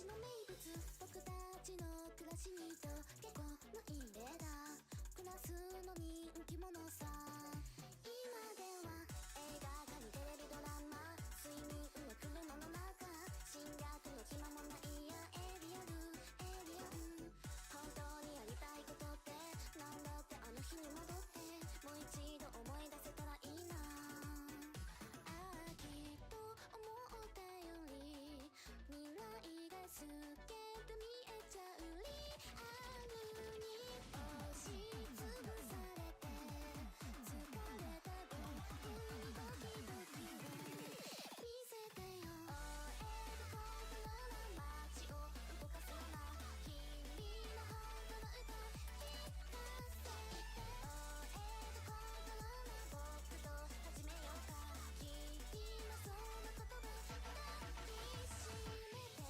ちの名物、僕たちの暮らしにと結構のいい例だ。クラスの人気者さ。今では映画館にテレビドラマ、睡眠の車の中、進学の暇もないやエリアルエリアン。本当にやりたいことってなんだって、あの日に戻ってもう一度思い出せたらいいな。ああきっと思ったより未来が透けて見えちゃうリアルに押しつぶされて疲れた僕にドキドキを見せてよ。終える心の街を動かすような君の本当の歌聞かせて。終える心の僕と始めようか。君のその言葉抱きしめて。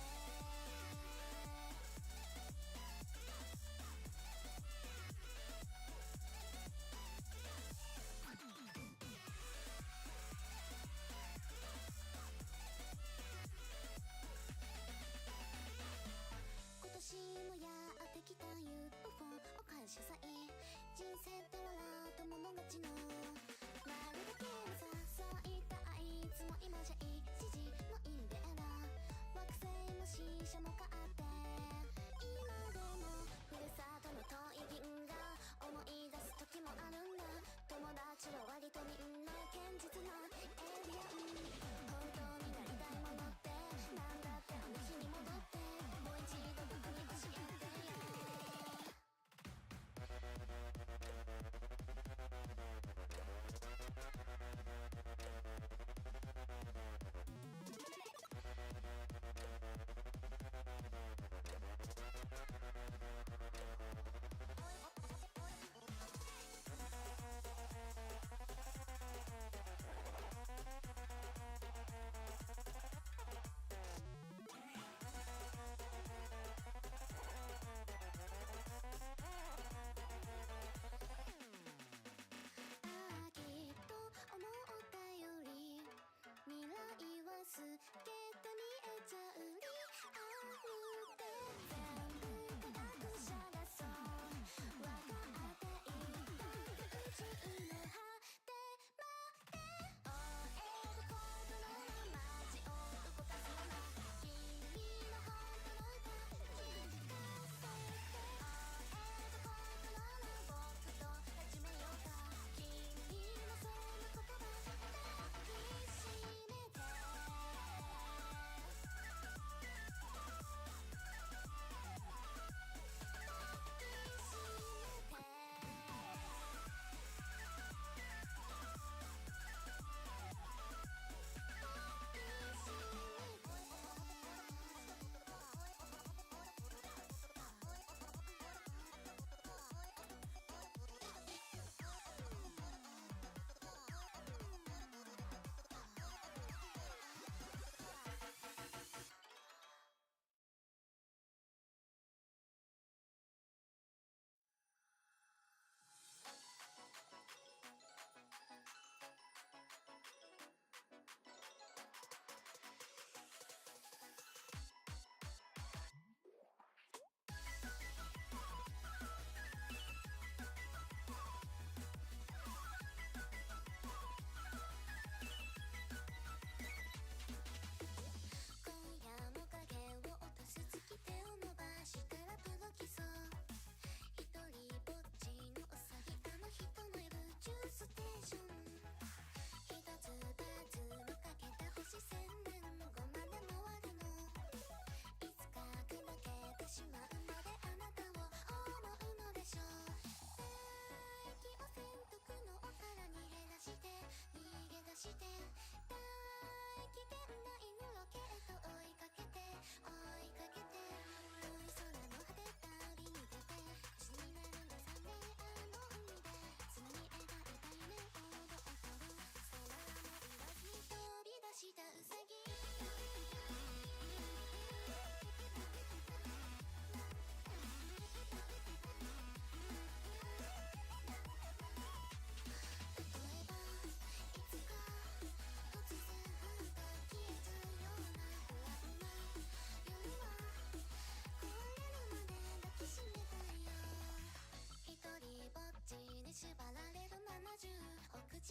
今年もやってきた UFO お返しさえ。人生って笑ったもの勝ちのなるだけのさ、そういったあいつも今じゃいい指示のインベーダー。惑星も死者も変わって今でもふるさとの遠い銀河思い出す時もあるんだ。友達は割とみんな堅実なエイリアン。本当になりたいものってなんだって、あの日に戻ってもう一度僕に教えてよ。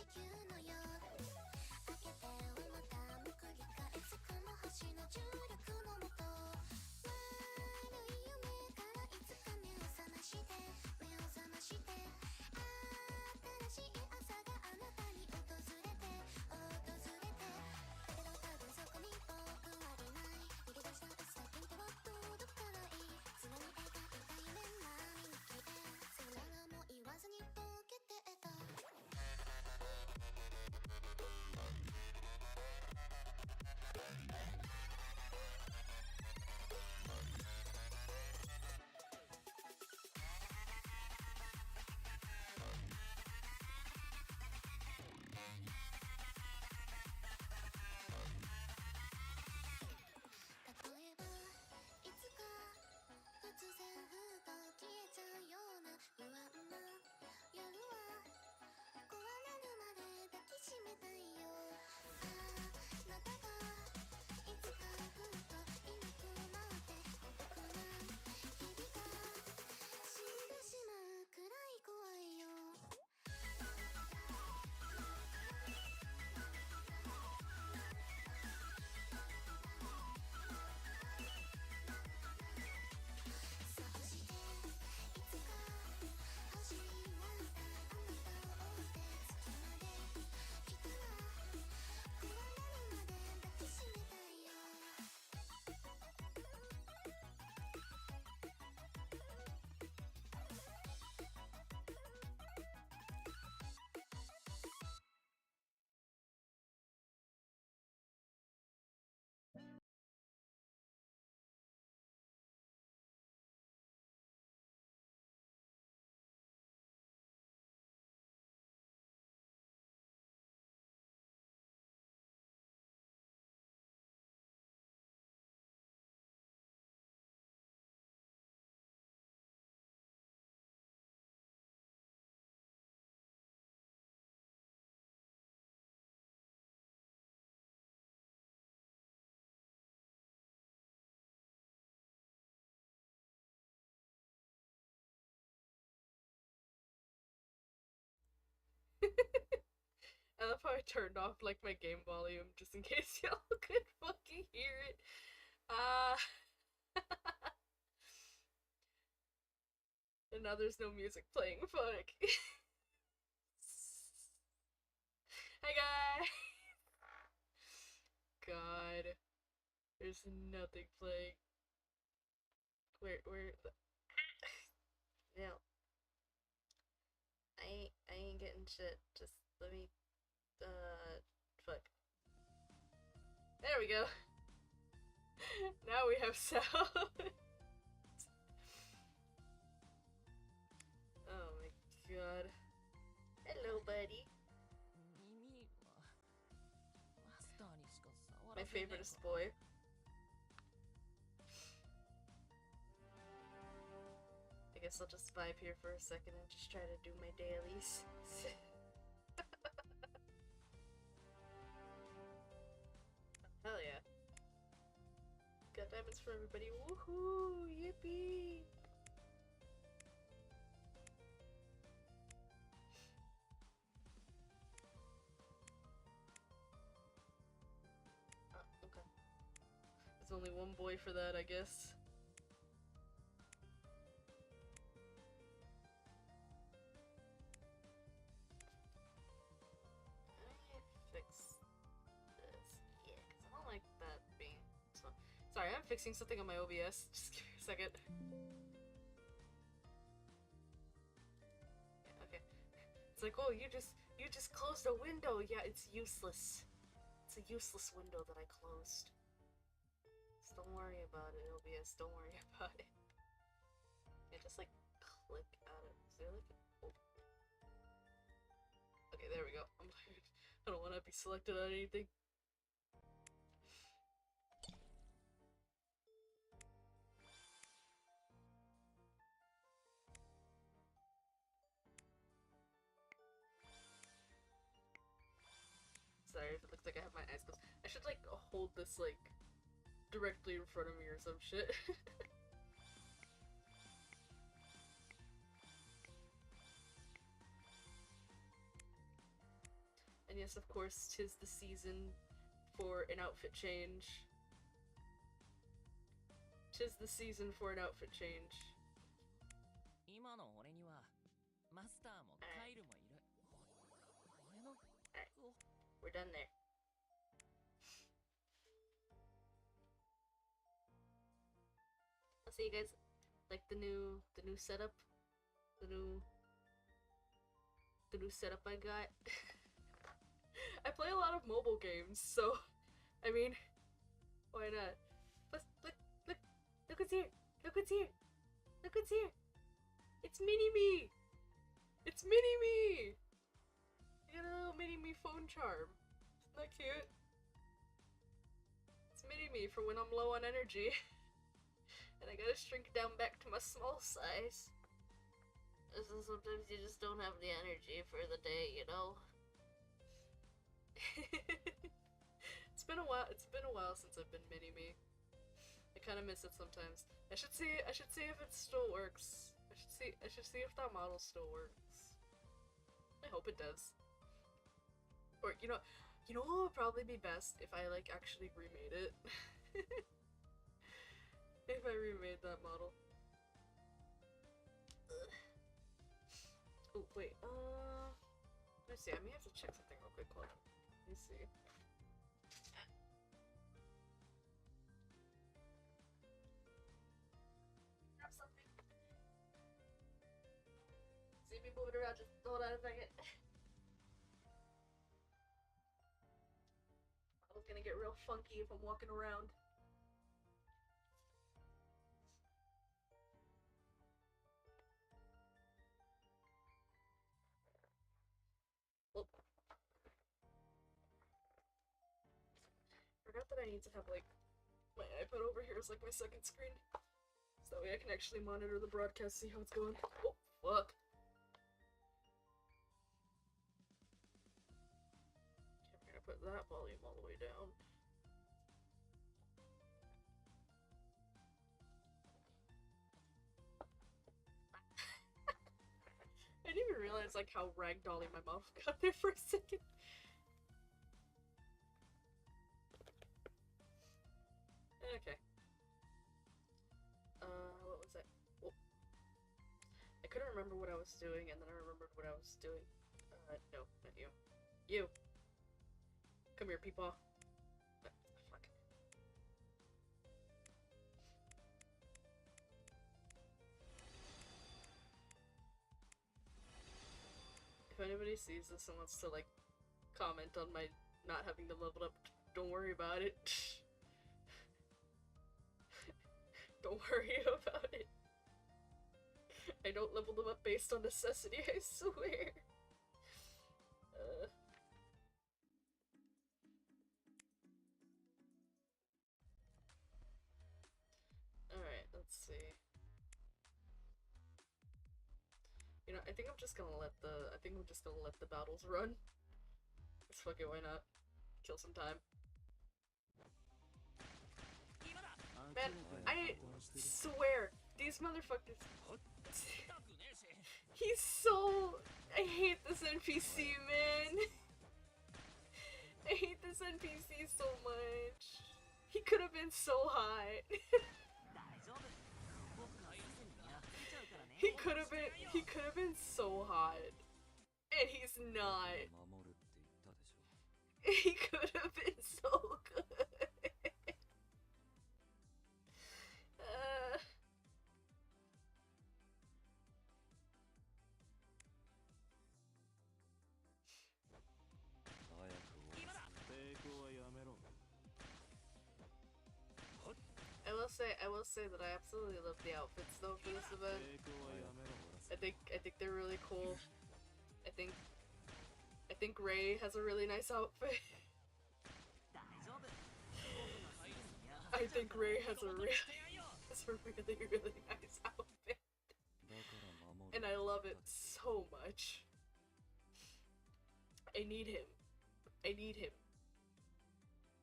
地球のよう開けてはまためくり返すこの星の重力のもと悪い夢からいつか目を覚まして新しい朝があなたに訪れてだけど多分そこに僕はいない逃げ出した先に手は届かない常に描いた夢並みに消えそれらも言わずに溶けてた例えばいつか突然ふと消えちゃうような不安な夜は壊れるまで抱きしめたいよあなたがいつかふといなくなって孤独な日々が死んでしまうくらい怖いよそしていつか星になったあなたを追って月まで来たら壊れるまで抱きしめたいよI love how I turned off like my game volume just in case y'all could fucking hear it. And now there's no music playing. Fuck. Hi guys. God, there's nothing playing. Where the no. I ain't getting shit. Just let me fuck. There we go. Now we have sound. Oh my god. Hello, buddy. My favoriteest boy. I guess I'll just vibe here for a second and just try to do my dailies. Hell yeah. Got diamonds for everybody. Woohoo! Yippee! Okay. There's only one boy for that, I guess. Sorry, I'm fixing something on my OBS. Just give me a second. Yeah, okay. It's like, oh, you just closed a window. Yeah, it's useless. It's a useless window that I closed. So don't worry about it, OBS. Don't worry about it. Yeah, just like click at it. Is there like an okay, there we go. I'm like, I don't want to be selected on anything. Sorry if it looks like I have my eyes closed. I should like hold this like directly in front of me or some shit. yes, of course, 'tis the season for an outfit change. 'Tis the season for an outfit change. We're done there. I'll see you guys. Like the new setup, the new setup I got. I play a lot of mobile games, so I mean, why not? Look what's here! Look what's here! Look what's here! It's Mini-Me! It's Mini-Me! You got a little Mini-Me phone charm. Isn't that cute? It's Mini-Me for when I'm low on energy. And I gotta shrink down back to my small size. So sometimes you just don't have the energy for the day, you know? It's been a while since I've been Mini-Me. I kinda miss it sometimes. I should see if it still works. I should see if that model still works. I hope it does. Or you know what would probably be best if I like actually remade it. If I remade that model. Ugh. Oh wait, let me see, I may have to check something real quick, hold on. Let me see. Grab something. See me moving around, just hold on a second. Model's gonna get real funky if I'm walking around. Forgot that I need to have like my iPad over here is like my second screen, so that way I can actually monitor the broadcast, see how it's going. Oh fuck! Okay, I'm gonna put that volume all the way down. I didn't even realize like how ragdolly my mouth got there for a second. Okay. What was that? Oh. I couldn't remember what I was doing, and then I remembered what I was doing. No, not you. You! Come here, people. Fuck. If anybody sees this and wants to, like, comment on my not having them leveled up, don't worry about it. Don't worry about it. I don't level them up based on necessity, I swear. Alright, let's see. You know, I think I'm just gonna let the battles run. Just fuck it, why not? Kill some time. Man, I swear, these motherfuckers. He's so. I hate this NPC, man. I hate this NPC so much. He could have been so hot. He could have been so hot. And he's not. He could have been so good. I will say that I absolutely love the outfits though for this event. I think they're really cool. I think Ray has a really nice outfit. I think Ray has a really nice outfit. And I love it so much. I need him. I need him.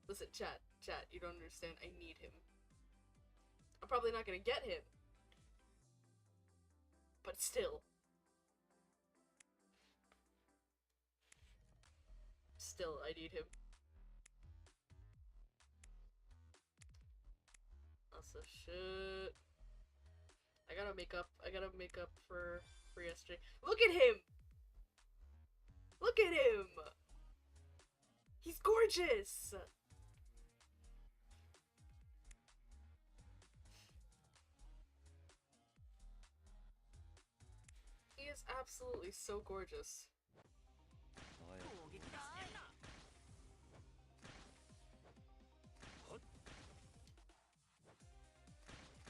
Listen, chat, you don't understand. I need him. I'm probably not gonna get him. But still. still, I need him. Also, shit. I gotta make up for yesterday. Look at him! Look at him! He's gorgeous! He is absolutely so gorgeous.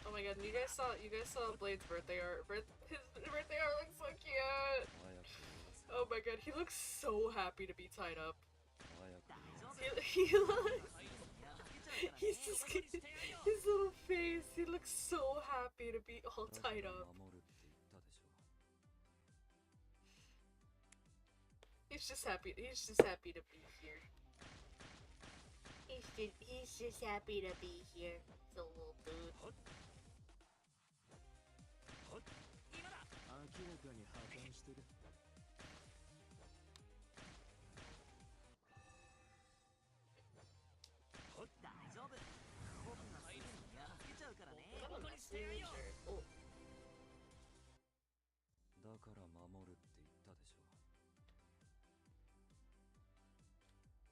Oh my god, you guys saw Blade's birthday art. His birthday art looks so cute! Oh my god, he looks so happy to be tied up. He's just his little face, he looks so happy to be all tied up. He's just happy to be here. He's just happy to be here. The little dude. Oh.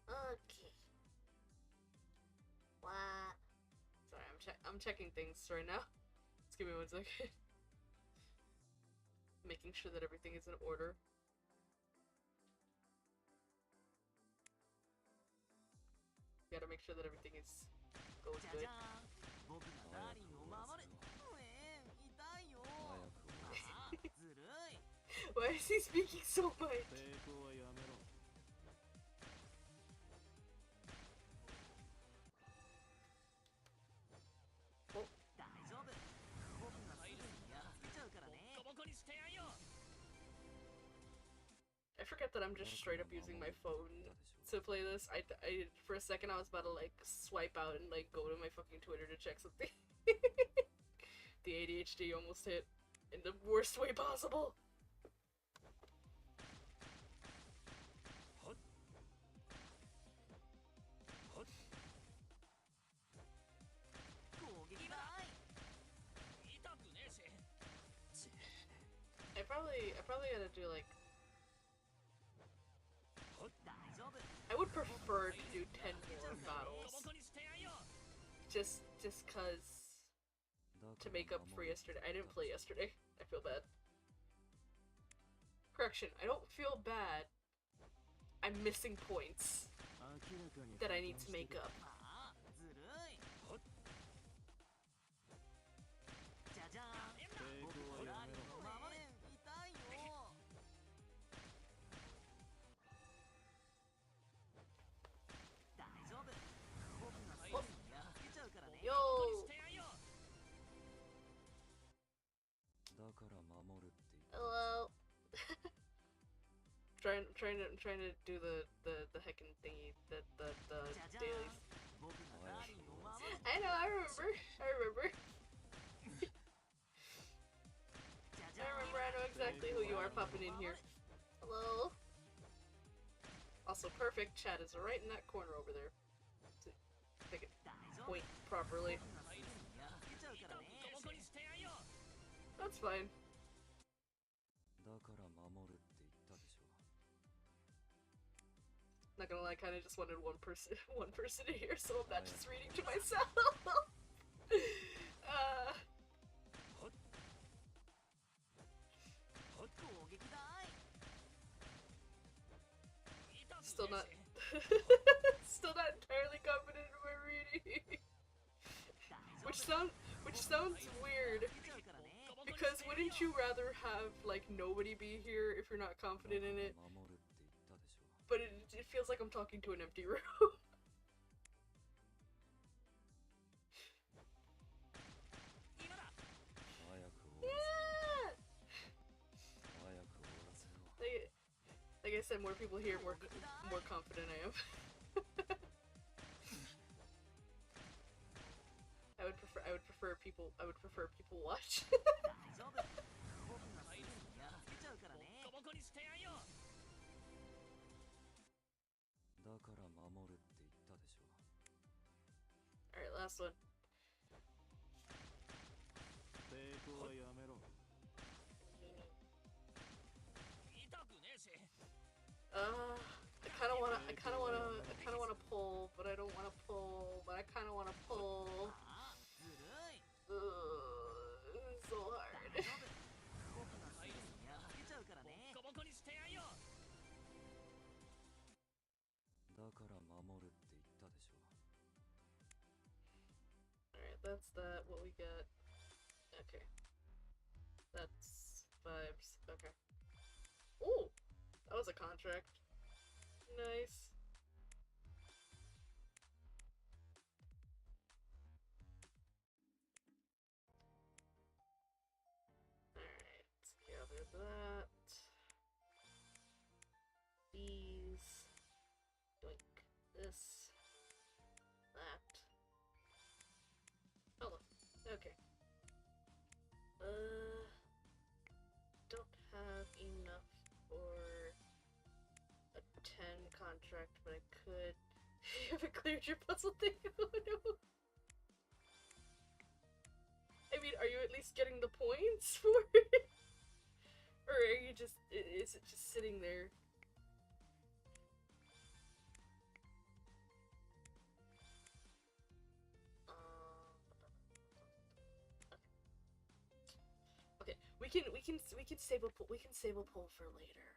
Okay. What? Sorry, I'm checking things right now. Just give me 1 second. Making sure that everything is in order. Gotta make sure that everything goes good. Why is he speaking so much? Oh. I forget that I'm just straight up using my phone to play this. I for a second I was about to like swipe out and like go to my fucking Twitter to check something. The ADHD almost hit in the worst way possible. I probably gotta do like. I would prefer to do 10 more battles. Just cause to make up for yesterday. I didn't play yesterday. I feel bad. Correction, I don't feel bad. I'm missing points that I need to make up. Yo! Hello. trying to do the heckin' thingy, the dailies. I know, I remember. I know exactly who you are popping in here. Hello. Also, perfect. Chat is right in that corner over there. So they can point properly. That's fine. Not gonna lie, I kinda just wanted one person to hear, so I'm not just reading to myself. Still not entirely confident in my reading. Which sounds weird. Because wouldn't you rather have, like, nobody be here if you're not confident in it? But it feels like I'm talking to an empty room. Yeah! Like I said, more people here, more confident I am. I would prefer people watch. Alright, last one. I kinda wanna pull, but I don't wanna pull, but I kinda wanna pull. It's so hard. Alright, that's that. What we got? Okay. That's vibes. Okay. Ooh! That was a contract. Nice. Alright, gather that. These. Doink. This. That. Oh, okay. Don't have enough for a 10 contract, but I could. You haven't cleared your puzzle thing? Oh no. I mean, are you at least getting the points for it? Or are you just. Is it just sitting there? Okay, we can save a pull. We can save a pull for later.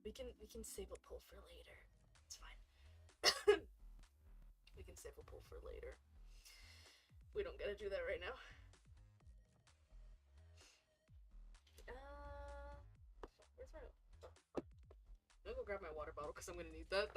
We can save a pull for later. It's fine. We can save a pull for later. We don't gotta do that right now. Where's my? Oh. I'm gonna go grab my water bottle because I'm gonna need that.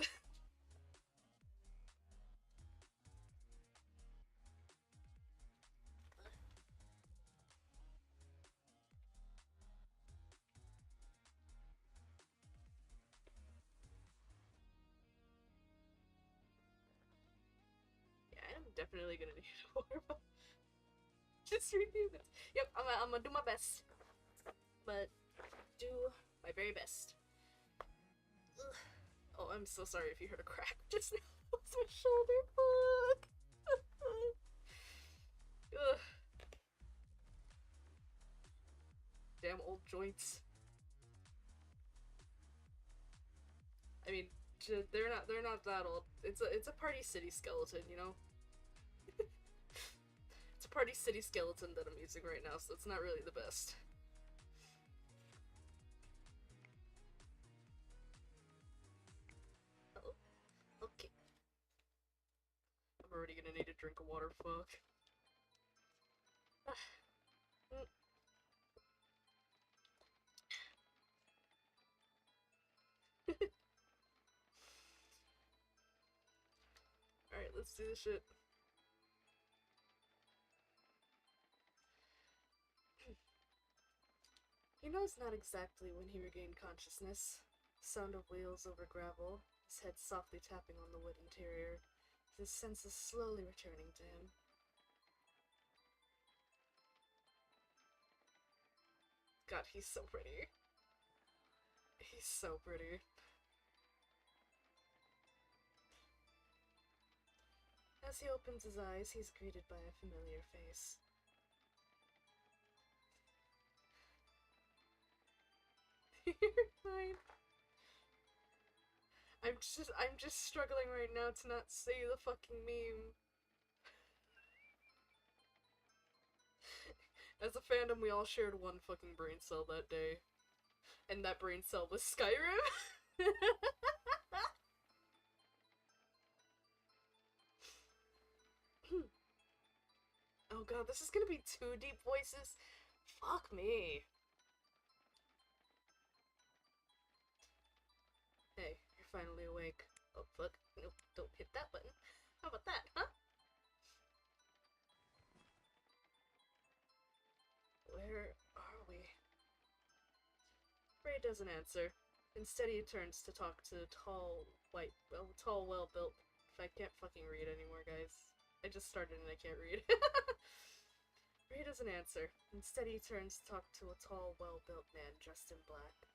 Yeah, I'm definitely gonna need a water bottle. Just review this. Yep, I'm gonna do my best. But do my very best. Ugh. Oh, I'm so sorry if you heard a crack just now. It's my shoulder. Fuck. Ugh. Damn old joints. I mean, they're not that old. It's a Party City skeleton, you know. It's a Party City skeleton that I'm using right now, so it's not really the best. Oh, okay. I'm already gonna need a drink of water. Fuck. Alright, let's do this shit. He knows not exactly when he regained consciousness. Sound of wheels over gravel, his head softly tapping on the wood interior, his senses slowly returning to him. God, he's so pretty. He's so pretty. As he opens his eyes, he's greeted by a familiar face. You're fine. I'm just struggling right now to not say the fucking meme. As a fandom, we all shared one fucking brain cell that day. And that brain cell was Skyrim. Oh god, this is gonna be 2 deep voices? Fuck me. Hey, you're finally awake. Oh fuck, nope, don't hit that button. How about that, huh? Where are we? Ray doesn't answer. Instead he turns to talk to tall, well-built. I can't fucking read anymore, guys. I just started and I can't read. Ray doesn't answer. Instead he turns to talk to a tall, well-built man dressed in black.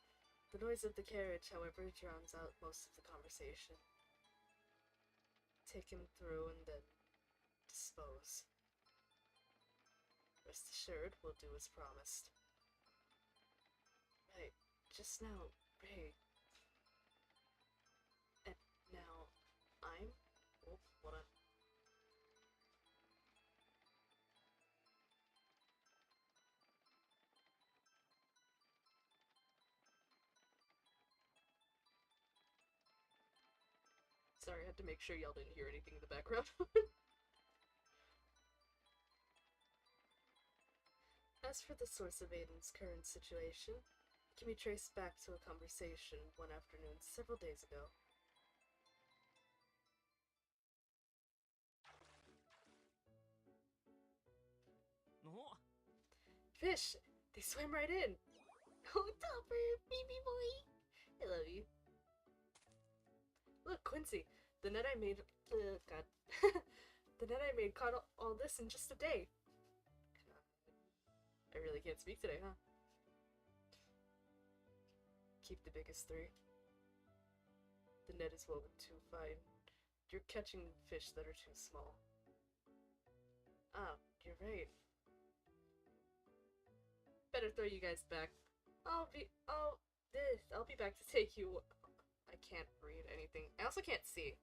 The noise of the carriage, however, drowns out most of the conversation. take him through and then dispose. Rest assured, we'll do as promised. Right, just now, Ray. And now, I'm... Oh, hold on. Sorry, I had to make sure y'all didn't hear anything in the background. As for the source of Aiden's current situation, it can be traced back to a conversation one afternoon several days ago. Oh, Fish! They swam right in! Oh, Topper! Baby boy! I love you. Look, Quincy! The net I made... God. The net I made caught all this in just a day. I really can't speak today, huh? Keep the biggest three. The net is woven too fine. You're catching fish that are too small. Ah, you're right. Better throw you guys back. I'll be back to take you. I can't read anything. I also can't see.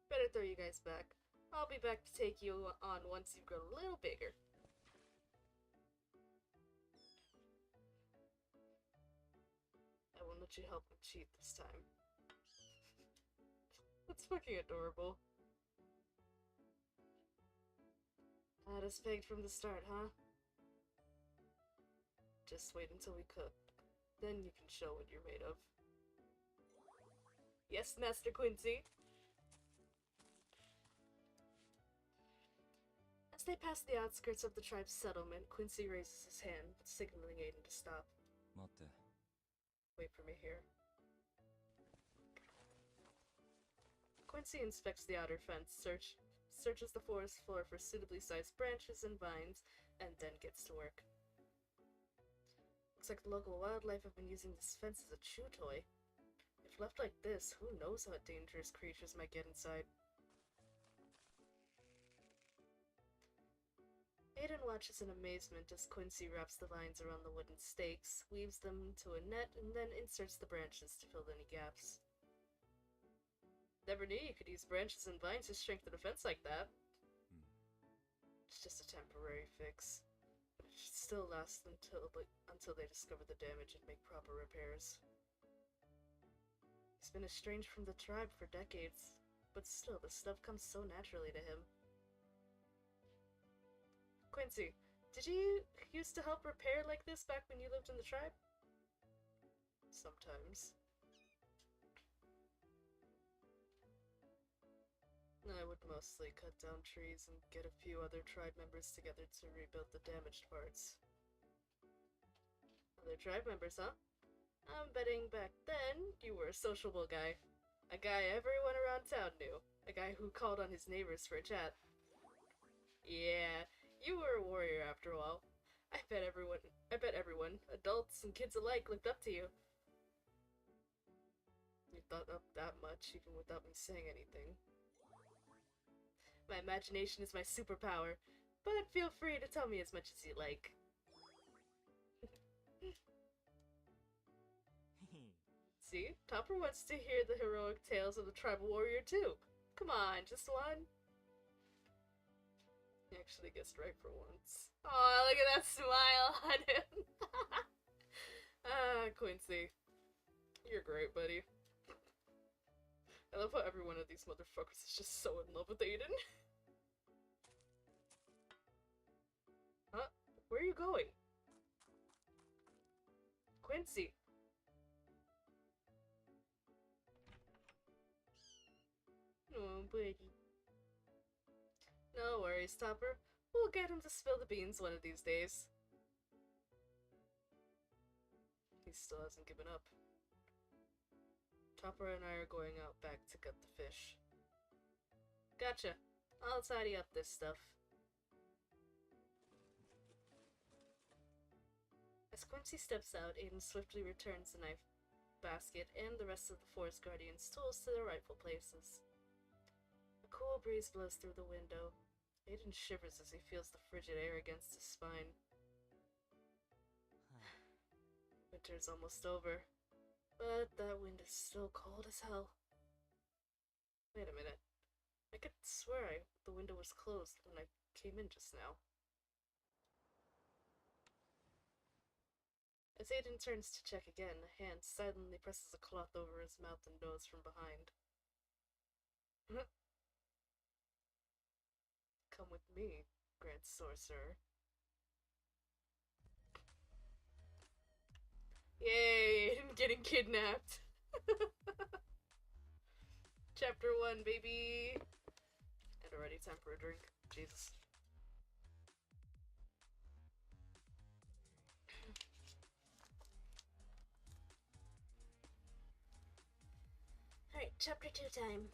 Better throw you guys back. I'll be back to take you on once you've grown a little bigger. I won't let you help him cheat this time. That's fucking adorable. Had us pegged from the start, huh? Just wait until we cook. Then you can show what you're made of. Yes, Master Quincy. As they pass the outskirts of the tribe's settlement, Quincy raises his hand, signaling Aiden to stop. 待って。 Wait for me here. Quincy inspects the outer fence, searches the forest floor for suitably sized branches and vines, and then gets to work. Looks like the local wildlife have been using this fence as a chew toy. If left like this, who knows what dangerous creatures might get inside. Aiden watches in amazement as Quincy wraps the vines around the wooden stakes, weaves them into a net, and then inserts the branches to fill any gaps. Never knew you could use branches and vines to strengthen a fence like that. It's just a temporary fix. But it should still last until they discover the damage and make proper repairs. He's been estranged from the tribe for decades, but still, this stuff comes so naturally to him. Quincy, did you used to help repair like this back when you lived in the tribe? Sometimes. I would mostly cut down trees and get a few other tribe members together to rebuild the damaged parts. Other tribe members, huh? I'm betting back then you were a sociable guy. A guy everyone around town knew. A guy who called on his neighbors for a chat. Yeah, you were a warrior after a while. I bet everyone, adults and kids alike, looked up to you. You thought up that much even without me saying anything. My imagination is my superpower, but feel free to tell me as much as you like. See? Topper wants to hear the heroic tales of the tribal warrior too. Come on, just one. He actually guessed right for once. Oh, look at that smile on him. Ah, Quincy. You're great, buddy. I love how every one of these motherfuckers is just so in love with Aiden. Huh? Where are you going? Quincy. Oh, buddy. No worries, Topper. We'll get him to spill the beans one of these days. He still hasn't given up. Topper and I are going out back to gut the fish. Gotcha. I'll tidy up this stuff. As Quincy steps out, Aiden swiftly returns the knife. basket and the rest of the Forest Guardian's tools to their rightful places. A cool breeze blows through the window. Aiden shivers as he feels the frigid air against his spine. Winter's almost over, but that wind is still cold as hell. Wait a minute. I could swear the window was closed when I came in just now. As Aiden turns to check again, a hand silently presses a cloth over his mouth and nose from behind. Come with me, Grand Sorcerer. Yay! I'm getting kidnapped! Chapter 1, baby! And already time for a drink. Jesus. Alright, chapter 2 time.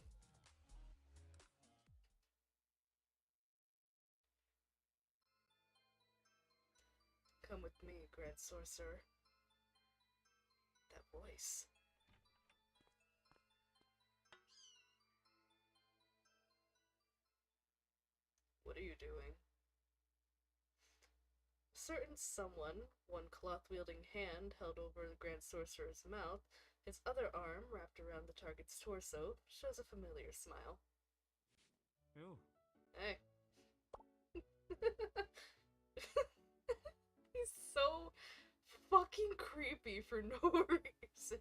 Come with me, Grand Sorcerer. That voice. What are you doing? A certain someone, one cloth-wielding hand held over the Grand Sorcerer's mouth, his other arm wrapped around the target's torso, shows a familiar smile. Yo. Hey. He's so fucking creepy for no reason.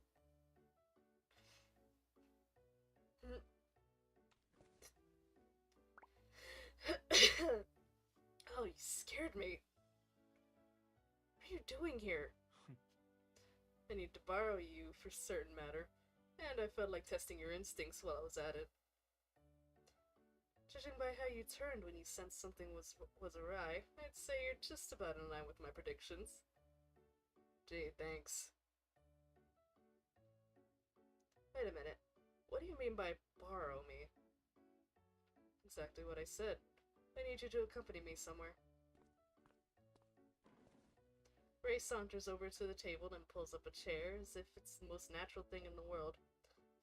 Oh, you scared me. What are you doing here? I need to borrow you for certain matter, and I felt like testing your instincts while I was at it. Judging by how you turned when you sensed something was awry, I'd say you're just about in line with my predictions. Gee, thanks. Wait a minute. What do you mean by borrow me? Exactly what I said. I need you to accompany me somewhere. Ray saunters over to the table and pulls up a chair as if it's the most natural thing in the world.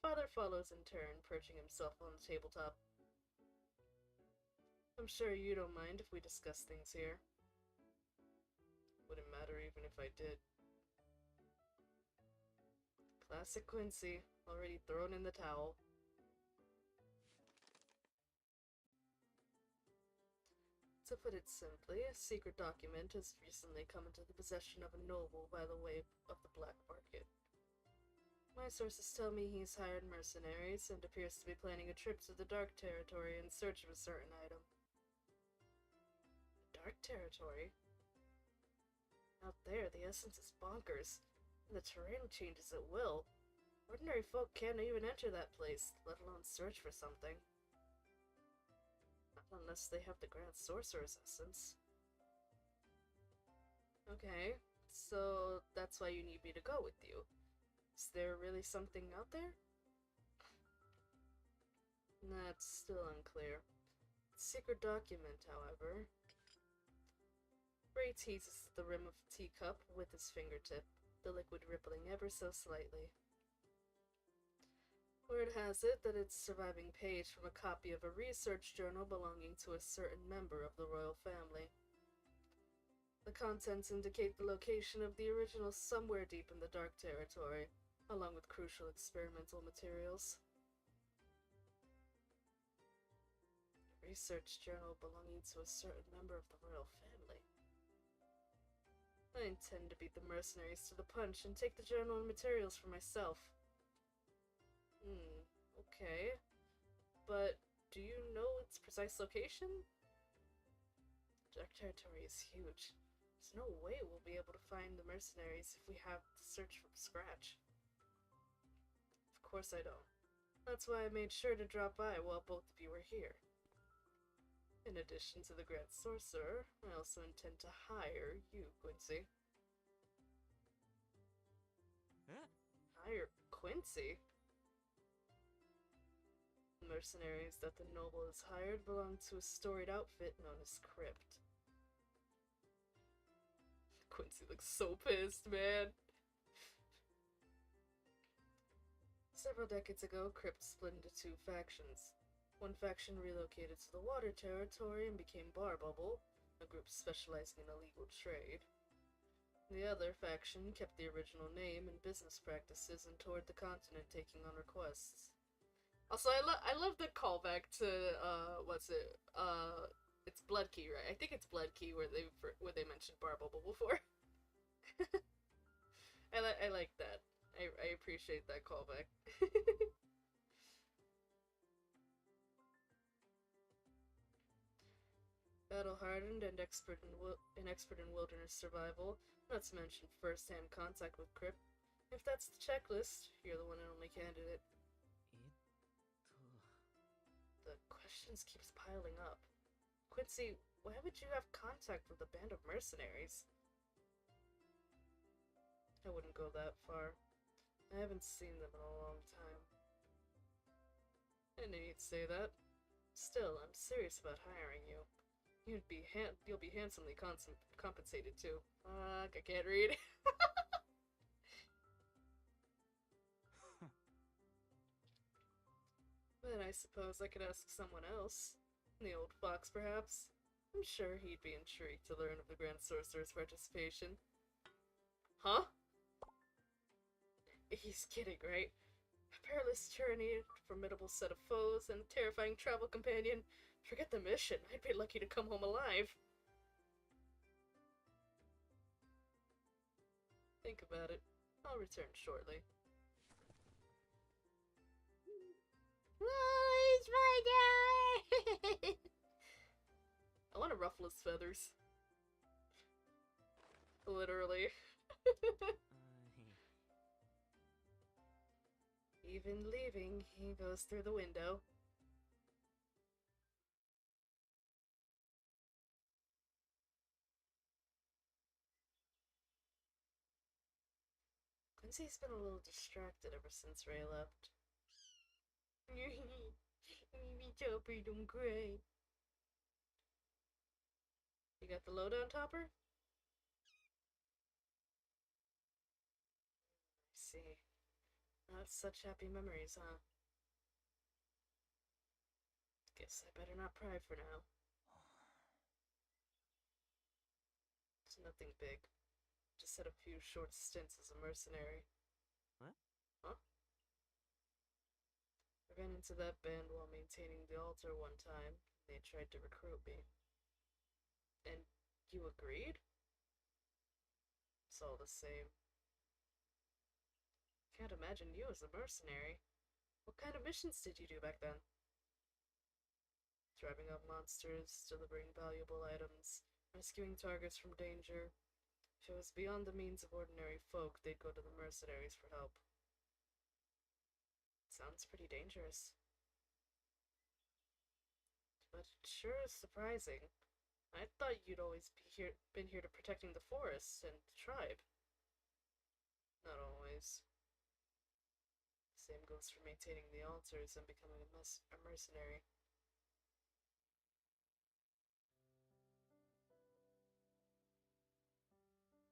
Father follows in turn, perching himself on the tabletop. I'm sure you don't mind if we discuss things here. Wouldn't matter even if I did. Classic Quincy, already thrown in the towel. To put it simply, a secret document has recently come into the possession of a noble by the way of the black market. My sources tell me he's hired mercenaries and appears to be planning a trip to the Dark Territory in search of a certain item. Dark Territory? Out there, the essence is bonkers, and the terrain changes at will. Ordinary folk can't even enter that place, let alone search for something. Not unless they have the Grand Sorcerer's essence. Okay, so that's why you need me to go with you. Is there really something out there? That's still unclear. Secret document, however. Ray teases the rim of a teacup with his fingertip, the liquid rippling ever so slightly. Word has it that it's a surviving page from a copy of a research journal belonging to a certain member of the royal family. The contents indicate the location of the original somewhere deep in the Dark Territory, along with crucial experimental materials. A research journal belonging to a certain member of the royal family. I intend to beat the mercenaries to the punch and take the journal and materials for myself. Okay. But do you know its precise location? Dark Territory is huge. There's no way we'll be able to find the mercenaries if we have to search from scratch. Of course I don't. That's why I made sure to drop by while both of you were here. In addition to the Grand Sorcerer, I also intend to hire you, Quincy. Eh? Hire Quincy? The mercenaries that the noble has hired belong to a storied outfit known as Crypt. Quincy looks so pissed, man. Several decades ago, Crypt split into two factions. One faction relocated to the Water Territory and became Bar Bubble, a group specializing in illegal trade. The other faction kept the original name and business practices and toured the continent taking on requests. Also, I love the callback to, what's it, it's Blood Key, right? I think it's Blood Key where they mentioned Bar Bubble before. I like that. I appreciate that callback. Battle-hardened and expert in wilderness survival, not to mention first-hand contact with Crypt. If that's the checklist, you're the one and only candidate. The questions keeps piling up. Quincy, why would you have contact with a band of mercenaries? I wouldn't go that far. I haven't seen them in a long time. I knew you'd say that. Still, I'm serious about hiring you. You'll be handsomely compensated too. Fuck, I can't read. But I suppose I could ask someone else. The old fox, perhaps. I'm sure he'd be intrigued to learn of the Grand Sorcerer's participation. Huh? He's kidding, right? A perilous journey, a formidable set of foes, and a terrifying travel companion. Forget the mission. I'd be lucky to come home alive. Think about it. I'll return shortly. Oh, it's my dad! I want to ruffle his feathers. Literally. Even leaving, he goes through the window. Quincy's been a little distracted ever since Ray left. Me Topper, don't cry. You got the lowdown, Topper? I see. Not such happy memories, huh? Guess I better not pry for now. It's nothing big. Just had a few short stints as a mercenary. What? Huh? I ran into that band while maintaining the altar one time. They tried to recruit me. And you agreed? It's all the same. Can't imagine you as a mercenary. What kind of missions did you do back then? Driving up monsters, delivering valuable items, rescuing targets from danger. If it was beyond the means of ordinary folk, they'd go to the mercenaries for help. Sounds pretty dangerous. But it sure is surprising. I thought you'd always been here to protecting the forests and the tribe. Not always. Same goes for maintaining the altars and becoming a mercenary.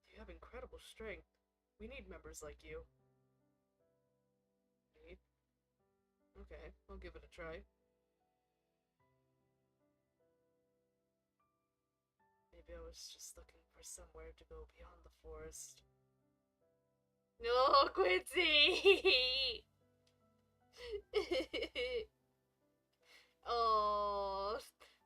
You have incredible strength. We need members like you. Need? Okay, I'll give it a try. Maybe I was just looking for somewhere to go beyond the forest. No, Quincy! Oh,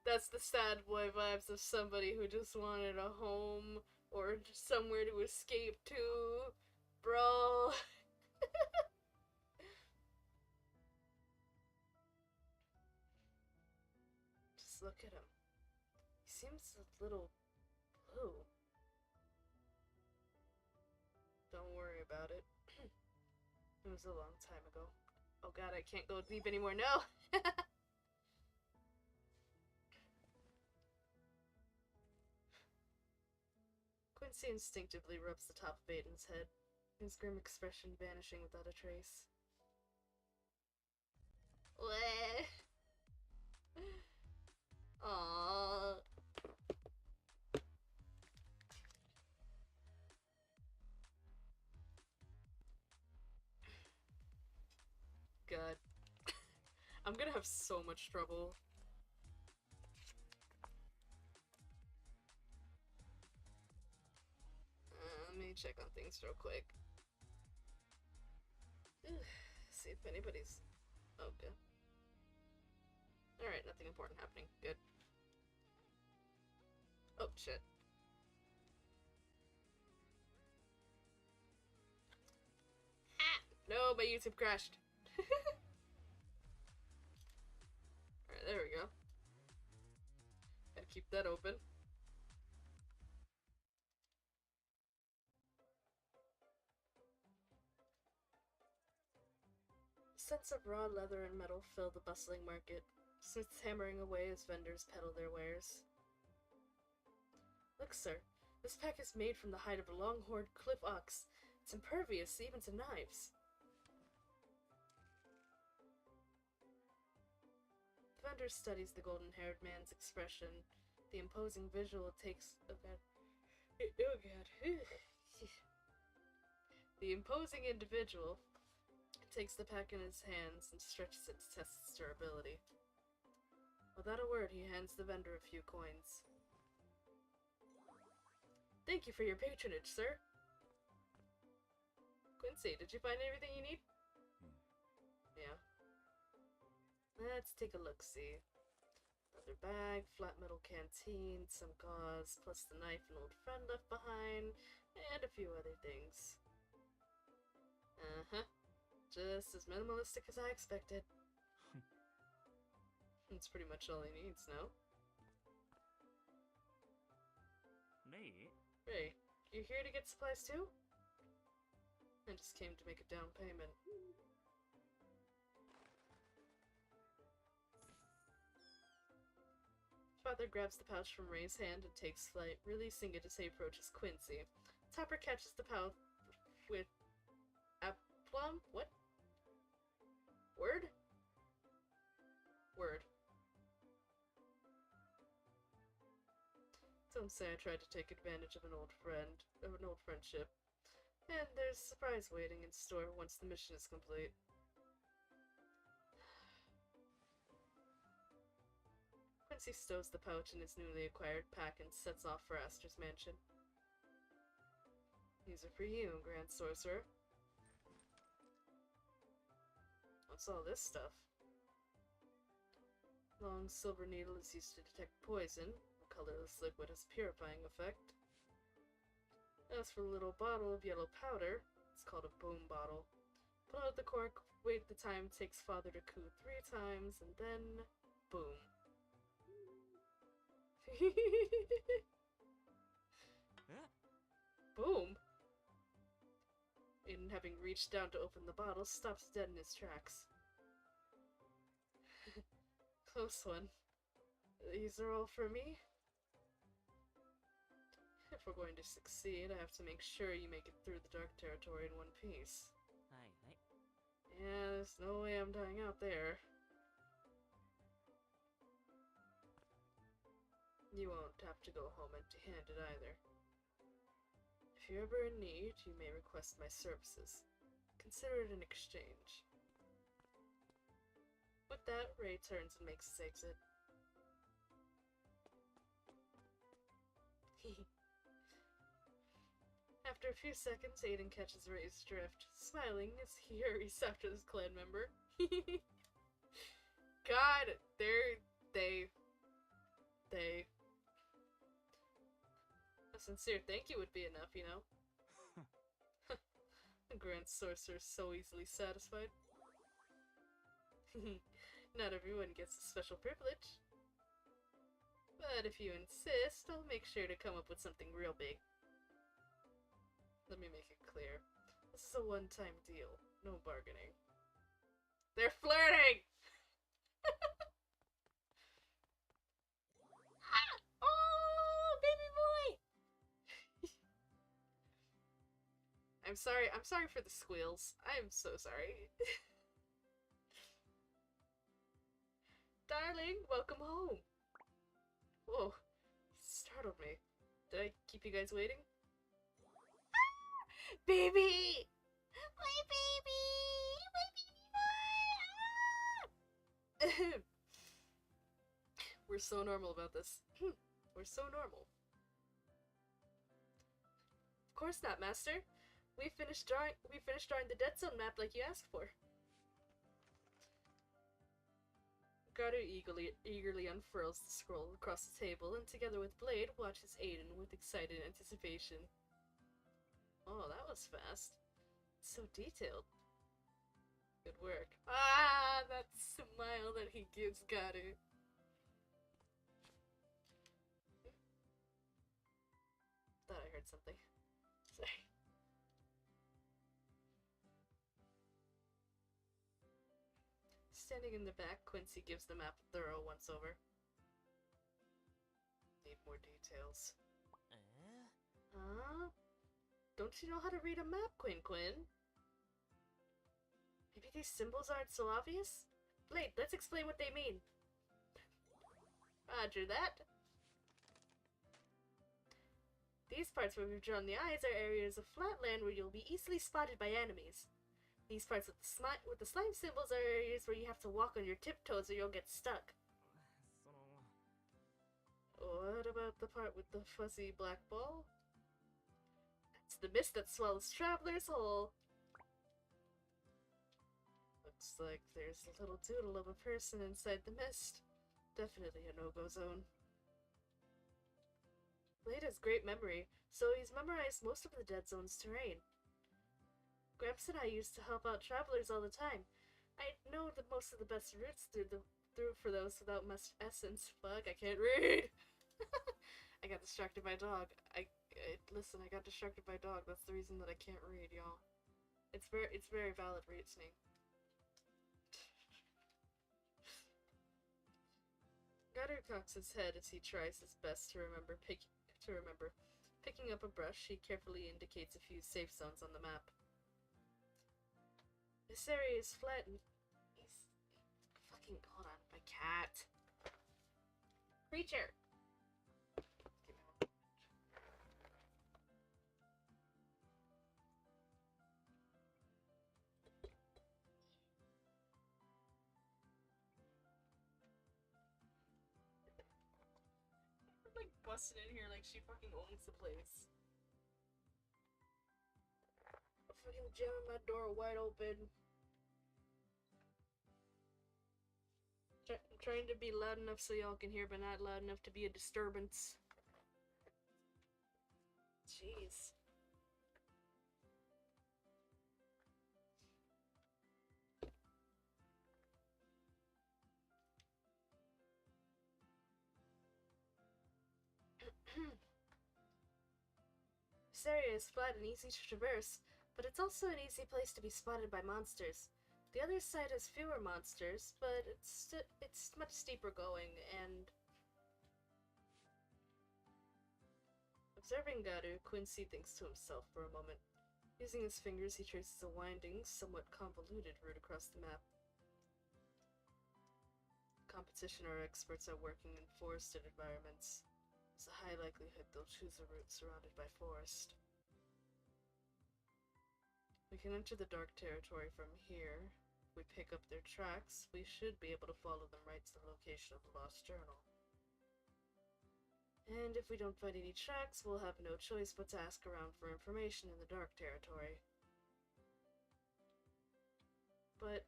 that's the sad boy vibes of somebody who just wanted a home or just somewhere to escape to, bro. Just look at him. He seems a little blue. Don't worry about it. It was a long time ago. Oh god, I can't go deep anymore, no! Quincy instinctively rubs the top of Aiden's head, his grim expression vanishing without a trace. What? Aww. gonna have so much trouble. Let me check on things real quick. See if anybody's... Okay. Alright, nothing important happening. Good. Oh, shit. Ah! No, my YouTube crashed. Alright, there we go. Gotta keep that open. Scents of raw leather and metal fill the bustling market. Smiths hammering away as vendors peddle their wares. Look, sir. This pack is made from the hide of a long-horned cliff ox. It's impervious even to knives. The vendor studies the golden-haired man's expression. The imposing visual takes... Oh god. Oh god. The imposing individual takes the pack in his hands and stretches it to test its durability. Without a word, he hands the vendor a few coins. Thank you for your patronage, sir. Quincy, did you find everything you need? Yeah. Let's take a look-see. Leather bag, flat metal canteen, some gauze, plus the knife an old friend left behind, and a few other things. Uh-huh. Just as minimalistic as I expected. That's pretty much all he needs, no? Me? Hey, you here to get supplies too? I just came to make a down payment. Father grabs the pouch from Ray's hand and takes flight, releasing it as he approaches Quincy. Topper catches the pouch with aplomb? What? Word? Word. Don't say I tried to take advantage of an old friendship. And there's a surprise waiting in store once the mission is complete. Quincy stows the pouch in his newly acquired pack and sets off for Aster's mansion. These are for you, Grand Sorcerer. What's all this stuff? Long silver needle is used to detect poison. The colorless liquid has a purifying effect. As for the little bottle of yellow powder, it's called a boom bottle. Pull out the cork, wait the time it takes Father to coo 3 times, and then... boom. Boom! Aiden, having reached down to open the bottle, stops dead in his tracks. Close one. These are all for me? If we're going to succeed, I have to make sure you make it through the dark territory in one piece. Aye. Yeah, there's no way I'm dying out there. You won't have to go home empty-handed either. If you're ever in need, you may request my services. Consider it an exchange. With that, Ray turns and makes his exit. After a few seconds, Aiden catches Ray's drift, smiling as he hurries after this clan member. God, they... A sincere thank you would be enough, you know? The Grand Sorcerer's so easily satisfied. Not everyone gets a special privilege. But if you insist, I'll make sure to come up with something real big. Let me make it clear. This is a one-time deal. No bargaining. They're flirting! Ah! Oh, baby boy! I'm sorry for the squeals. I'm so sorry. Darling, welcome home. Whoa, startled me. Did I keep you guys waiting? Ah! Baby! My baby! My baby boy! Ah! We're so normal about this. We're so normal. Of course not, Master. We finished drawing the Dead Zone map like you asked for. Garu eagerly unfurls the scroll across the table and together with Blade watches Aiden with excited anticipation. Oh, that was fast. So detailed. Good work. Ah, that smile that he gives Garu. Thought I heard something. Sorry. Standing in the back, Quincy gives the map a thorough once-over. Need more details. Don't you know how to read a map, Quinn? Maybe these symbols aren't so obvious? Blade, let's explain what they mean. Roger that. These parts where we've drawn the eyes are areas of flat land where you'll be easily spotted by enemies. These parts with the slime symbols are areas where you have to walk on your tiptoes or you'll get stuck. What about the part with the fuzzy black ball? That's the mist that swallows Traveler's whole. Looks like there's a little doodle of a person inside the mist. Definitely a no-go zone. Blade has great memory, so he's memorized most of the Dead Zone's terrain. Gramps and I used to help out travelers all the time. I know the most of the best routes through for those without much essence. Fuck, I can't read! I got distracted by dog. Listen, I got distracted by dog. That's the reason that I can't read, y'all. It's very valid reasoning. Garu cocks his head as he tries his best to remember. Picking up a brush, he carefully indicates a few safe zones on the map. This area is flat and fucking hold on, my cat. Creature. Like busting in here like she fucking owns the place. Fucking jamming my door wide open. Trying to be loud enough so y'all can hear, but not loud enough to be a disturbance. Jeez. This area is flat and easy to traverse, but it's also an easy place to be spotted by monsters. The other side has fewer monsters, but it's much steeper going, and... Observing Garu, Quincy thinks to himself for a moment. Using his fingers, he traces a winding, somewhat convoluted route across the map. Competition or experts are working in forested environments. There's a high likelihood they'll choose a route surrounded by forest. We can enter the dark territory from here. If we pick up their tracks, we should be able to follow them right to the location of the lost journal. And if we don't find any tracks, we'll have no choice but to ask around for information in the dark territory. But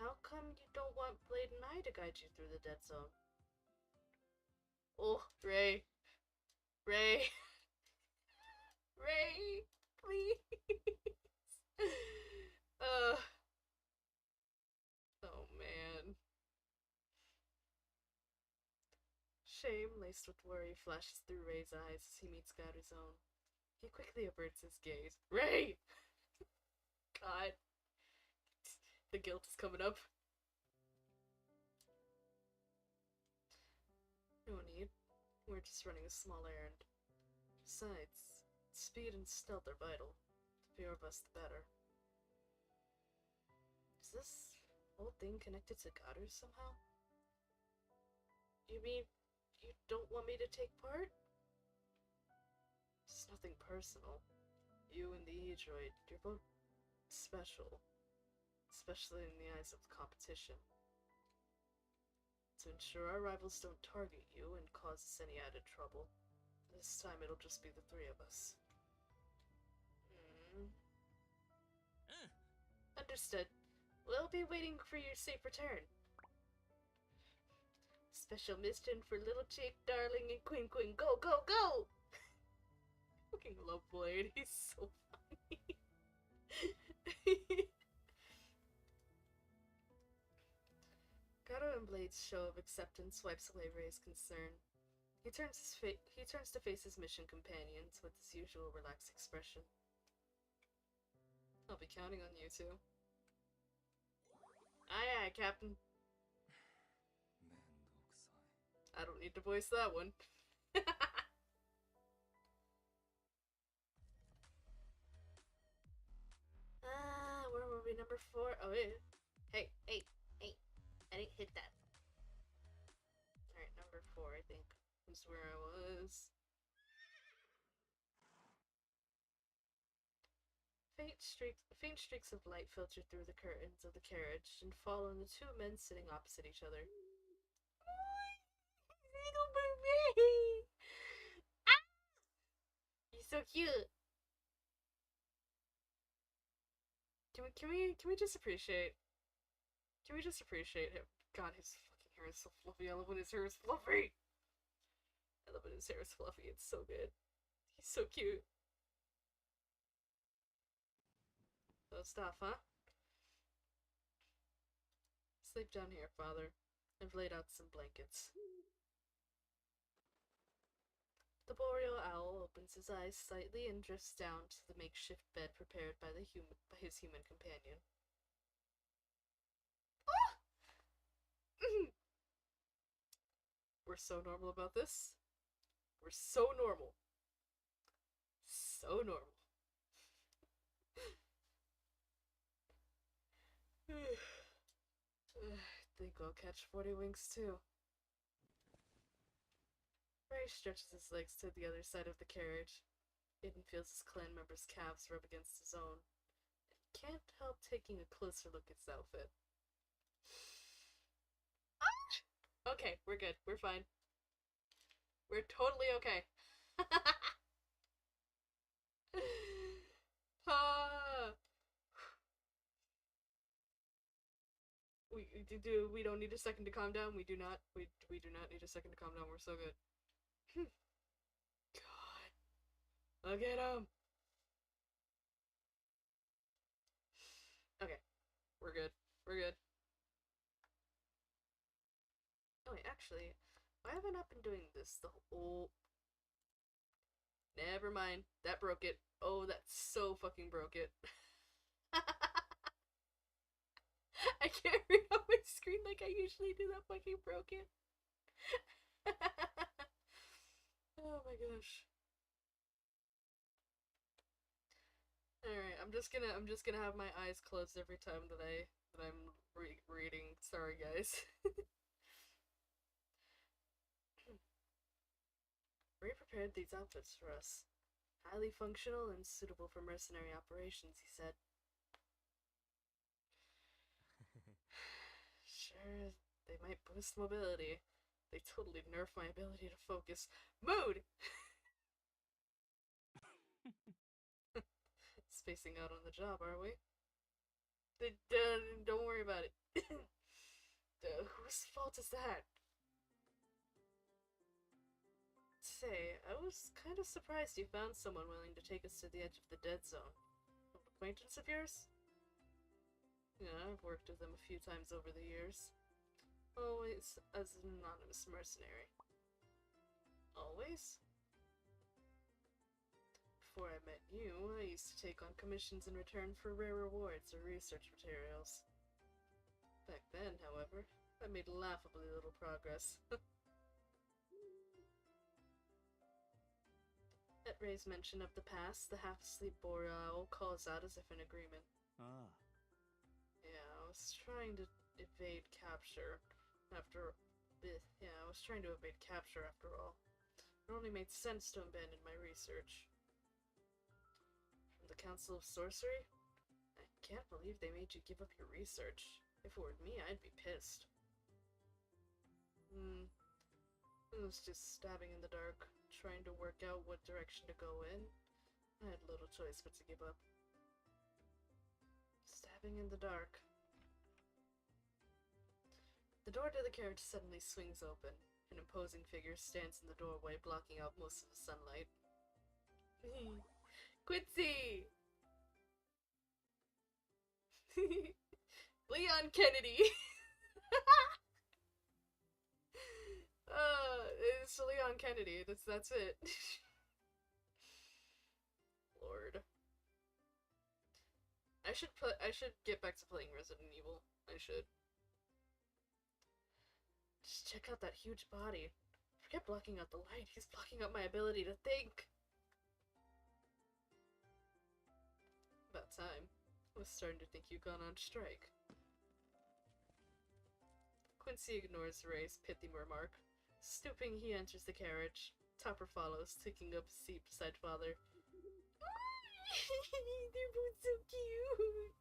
how come you don't want Blade and I to guide you through the Dead Zone? Oh, Ray. Ray. Ray, please. Oh man. Shame, laced with worry, flashes through Ray's eyes as he meets Garu's own. He quickly averts his gaze. Ray! God. The guilt is coming up. No need. We're just running a small errand. Besides, speed and stealth are vital. The fewer of us, the better. Is this whole thing connected to Garu somehow? You mean you don't want me to take part? It's nothing personal. You and the E-Droid, you're both special. Especially in the eyes of the competition. To ensure our rivals don't target you and cause us any added trouble. This time it'll just be the three of us. Understood. We'll be waiting for your safe return. Special mission for little Jake, Darling, and Queen Queen. Go, go, go! Fucking love Blade. He's so funny. Gato and Blade's show of acceptance wipes away Ray's concern. He turns to face his mission companions with his usual relaxed expression. I'll be counting on you two. Aye aye, Captain. I don't need to voice that one. Where were we? Number 4? Oh, wait. Hey. I didn't hit that. Alright, number 4, I think, is where I was. Faint streaks of light filter through the curtains of the carriage and fall on the two men sitting opposite each other. Little baby! Ah! He's so cute. Can we just appreciate? Can we just appreciate him? God, his fucking hair is so fluffy. I love when his hair is fluffy. I love when his hair is fluffy. It's so good. He's so cute. So stuff, huh? Sleep down here, Father. I've laid out some blankets. The boreal owl opens his eyes slightly and drifts down to the makeshift bed prepared by his human companion. Ah! We're so normal about this. We're so normal. So normal. I think I'll catch 40 winks too. Ray stretches his legs to the other side of the carriage. Aiden feels his clan member's calves rub against his own. And can't help taking a closer look at his outfit. Ah! Okay, we're good. We're fine. We're totally okay. We don't need a second to calm down. We do not. We do not need a second to calm down. We're so good. God. Look at him. Okay. We're good. We're good. Oh wait, actually, why have I not been doing this the whole... Never mind. That broke it. Oh, that so fucking broke it. I can't read on my screen like I usually do. That fucking broke it. Oh my gosh. Alright, I'm just gonna have my eyes closed every time that I'm reading. Sorry, guys. Ray prepared these outfits for us. Highly functional and suitable for mercenary operations, he said. Sure, they might boost mobility. They totally nerf my ability to focus. Mood! Spacing out on the job, are we? Don't worry about it. Whose fault is that? Say, I was kind of surprised you found someone willing to take us to the edge of the dead zone. An acquaintance of yours? Yeah, I've worked with them a few times over the years. Always as an anonymous mercenary. Always? Before I met you, I used to take on commissions in return for rare rewards or research materials. Back then, however, I made laughably little progress. At Ray's mention of the past, the half-asleep boreal owl calls out as if in agreement. Ah. Yeah, I was trying to evade capture after... Yeah, I was trying to evade capture after all. It only made sense to abandon my research. From the Council of Sorcery? I can't believe they made you give up your research. If it were me, I'd be pissed. I was just stabbing in the dark, trying to work out what direction to go in. I had little choice but to give up. Stabbing in the dark. The door to the carriage suddenly swings open. An imposing figure stands in the doorway, blocking out most of the sunlight. Quincy! Leon Kennedy! It's Leon Kennedy. That's it. Lord. I should get back to playing Resident Evil. I should. Just check out that huge body. Forget blocking out the light. He's blocking out my ability to think. About time. I was starting to think you'd gone on strike. Quincy ignores Ray's pithy remark. Stooping, he enters the carriage. Topper follows, taking up a seat beside Father. They're both so cute!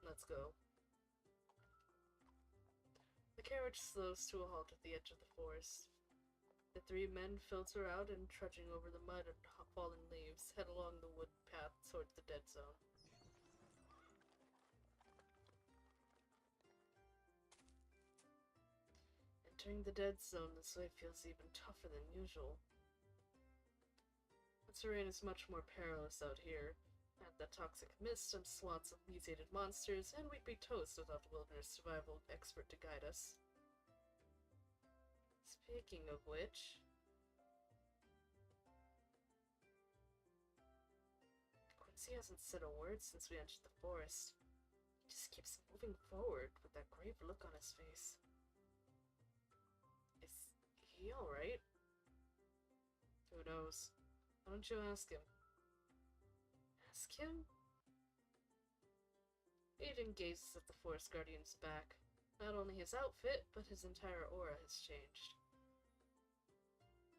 Let's go. The carriage slows to a halt at the edge of the forest. The three men filter out and, trudging over the mud and fallen leaves, head along the wood path towards the dead zone. Entering the dead zone this way feels even tougher than usual. The terrain is much more perilous out here. Add that toxic mist and swaths of mutated monsters, and we'd be toast without the wilderness survival expert to guide us. Speaking of which... Quincy hasn't said a word since we entered the forest. He just keeps moving forward with that grave look on his face. Is he alright? Who knows? Why don't you ask him? Ask him? Aiden gazes at the forest guardian's back. Not only his outfit, but his entire aura has changed.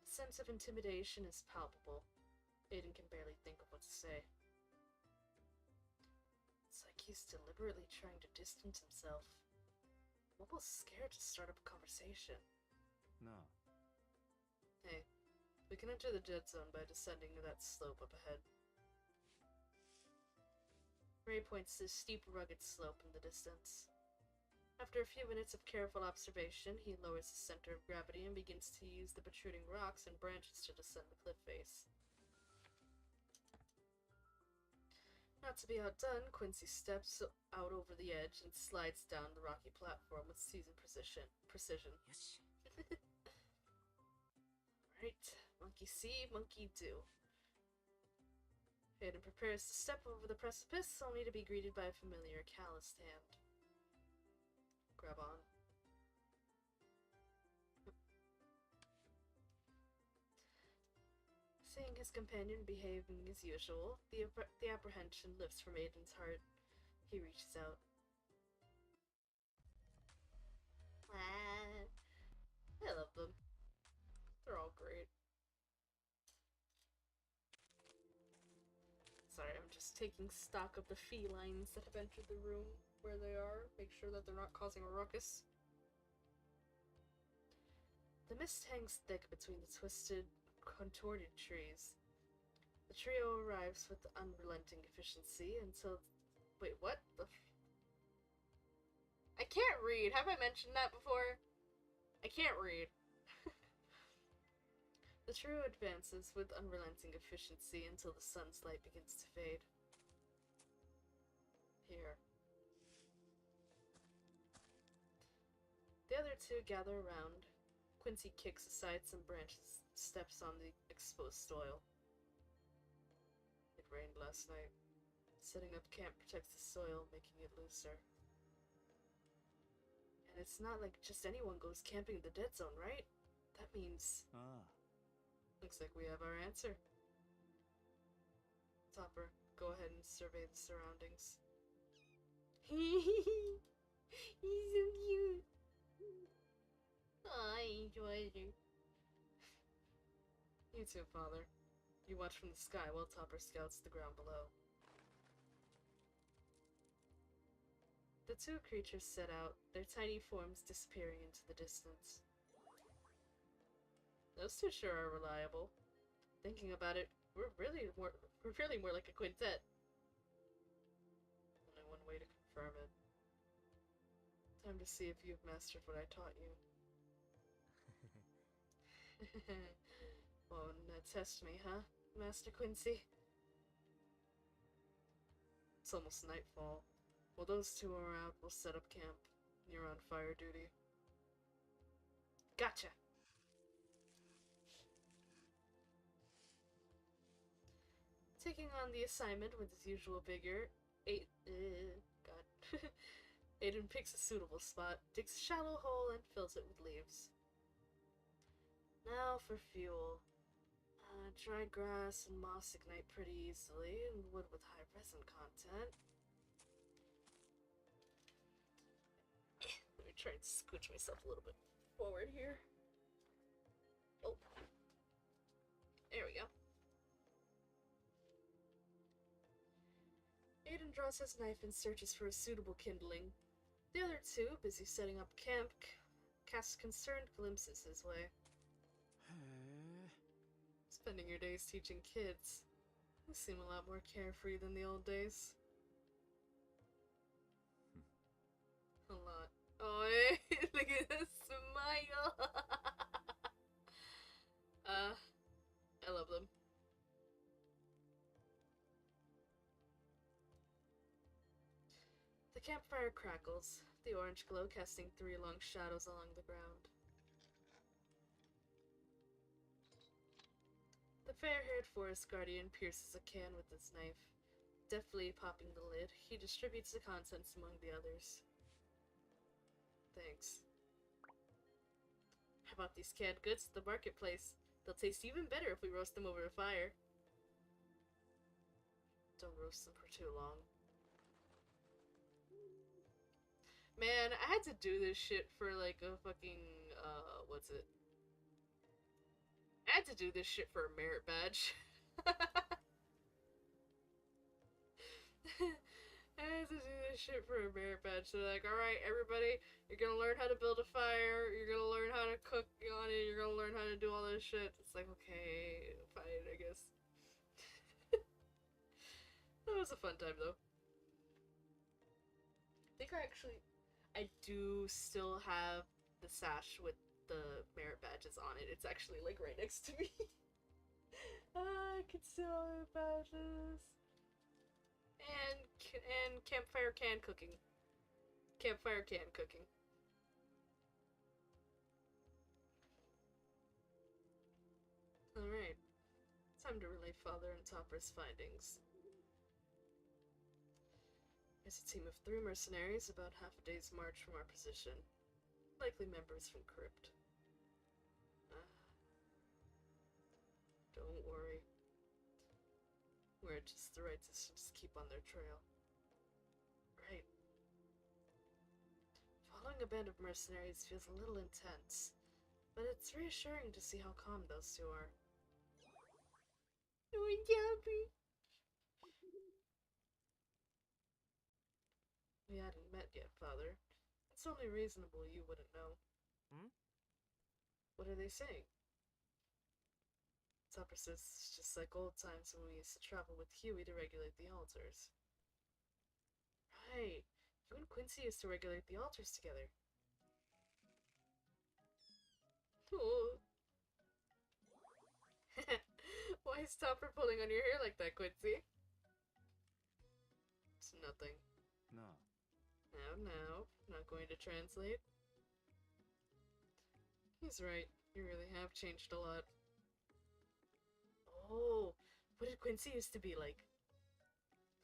The sense of intimidation is palpable. Aiden can barely think of what to say. It's like he's deliberately trying to distance himself. I'm almost scared to start up a conversation. No. Hey, we can enter the dead zone by descending to that slope up ahead. Ray points to a steep, rugged slope in the distance. After a few minutes of careful observation, he lowers his center of gravity and begins to use the protruding rocks and branches to descend the cliff face. Not to be outdone, Quincy steps out over the edge and slides down the rocky platform with seasoned precision. Yoshi. Right, monkey see, monkey do. Aiden prepares to step over the precipice, only to be greeted by a familiar calloused hand. Grab on. Seeing his companion behaving as usual, the apprehension lifts from Aiden's heart. He reaches out. I love them. They're all great. Sorry, I'm just taking stock of the felines that have entered the room where they are. Make sure that they're not causing a ruckus. The mist hangs thick between the twisted, contorted trees. The trio arrives with unrelenting efficiency until... Wait, what? I can't read! Have I mentioned that before? I can't read. The trio advances with unrelenting efficiency until the sun's light begins to fade. Here. The other two gather around. Quincy kicks aside some branches, steps on the exposed soil. It rained last night. Setting up camp protects the soil, making it looser. And it's not like just anyone goes camping in the dead zone, right? That means... Looks like we have our answer. Topper, go ahead and survey the surroundings. He's so cute. Aw, I enjoyed it. You too, Father. You watch from the sky while Topper scouts the ground below. The two creatures set out, their tiny forms disappearing into the distance. Those two sure are reliable. Thinking about it, we're really more like a quintet. Only one way to confirm it. Time to see if you've mastered what I taught you. Wanna test me, huh, Master Quincy? It's almost nightfall. While those two are out, we'll set up camp. You're on fire duty. Gotcha! Taking on the assignment with his usual vigor, Aiden picks a suitable spot, digs a shallow hole, and fills it with leaves. Now for fuel. Dry grass and moss ignite pretty easily, and wood with high resin content. Let me try and scooch myself a little bit forward here. Oh. There we go. Aiden draws his knife and searches for a suitable kindling. The other two, busy setting up camp, cast concerned glimpses his way. Spending your days teaching kids. You seem a lot more carefree than the old days. A lot. Oh, look at that smile! I love them. The campfire crackles, the orange glow casting 3 long shadows along the ground. The fair-haired forest guardian pierces a can with his knife. Deftly popping the lid, he distributes the contents among the others. Thanks. How about these canned goods at the marketplace? They'll taste even better if we roast them over a fire. Don't roast them for too long. Man, I had to do this shit for like a fucking, what's it? I had to do this shit for a merit badge. I had to do this shit for a merit badge. So like, alright, everybody, you're gonna learn how to build a fire, you're gonna learn how to cook on it, you're gonna learn how to do all this shit. It's like, okay, fine, I guess. That was a fun time, though. I think I do still have the sash with the merit badges on it. It's actually like right next to me. I can still have badges. And campfire can cooking. Campfire can cooking. Alright. Time to relay Father and Topper's findings. There's a team of 3 mercenaries about half a day's march from our position. Likely members from Crypt. Don't worry. We're just the right distance to keep on their trail. Right. Following a band of mercenaries feels a little intense, but it's reassuring to see how calm those two are. We hadn't met yet, Father. It's only reasonable you wouldn't know. What are they saying? Topper says it's just like old times when we used to travel with Huey to regulate the altars. Right. You and Quincy used to regulate the altars together. Oh. Why is Topper pulling on your hair like that, Quincy? It's nothing. No. Now. Not going to translate. He's right. You really have changed a lot. Oh, what did Quincy used to be like?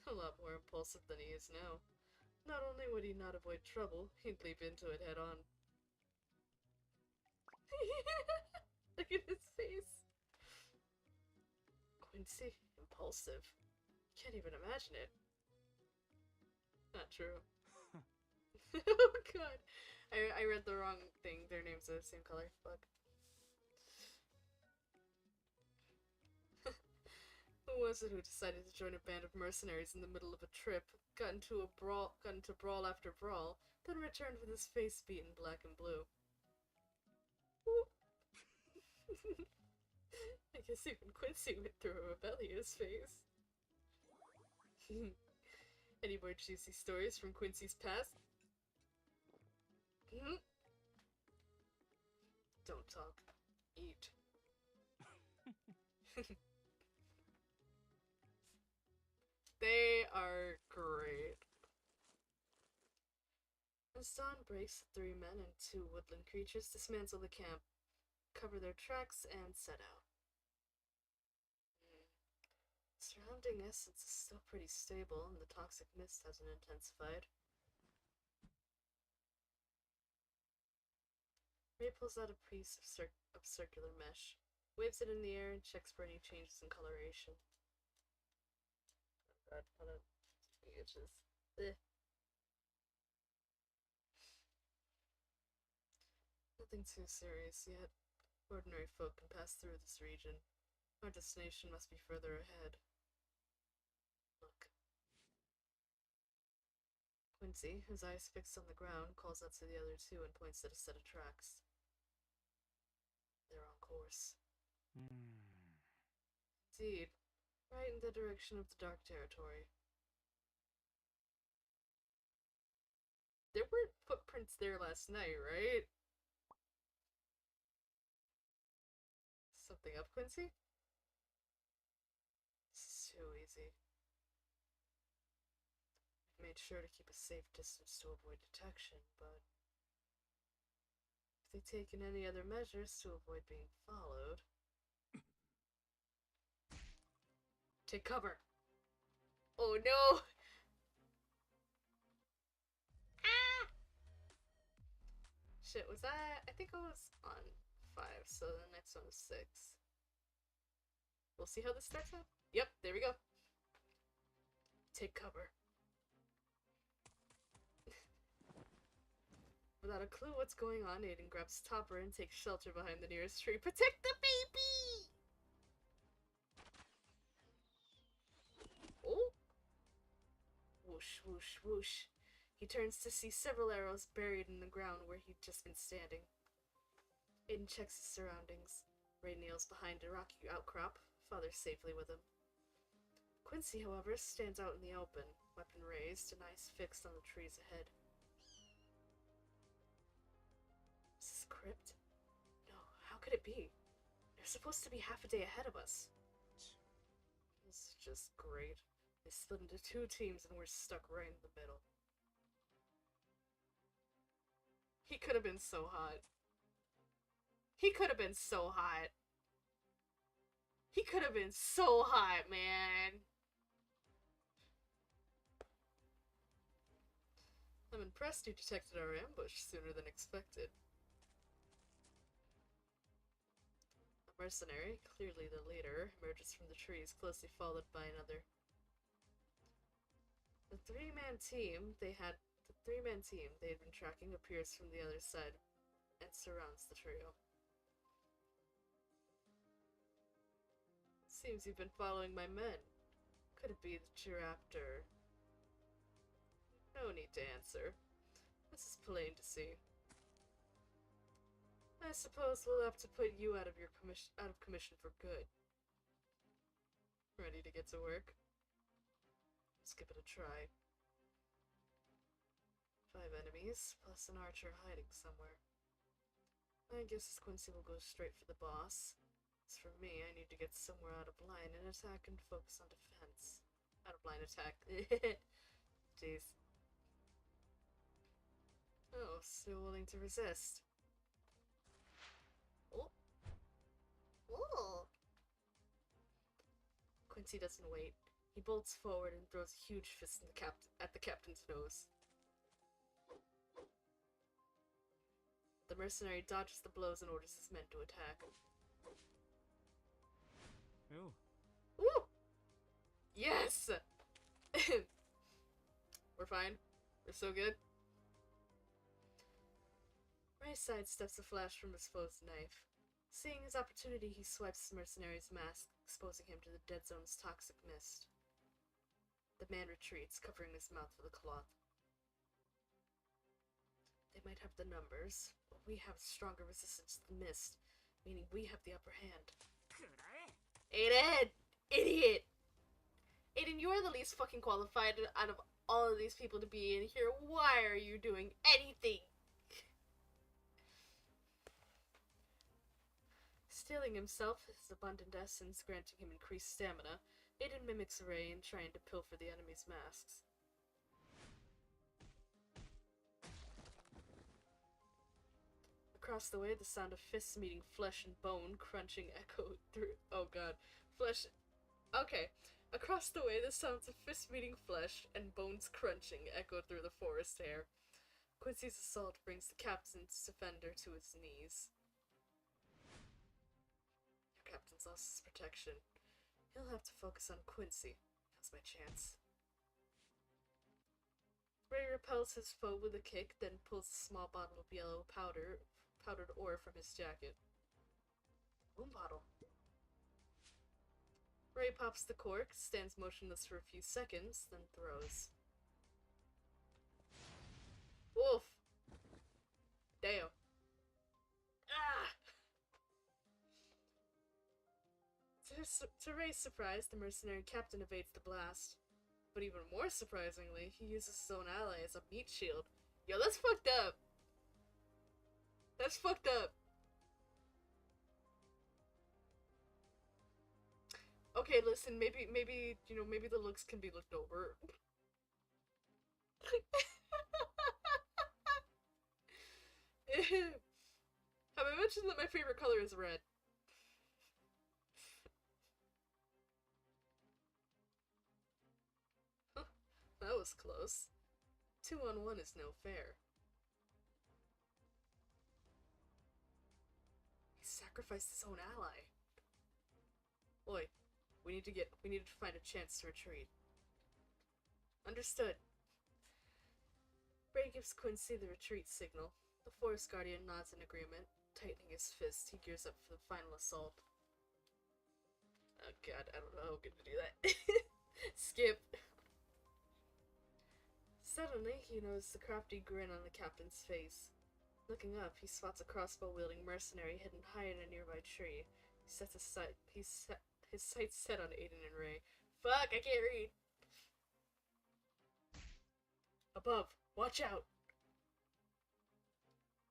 A lot more impulsive than he is now. Not only would he not avoid trouble, he'd leap into it head on. Look at his face. Quincy, impulsive. Can't even imagine it. Not true. Oh god. I read the wrong thing. Their names are the same color. Fuck. was it who decided to join a band of mercenaries in the middle of a trip, got into brawl after brawl, then returned with his face beaten black and blue? I guess even Quincy went through a rebellious phase. Any more juicy stories from Quincy's past? Don't talk. Eat. They are great. As dawn breaks, the three men and two woodland creatures dismantle the camp, cover their tracks, and set out. Surrounding essence is still pretty stable, and the toxic mist hasn't intensified. Ray pulls out a piece of circular mesh, waves it in the air, and checks for any changes in coloration. Oh god, hold on. Itches. Nothing too serious yet. Ordinary folk can pass through this region. Our destination must be further ahead. Look. Quincy, his eyes fixed on the ground, calls out to the other two and points at a set of tracks. They're on course. Indeed. Right in the direction of the Dark Territory. There were footprints there last night, right? Something up, Quincy? This is too easy. I've made sure to keep a safe distance to avoid detection, but if they've taken any other measures to avoid being followed... Take cover! Oh no! Ah! Shit, was that? I think I was on 5, so the next one is 6. We'll see how this starts out. Yep, there we go. Take cover. Without a clue what's going on, Aiden grabs Topper and takes shelter behind the nearest tree. Protect the baby! Oh! Whoosh, whoosh, whoosh. He turns to see several arrows buried in the ground where he'd just been standing. Aiden checks his surroundings. Ray kneels behind a rocky outcrop, father safely with him. Quincy, however, stands out in the open, weapon raised and eyes fixed on the trees ahead. Is this a crypt? No, how could it be? They're supposed to be half a day ahead of us. This is just great. They split into 2 teams and we're stuck right in the middle. He could have been so hot. He could have been so hot. He could have been so hot, man. I'm impressed you detected our ambush sooner than expected. A mercenary, clearly the leader, emerges from the trees, closely followed by another. The three-man team they had been tracking appears from the other side and surrounds the trio. Seems you've been following my men. Could it be the Giraptor? No need to answer. This is plain to see. I suppose we'll have to put you out of commission for good. Ready to get to work? Let's give it a try. 5 enemies, plus an archer hiding somewhere. I guess Quincy will go straight for the boss. As for me, I need to get somewhere out of line and attack and focus on defense. Out of line attack. Jeez. Oh, still willing to resist. Oh. Oh. Quincy doesn't wait. He bolts forward and throws a huge fist in at the captain's nose. The mercenary dodges the blows and orders his men to attack. Ew. Woo! Yes! We're fine. We're so good. Ray sidesteps a flash from his foe's knife. Seeing his opportunity, he swipes the mercenary's mask, exposing him to the dead zone's toxic mist. The man retreats, covering his mouth with a cloth. They might have the numbers, but we have stronger resistance to the mist, meaning we have the upper hand. Aiden! Idiot! Aiden, you are the least fucking qualified out of all of these people to be in here. Why are you doing anything? Stealing himself, his abundant essence granting him increased stamina, Aiden mimics Ray in trying to pilfer the enemy's masks. Across the way, the sound of fists meeting flesh and bone crunching echoed through. Oh god. Flesh. Okay. Across the way, the sounds of fists meeting flesh and bones crunching echoed through the forest air. Quincy's assault brings the captain's defender to his knees. Your captain's lost his protection. He'll have to focus on Quincy. Now's my chance. Ray repels his foe with a kick, then pulls a small bottle of yellow powdered ore from his jacket. Boom bottle. Ray pops the cork, stands motionless for a few seconds, then throws. Wolf! Damn. Ah! To Ray's surprise, the mercenary captain evades the blast. But even more surprisingly, he uses his own ally as a meat shield. Yo, that's fucked up! That's fucked up! Okay, listen, maybe, maybe the looks can be looked over. Have I mentioned that my favorite color is red? That was close. 2-on-1 is no fair. He sacrificed his own ally. Oi, we need to find a chance to retreat. Understood. Ray gives Quincy the retreat signal. The Forest Guardian nods in agreement. Tightening his fist, he gears up for the final assault. Oh god, I don't know how I'm gonna do that. Skip. Suddenly, he noticed the crafty grin on the captain's face. Looking up, he spots a crossbow-wielding mercenary hidden high in a nearby tree. He sets his sights set on Aiden and Ray. Fuck, I can't read! Above, watch out!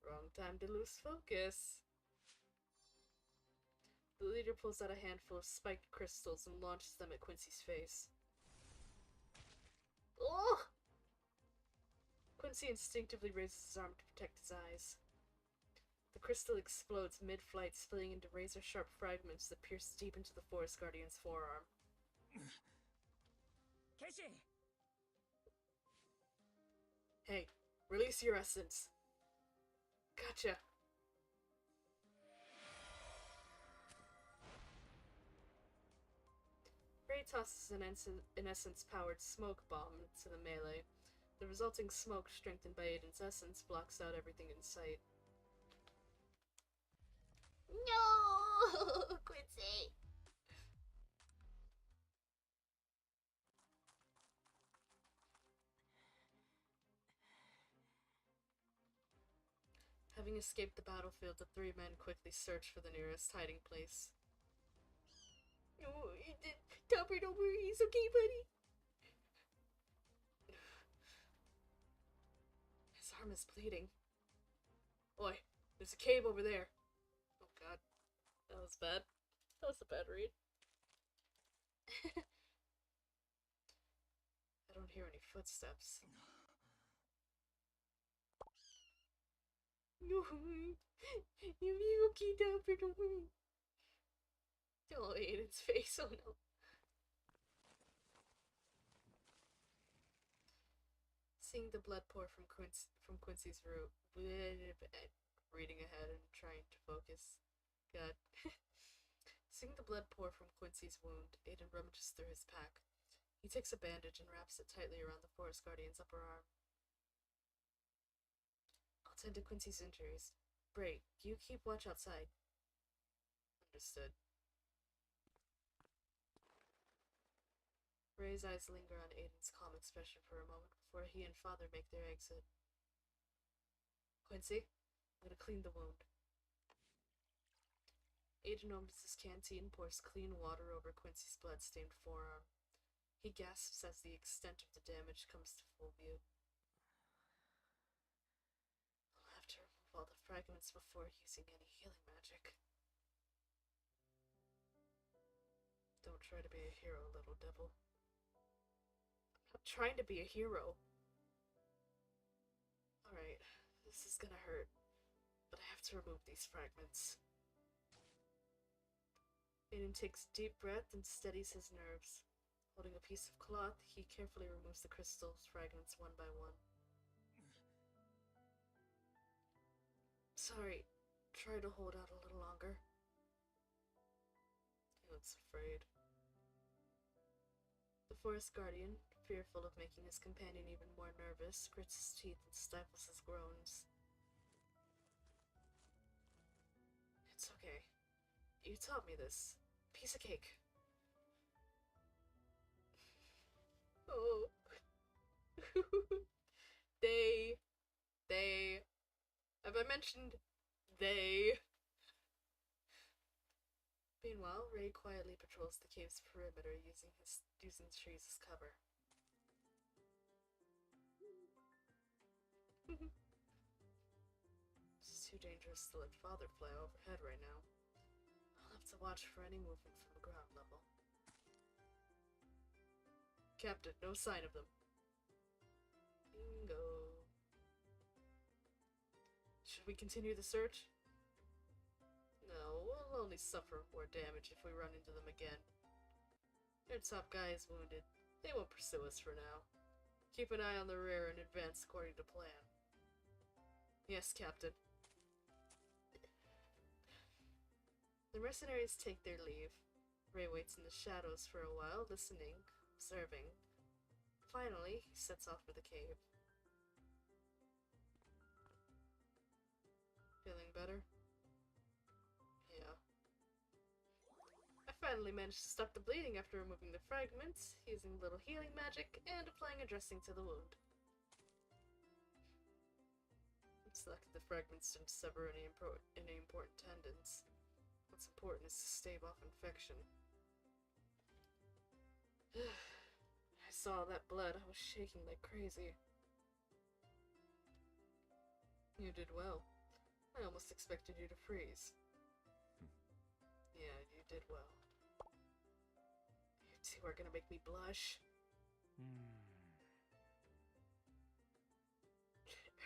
Wrong time to lose focus. The leader pulls out a handful of spiked crystals and launches them at Quincy's face. Oh! Quincy instinctively raises his arm to protect his eyes. The crystal explodes mid-flight, splitting into razor-sharp fragments that pierce deep into the Forest Guardian's forearm. Hey, release your essence. Gotcha. Ray tosses an essence-powered smoke bomb into the melee. The resulting smoke, strengthened by Aiden's essence, blocks out everything in sight. No! Quincy! Having escaped the battlefield, the three men quickly search for the nearest hiding place. Oh, Topper, don't worry, he's okay, buddy. His arm is bleeding. Oi, there's a cave over there. Oh god, that was bad. That was a bad read. I don't hear any footsteps. No, you'll be okay, Topper, don't worry. Oh, Aiden's face, oh no. Seeing the blood pour from Quincy's root, reading ahead and trying to focus. God. Seeing the blood pour from Quincy's wound, Aiden rummages through his pack. He takes a bandage and wraps it tightly around the Forest Guardian's upper arm. I'll tend to Quincy's injuries. Bray, you keep watch outside. Understood. Ray's eyes linger on Aiden's calm expression for a moment before he and Father make their exit. Quincy, I'm gonna clean the wound. Aiden opens his canteen and pours clean water over Quincy's blood-stained forearm. He gasps as the extent of the damage comes to full view. I'll have to remove all the fragments before using any healing magic. Don't try to be a hero, little devil. I'm not trying to be a hero. Alright, this is gonna hurt, but I have to remove these fragments. Aiden takes a deep breath and steadies his nerves. Holding a piece of cloth, he carefully removes the crystal fragments one by one. Sorry, try to hold out a little longer. He looks afraid. The forest guardian, fearful of making his companion even more nervous, grits his teeth and stifles his groans. It's okay. You taught me this. Piece of cake. Oh. They. Have I mentioned they? Meanwhile, Ray quietly patrols the cave's perimeter using trees as cover. It's too dangerous to let Father fly overhead right now. I'll have to watch for any movement from the ground level. Captain, no sign of them. Bingo. Should we continue the search? No, we'll only suffer more damage if we run into them again. Their top guy is wounded. They won't pursue us for now. Keep an eye on the rear and advance according to plan. Yes, Captain. The mercenaries take their leave. Ray waits in the shadows for a while, listening, observing. Finally, he sets off for the cave. Feeling better? Yeah. I finally managed to stop the bleeding after removing the fragments, using a little healing magic, and applying a dressing to the wound. It's lucky the fragments didn't sever any important tendons. What's important is to stave off infection. I saw that blood. I was shaking like crazy. You did well. I almost expected you to freeze. Yeah, you did well. You two are gonna make me blush.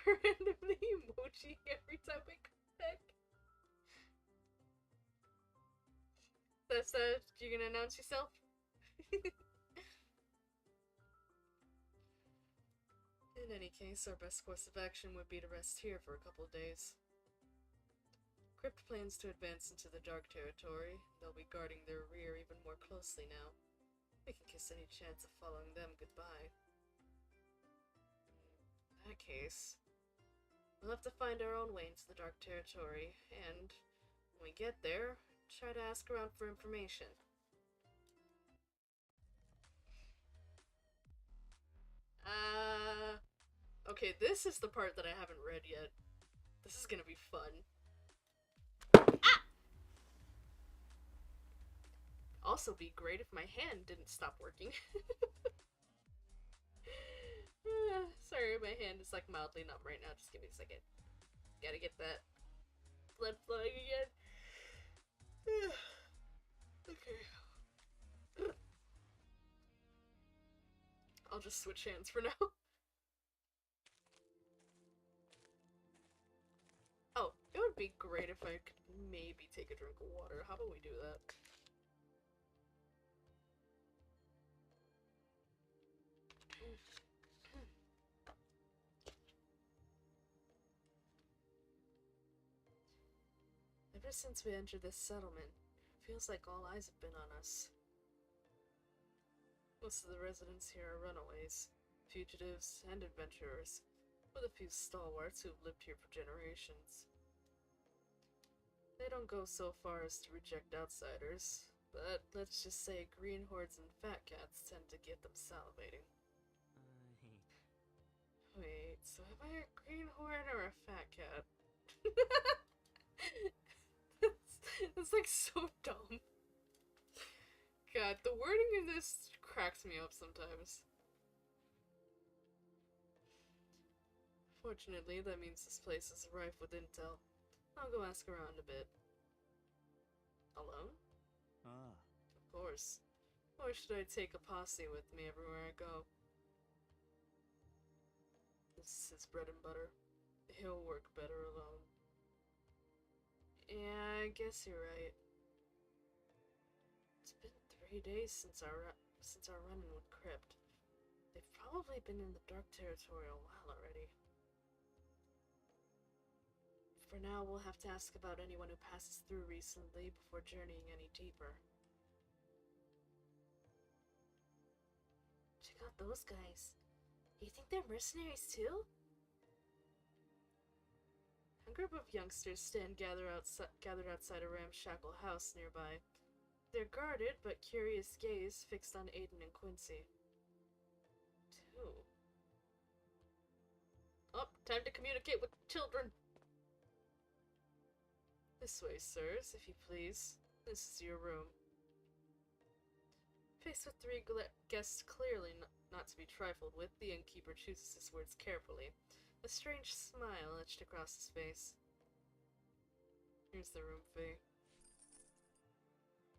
Randomly emoji every time I come back. That's you gonna announce yourself? In any case, our best course of action would be to rest here for a couple of days. Crypt plans to advance into the dark territory. They'll be guarding their rear even more closely now. We can kiss any chance of following them goodbye. In that case, we'll have to find our own way into the dark territory, and when we get there, try to ask around for information. Okay, this is the part that I haven't read yet. This is gonna be fun. Ah! Also be great if my hand didn't stop working. Sorry, my hand is like mildly numb right now. Just give me a second. Gotta get that blood flowing again. Okay. I'll just switch hands for now. Oh, it would be great if I could maybe take a drink of water. How about we do that? Ever since we entered this settlement, it feels like all eyes have been on us. Most of the residents here are runaways, fugitives, and adventurers, with a few stalwarts who've lived here for generations. They don't go so far as to reject outsiders, but let's just say green hordes and fat cats tend to get them salivating. Wait, so am I a green horde or a fat cat? that's like so dumb. God, the wording in this cracks me up sometimes. Fortunately, that means this place is rife with intel. I'll go ask around a bit. Alone? Ah. Of course. Or should I take a posse with me everywhere I go? This is his bread and butter. He'll work better alone. Yeah, I guess you're right. It's been 3 days since our run-in with Crypt. They've probably been in the Dark Territory a while already. For now, we'll have to ask about anyone who passes through recently before journeying any deeper. Check out those guys. You think they're mercenaries too? A group of youngsters gathered outside a ramshackle house nearby. Their guarded but curious gaze fixed on Aiden and Quincy. Two. Oh, time to communicate with children! This way, sirs, if you please. This is your room. Faced with three guests clearly not to be trifled with, the innkeeper chooses his words carefully. A strange smile etched across his face. Here's the room fee.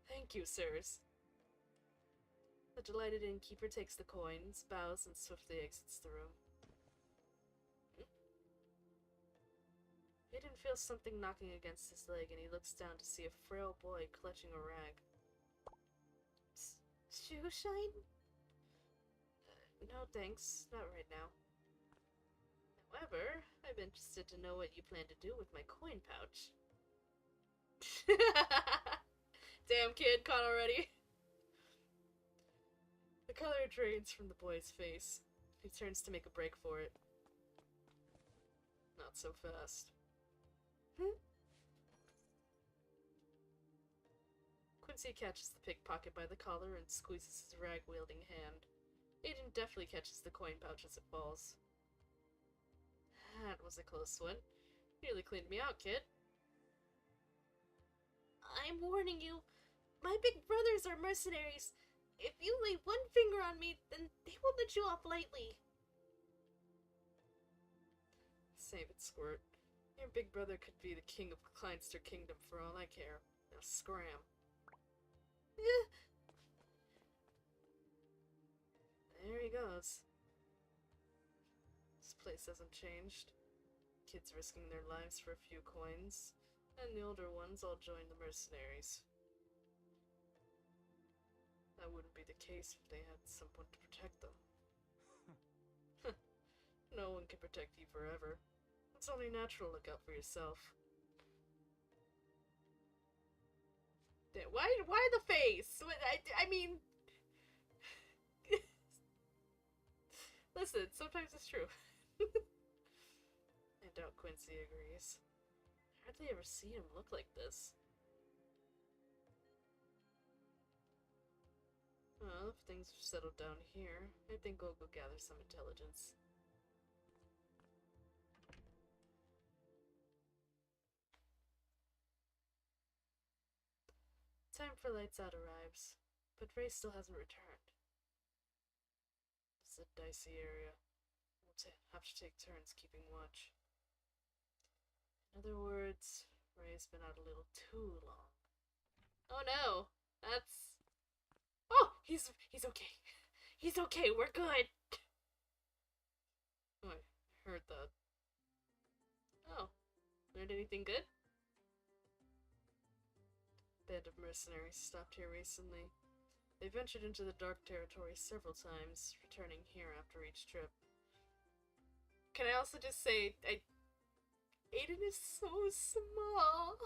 Thank you, sirs. The delighted innkeeper takes the coins, bows, and swiftly exits the room. Aiden feels something knocking against his leg, and he looks down to see a frail boy clutching a rag. Shoe shine? No thanks, not right now. However, I'm interested to know what you plan to do with my coin pouch. Damn kid, caught already. The color drains from the boy's face. He turns to make a break for it. Not so fast. Quincy catches the pickpocket by the collar and squeezes his rag-wielding hand. Aiden deftly catches the coin pouch as it falls. That was a close one. Nearly cleaned me out, kid. I'm warning you. My big brothers are mercenaries. If you lay one finger on me, then they won't let you off lightly. Save it, Squirt. Your big brother could be the king of Kleinster Kingdom for all I care. Now scram. There he goes. This place hasn't changed. Kids risking their lives for a few coins, and the older ones all join the mercenaries. That wouldn't be the case if they had someone to protect them. No one can protect you forever. It's only natural to look out for yourself. Why the face? I mean... Listen, sometimes it's true. I doubt Quincy agrees. I hardly ever see him look like this. Well, if things have settled down here, I think I'll go gather some intelligence. Time for lights out arrives, but Ray still hasn't returned. It's a dicey area. We'll have to take turns keeping watch. In other words, Ray's been out a little too long. Oh no! That's... Oh! He's okay. He's okay, we're good! Oh, I heard that. Oh. Learned anything good? Band of mercenaries stopped here recently. They ventured into the Dark Territory several times, returning here after each trip. Can I also just say, Aiden is so small.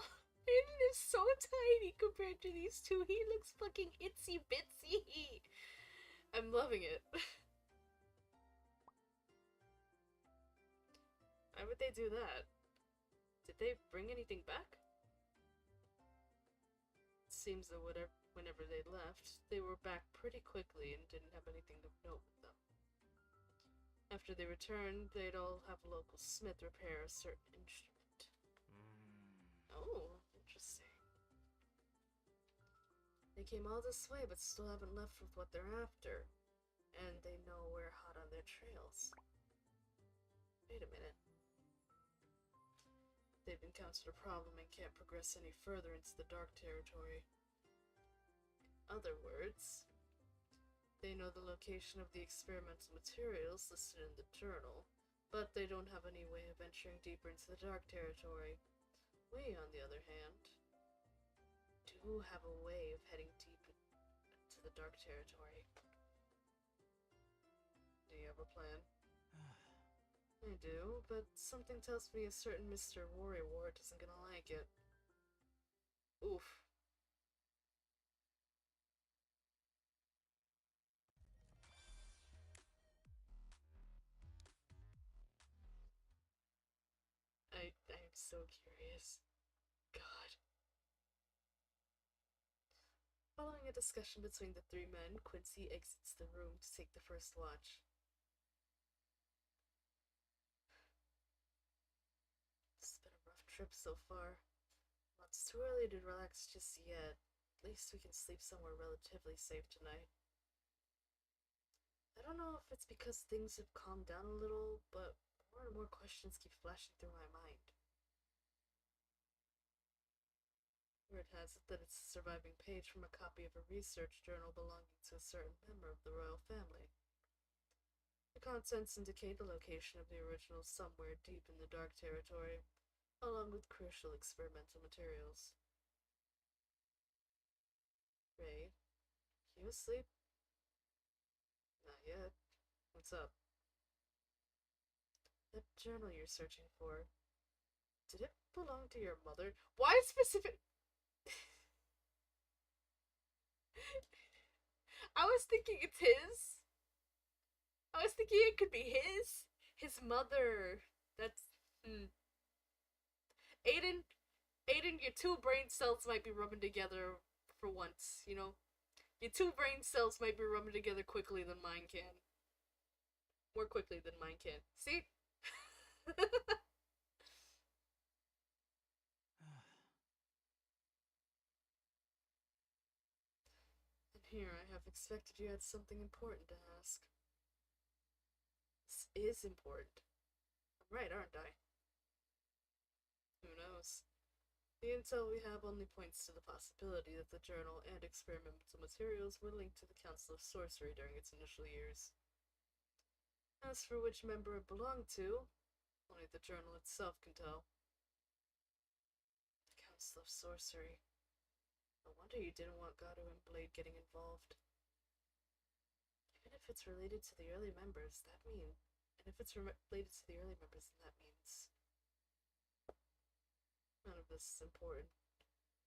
Aiden is so tiny compared to these two. He looks fucking itsy bitsy. I'm loving it. Why would they do that? Did they bring anything back? seems that whenever they left, they were back pretty quickly and didn't have anything of note with them. After they returned, they'd all have a local smith repair a certain instrument. Oh, interesting. They came all this way but still haven't left with what they're after. And they know we're hot on their trails. Wait a minute. They've encountered a problem and can't progress any further into the dark territory. In other words, they know the location of the experimental materials listed in the journal, but they don't have any way of venturing deeper into the dark territory. We, on the other hand, do have a way of heading deep into the dark territory. Do you have a plan? I do, but something tells me a certain Mr. Worrywart isn't gonna like it. Oof. I'm so curious. God. Following a discussion between the three men, Quincy exits the room to take the first watch. It's been a rough trip so far. Well, it's too early to relax just yet. At least we can sleep somewhere relatively safe tonight. I don't know if it's because things have calmed down a little, but more and more questions keep flashing through my mind. Word has it that it's a surviving page from a copy of a research journal belonging to a certain member of the royal family. The contents indicate the location of the original somewhere deep in the dark territory, along with crucial experimental materials. Ray, you asleep? Not yet. What's up? That journal you're searching for, did it belong to your mother? Why specific? I was thinking it's his. I was thinking it could be his mother. That's Aiden, your two brain cells might be rubbing together for once, you know? Your two brain cells might be rubbing together quickly than mine can. More quickly than mine can. See? And here I have expected you had something important to ask. This is important. I'm right, aren't I? Who knows? The intel we have only points to the possibility that the journal and experimental materials were linked to the Council of Sorcery during its initial years. As for which member it belonged to, only the journal itself can tell. The Council of Sorcery. No wonder you didn't want Gato and Blade getting involved. Even if it's related to the early members, and if it's related to the early members, then that means none of this is important.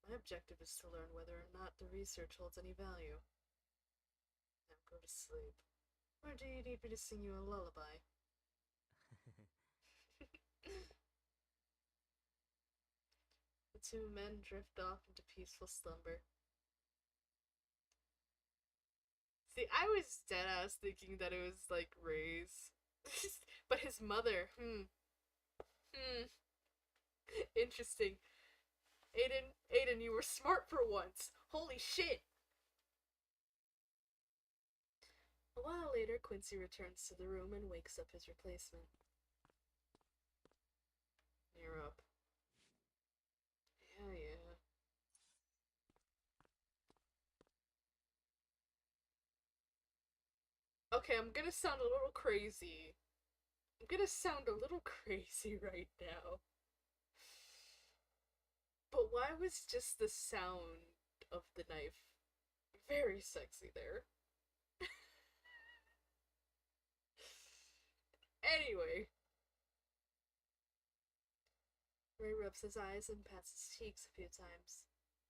My objective is to learn whether or not the research holds any value. Now go to sleep. Or do you need me to sing you a lullaby? The two men drift off into peaceful slumber. See, I was deadass thinking that it was like Ray's. But his mother, Interesting. Aiden, you were smart for once. Holy shit. A while later, Quincy returns to the room and wakes up his replacement. You're up. Yeah. Okay, I'm gonna sound a little crazy. Right now. But why was just the sound of the knife very sexy there? Anyway. Ray rubs his eyes and pats his cheeks a few times.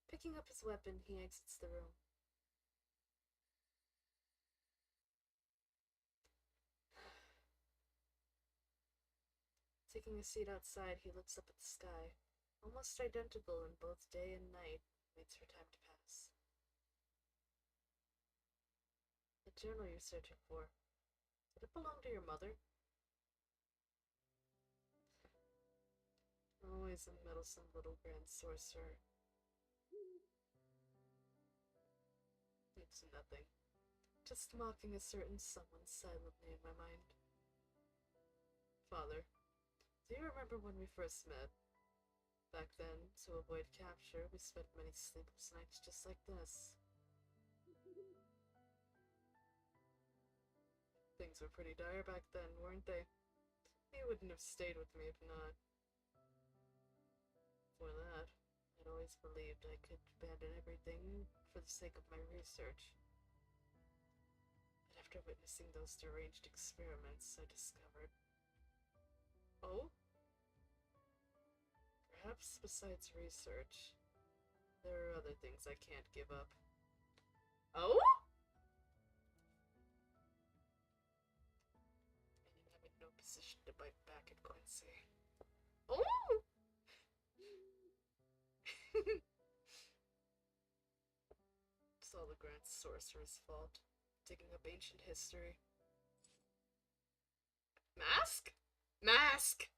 Picking up his weapon, he exits the room. Taking a seat outside, he looks up at the sky. Almost identical in both day and night, waits for time to pass. journal you're searching for. Did it belong to your mother? Always a meddlesome little grand sorcerer. It's nothing. Just mocking a certain someone silently in my mind. Father, do you remember when we first met? Back then, to avoid capture, we spent many sleepless nights just like this. Things were pretty dire back then, weren't they? You wouldn't have stayed with me if not. For that, I'd always believed I could abandon everything for the sake of my research. But after witnessing those deranged experiments, I discovered... Oh? Perhaps besides research, there are other things I can't give up. Oh? And I'm in no position to bite back at Quincy. Oh! It's all the Grand Sorcerer's fault. Digging up ancient history. Mask? Mask!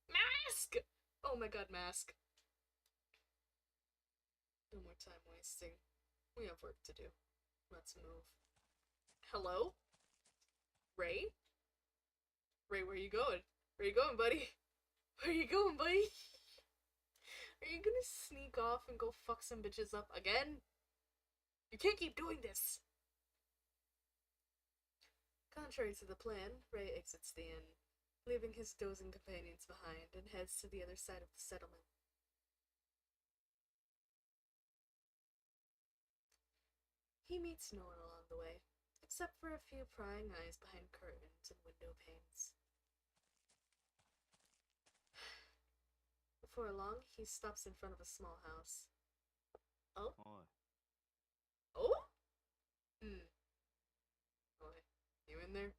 Mask! Oh my god, Mask. No more time wasting. We have work to do. Let's move. Hello? Ray? Ray, where you going? Where you going, buddy? Where you going, buddy? Are you gonna sneak off and go fuck some bitches up again? You can't keep doing this! Contrary to the plan, Ray exits the inn, leaving his dozing companions behind, and heads to the other side of the settlement. He meets no one along the way, except for a few prying eyes behind curtains and window panes. Before long, he stops in front of a small house. Oh? Oi. Oh? Boy, you in there?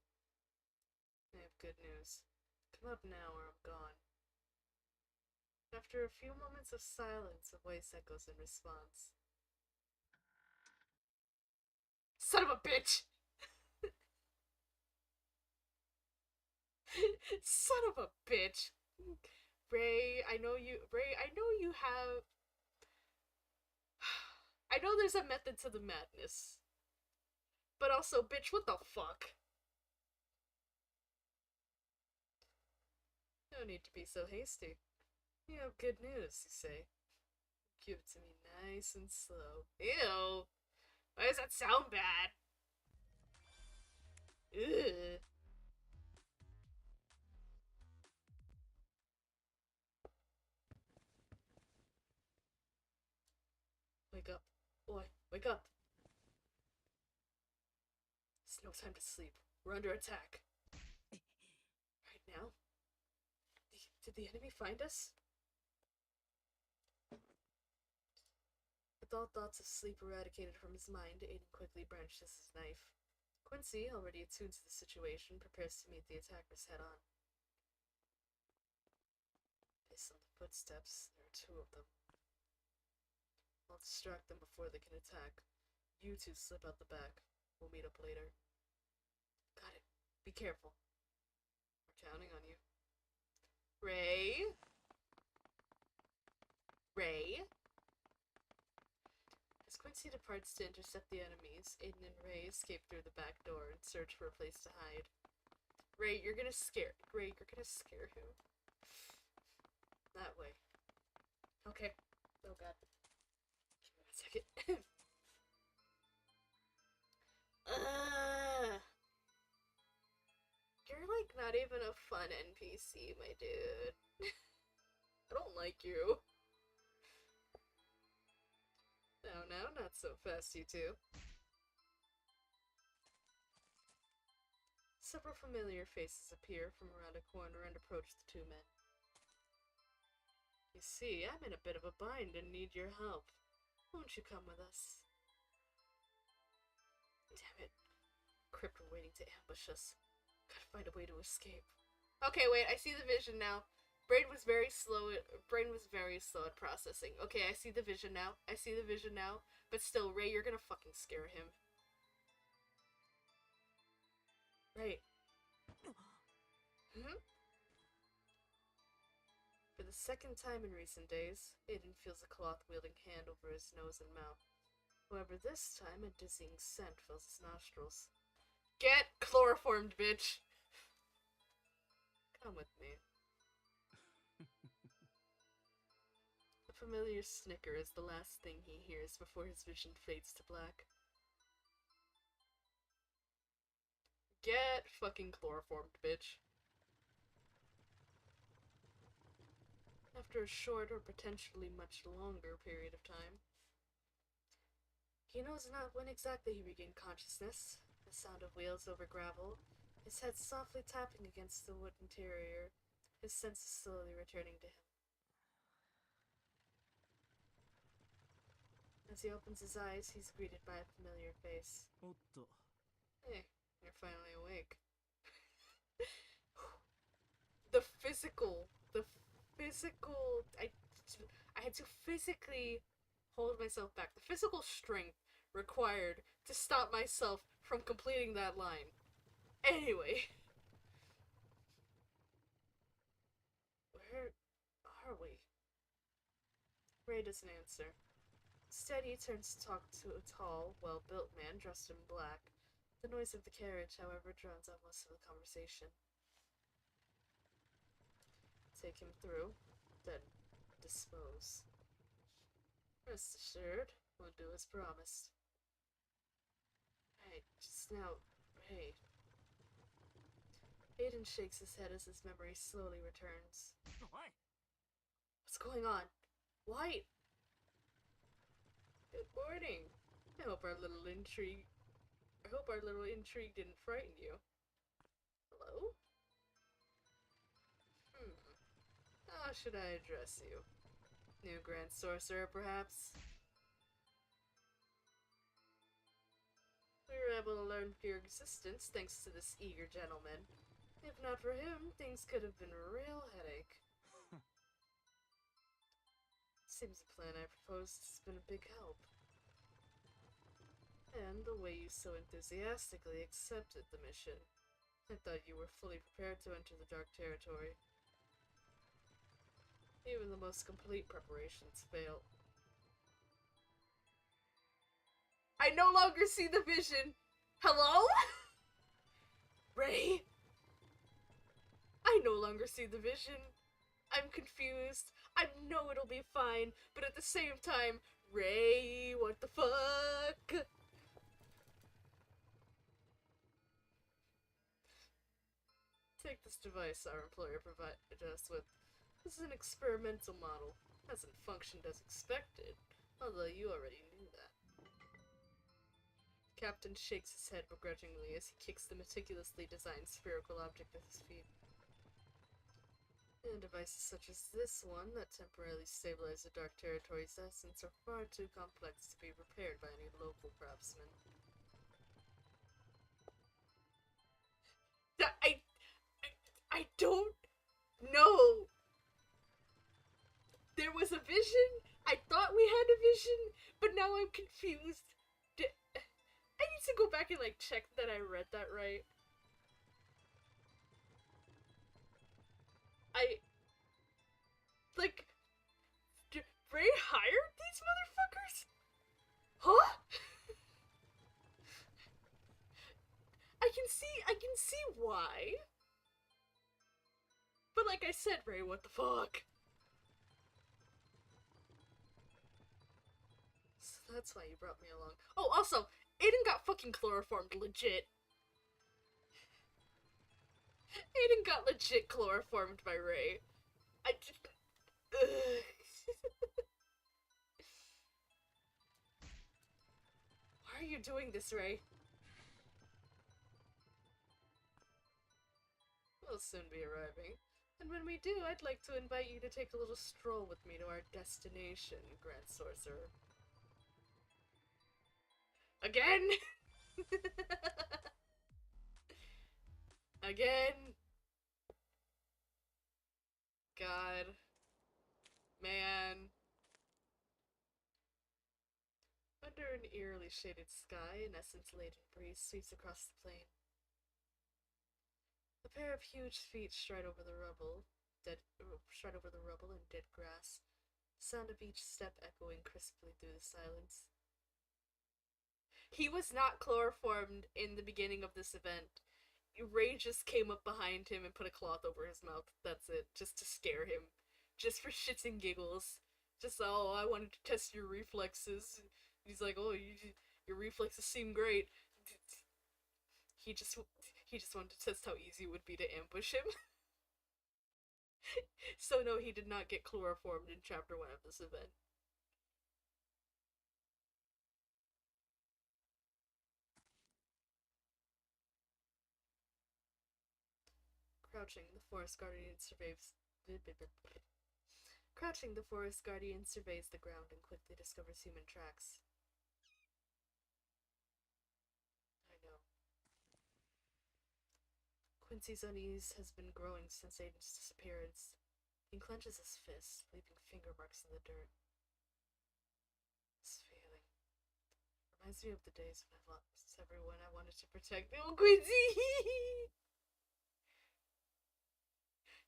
I have good news. Come out now or I'm gone. After a few moments of silence, a voice echoes in response. Son of a bitch! Son of a bitch! Ray, I know you have... I know there's a method to the madness. But also, bitch, what the fuck? No need to be so hasty. You have good news, you say. Give it to me nice and slow. Ew! Why does that sound bad? Ugh. Wake up. Boy, wake up. It's no time to sleep. We're under attack. Right now? Did the enemy find us? With all thoughts of sleep eradicated from his mind, Aiden quickly branches his knife. Quincy, already attuned to the situation, prepares to meet the attackers head-on. Based on the footsteps, there are two of them. I'll distract them before they can attack. You two slip out the back. We'll meet up later. Got it. Be careful. We're counting on you. Ray? Ray? As Quincy departs to intercept the enemies, Aiden and Ray escape through the back door and search for a place to hide. Ray, you're gonna scare him. That way. Okay. Oh god. Give me 1 second. You're like not even a fun NPC, my dude. I don't like you. No, not so fast, you two. Several familiar faces appear from around a corner and approach the two men. You see, I'm in a bit of a bind and need your help. Won't you come with us? Damn it. Crypt were waiting to ambush us. Gotta find a way to escape. Okay, wait, I see the vision now. Brain was very slow at processing. Okay, I see the vision now. But still, Ray, you're gonna fucking scare him. Right. Hmm? For the second time in recent days, Aiden feels a cloth-wielding hand over his nose and mouth. However, this time a dizzying scent fills his nostrils. Get chloroformed, bitch! Come with me. A familiar snicker is the last thing he hears before his vision fades to black. Get fucking chloroformed, bitch. After a short or potentially much longer period of time, he knows not when exactly he regained consciousness. The sound of wheels over gravel, his head softly tapping against the wood interior, his senses slowly returning to him. As he opens his eyes, he's greeted by a familiar face. Otto. Hey, you're finally awake. the physical, I had to physically hold myself back. The physical strength required to stop myself from completing that line. Anyway. Where are we? Ray doesn't answer. Instead, he turns to talk to a tall, well-built man dressed in black. The noise of the carriage, however, drowns out most of the conversation. Take him through, then dispose. Rest assured, we'll do as promised. Hey, just now, Ray. Aiden shakes his head as his memory slowly returns. What's going on? White! Good morning. I hope our little intrigue didn't frighten you. Hello? How should I address you? New Grand Sorcerer, perhaps? We were able to learn of your existence thanks to this eager gentleman. If not for him, things could have been a real headache. Seems the plan I proposed has been a big help. And the way you so enthusiastically accepted the mission. I thought you were fully prepared to enter the Dark Territory. Even the most complete preparations fail. I no longer see the vision! Hello? Ray? I no longer see the vision. I'm confused. I know it'll be fine, but at the same time, Ray, what the fuck? Take this device our employer provided us with. This is an experimental model. Hasn't functioned as expected, although you already knew that. Captain shakes his head begrudgingly as he kicks the meticulously designed spherical object at his feet. And devices such as this one that temporarily stabilize the Dark Territory's essence are far too complex to be repaired by any local craftsman. I don't know. There was a vision. I thought we had a vision, but now I'm confused. I need to go back and check that I read that right. Ray hired these motherfuckers? Huh? I can see why. But like I said, Ray, what the fuck? So that's why you brought me along. Oh, also, Aiden got fucking chloroformed, legit. Aiden got legit chloroformed by Ray. I just... Why are you doing this, Ray? We'll soon be arriving. And when we do, I'd like to invite you to take a little stroll with me to our destination, Grand Sorcerer. Again? Again? God. Man. Under an eerily shaded sky, an essence-laden breeze sweeps across the plain. A pair of huge feet stride over the rubble, and dead grass. The sound of each step echoing crisply through the silence. He was not chloroformed in the beginning of this event. Ray just came up behind him and put a cloth over his mouth. That's it. Just to scare him. Just for shits and giggles. Just, oh, I wanted to test your reflexes. He's like, oh, your reflexes seem great. He just wanted to test how easy it would be to ambush him. So no, he did not get chloroformed in chapter 1 of this event. Crouching, the forest guardian surveys the ground and quickly discovers human tracks. I know. Quincy's unease has been growing since Aiden's disappearance. He clenches his fist, leaving finger marks in the dirt. This feeling reminds me of the days when I lost everyone I wanted to protect. Oh, Quincy!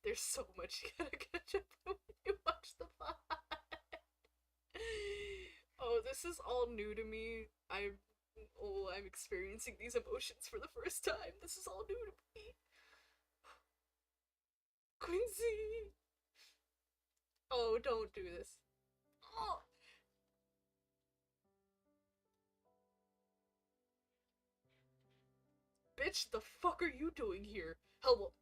There's so much you gotta catch up on when you watch the pod. Oh, this is all new to me. I'm experiencing these emotions for the first time. This is all new to me. Quincy! Oh, don't do this. Oh! Bitch, the fuck are you doing here? Hell,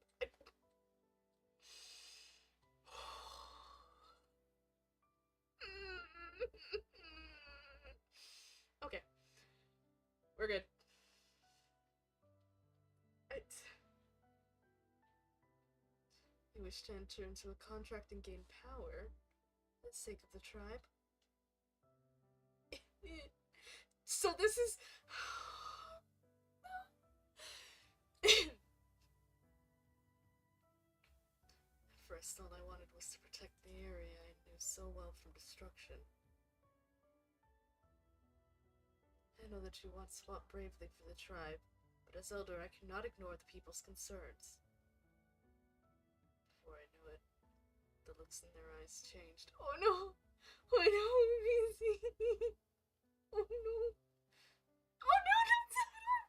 okay. We're good. You wish to enter into a contract and gain power for the sake of the tribe? So this is... First, all I wanted was to protect the area I knew so well from destruction. I know that you once fought bravely for the tribe, but as elder I cannot ignore the people's concerns. Before I knew it, the looks in their eyes changed. Oh no! Oh no, Missy! Oh no! Oh no, don't tell her!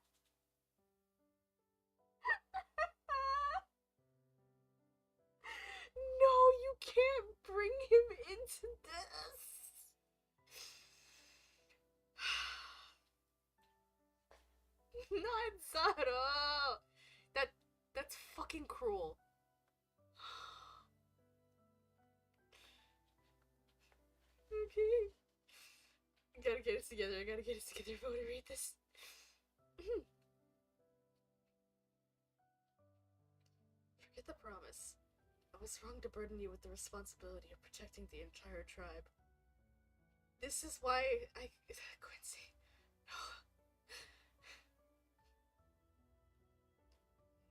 No, you can't bring him into this! Not Zara! That's fucking cruel. Okay. I gotta get it together. I gotta get it together if I want to read this. Forget the promise. I was wrong to burden you with the responsibility of protecting the entire tribe. This is why Quincy.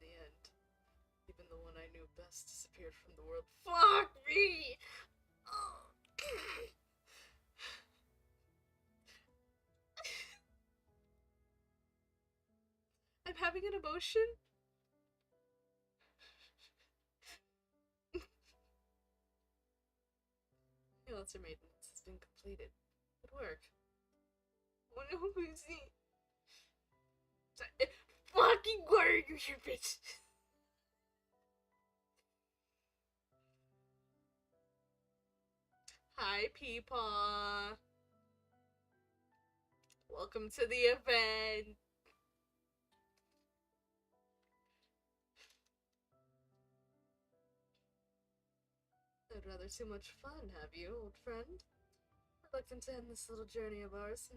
In the end, even the one I knew best disappeared from the world. Fuck me! I'm having an emotion. The altar maintenance has been completed. Good work. Oh no, Lucy. Fucking where you, you bitch? Hi, Peepaw. Welcome to the event. Not rather too much fun, have you, old friend? Reluctant to end this little journey of ours.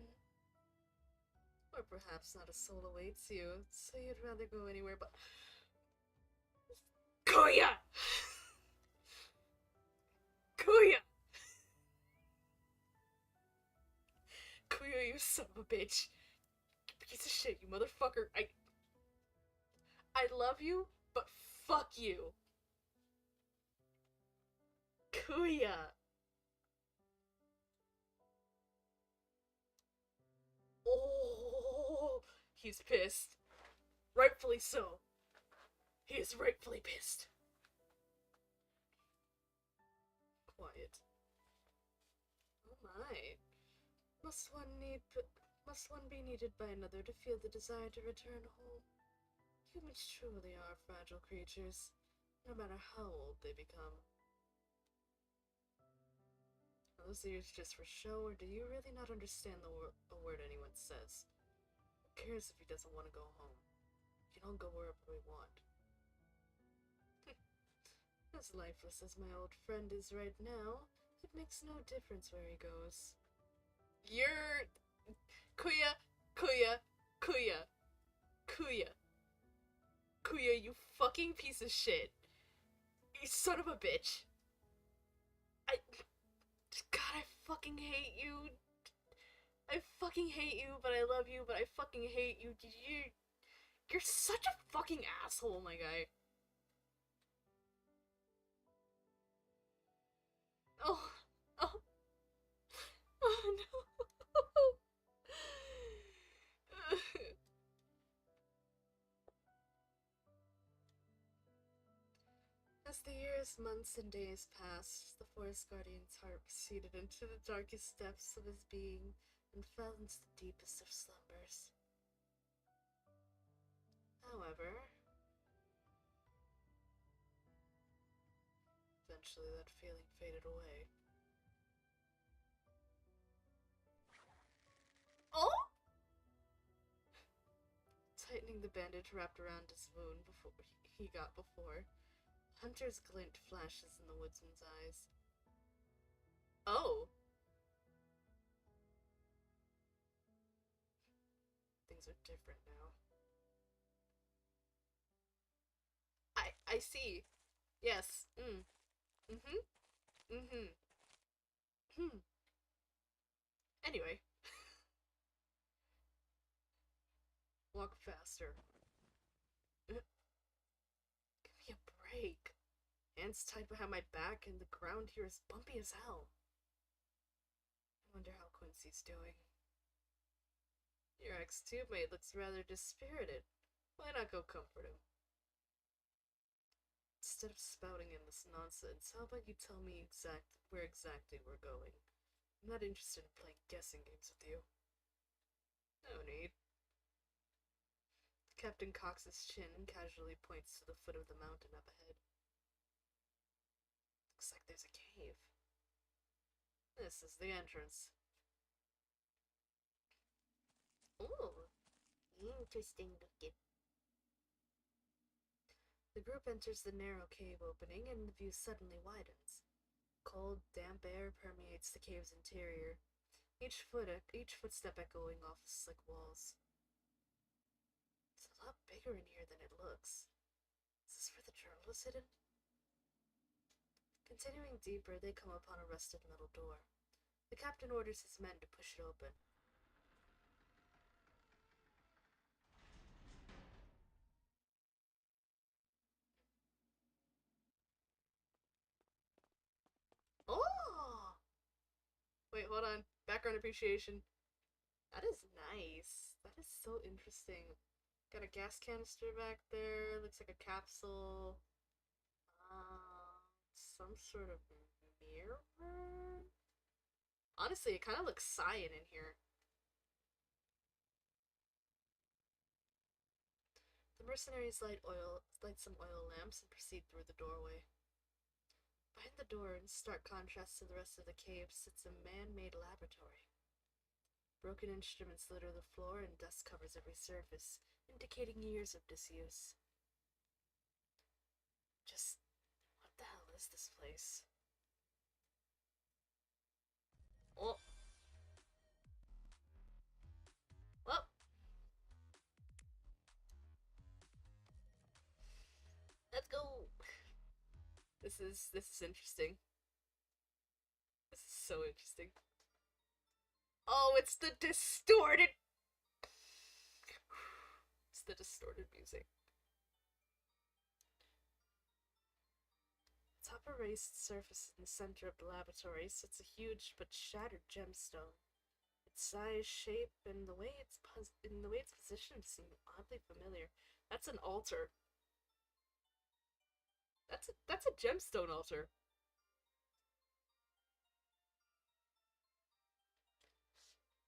Or perhaps not a soul awaits you, so you'd rather go anywhere but... Kuya! Kuya! Kuya, you son of a bitch. Piece of shit, you motherfucker. I love you, but fuck you. Kuya. Oh, he's pissed. Rightfully so. He is rightfully pissed. Quiet. Oh my. Must one be needed by another to feel the desire to return home? Humans truly are fragile creatures, no matter how old they become. Are those ears just for show, or do you really not understand a word anyone says? Who cares if he doesn't want to go home? We can all go wherever we want. As lifeless as my old friend is right now, it makes no difference where he goes. You're... Kuya, Kuya, Kuya, Kuya. Kuya, you fucking piece of shit. You son of a bitch. God, I fucking hate you. I fucking hate you, but I love you, but I fucking hate you. You're such a fucking asshole, my guy. Oh, oh, oh no. As the years, months, and days passed, the Forest Guardian's heart receded into the darkest depths of his being and fell into the deepest of slumbers. However, eventually that feeling faded away. Oh! Tightening the bandage wrapped around his wound before, Hunter's glint flashes in the woodsman's eyes. Oh! Things are different now. I see. Yes. Mm-hmm. Mm-hmm. Hmm. Anyway. Walk faster. Give me a break. Hands tied behind my back and the ground here is bumpy as hell. I wonder how Quincy's doing. Your ex-tubemate looks rather dispirited. Why not go comfort him? Instead of spouting in this nonsense, how about you tell me where exactly we're going? I'm not interested in playing guessing games with you. No need. The captain cocks his chin and casually points to the foot of the mountain up ahead. Looks like there's a cave. This is the entrance. Ooh, interesting looking. The group enters the narrow cave opening and the view suddenly widens. Cold, damp air permeates the cave's interior, each footstep echoing off the slick walls. It's a lot bigger in here than it looks. Is this where the journal is hidden? Continuing deeper, they come upon a rusted metal door. The captain orders his men to push it open. Oh! Wait, hold on. Background appreciation. That is nice. That is so interesting. Got a gas canister back there. Looks like a capsule. Some sort of mirror? Honestly, it kind of looks cyan in here. The mercenaries light some oil lamps and proceed through the doorway. Behind the door, in stark contrast to the rest of the cave, sits a man-made laboratory. Broken instruments litter the floor and dust covers every surface, indicating years of disuse. Just what the hell is this place? Oh. Well. Let's go. This is interesting. This is so interesting. Oh, it's the distorted. It's the distorted music. Atop a raised surface in the center of the laboratory sits a huge but shattered gemstone. Its size, shape, and the way it's positioned seem oddly familiar. That's an altar. That's a gemstone altar.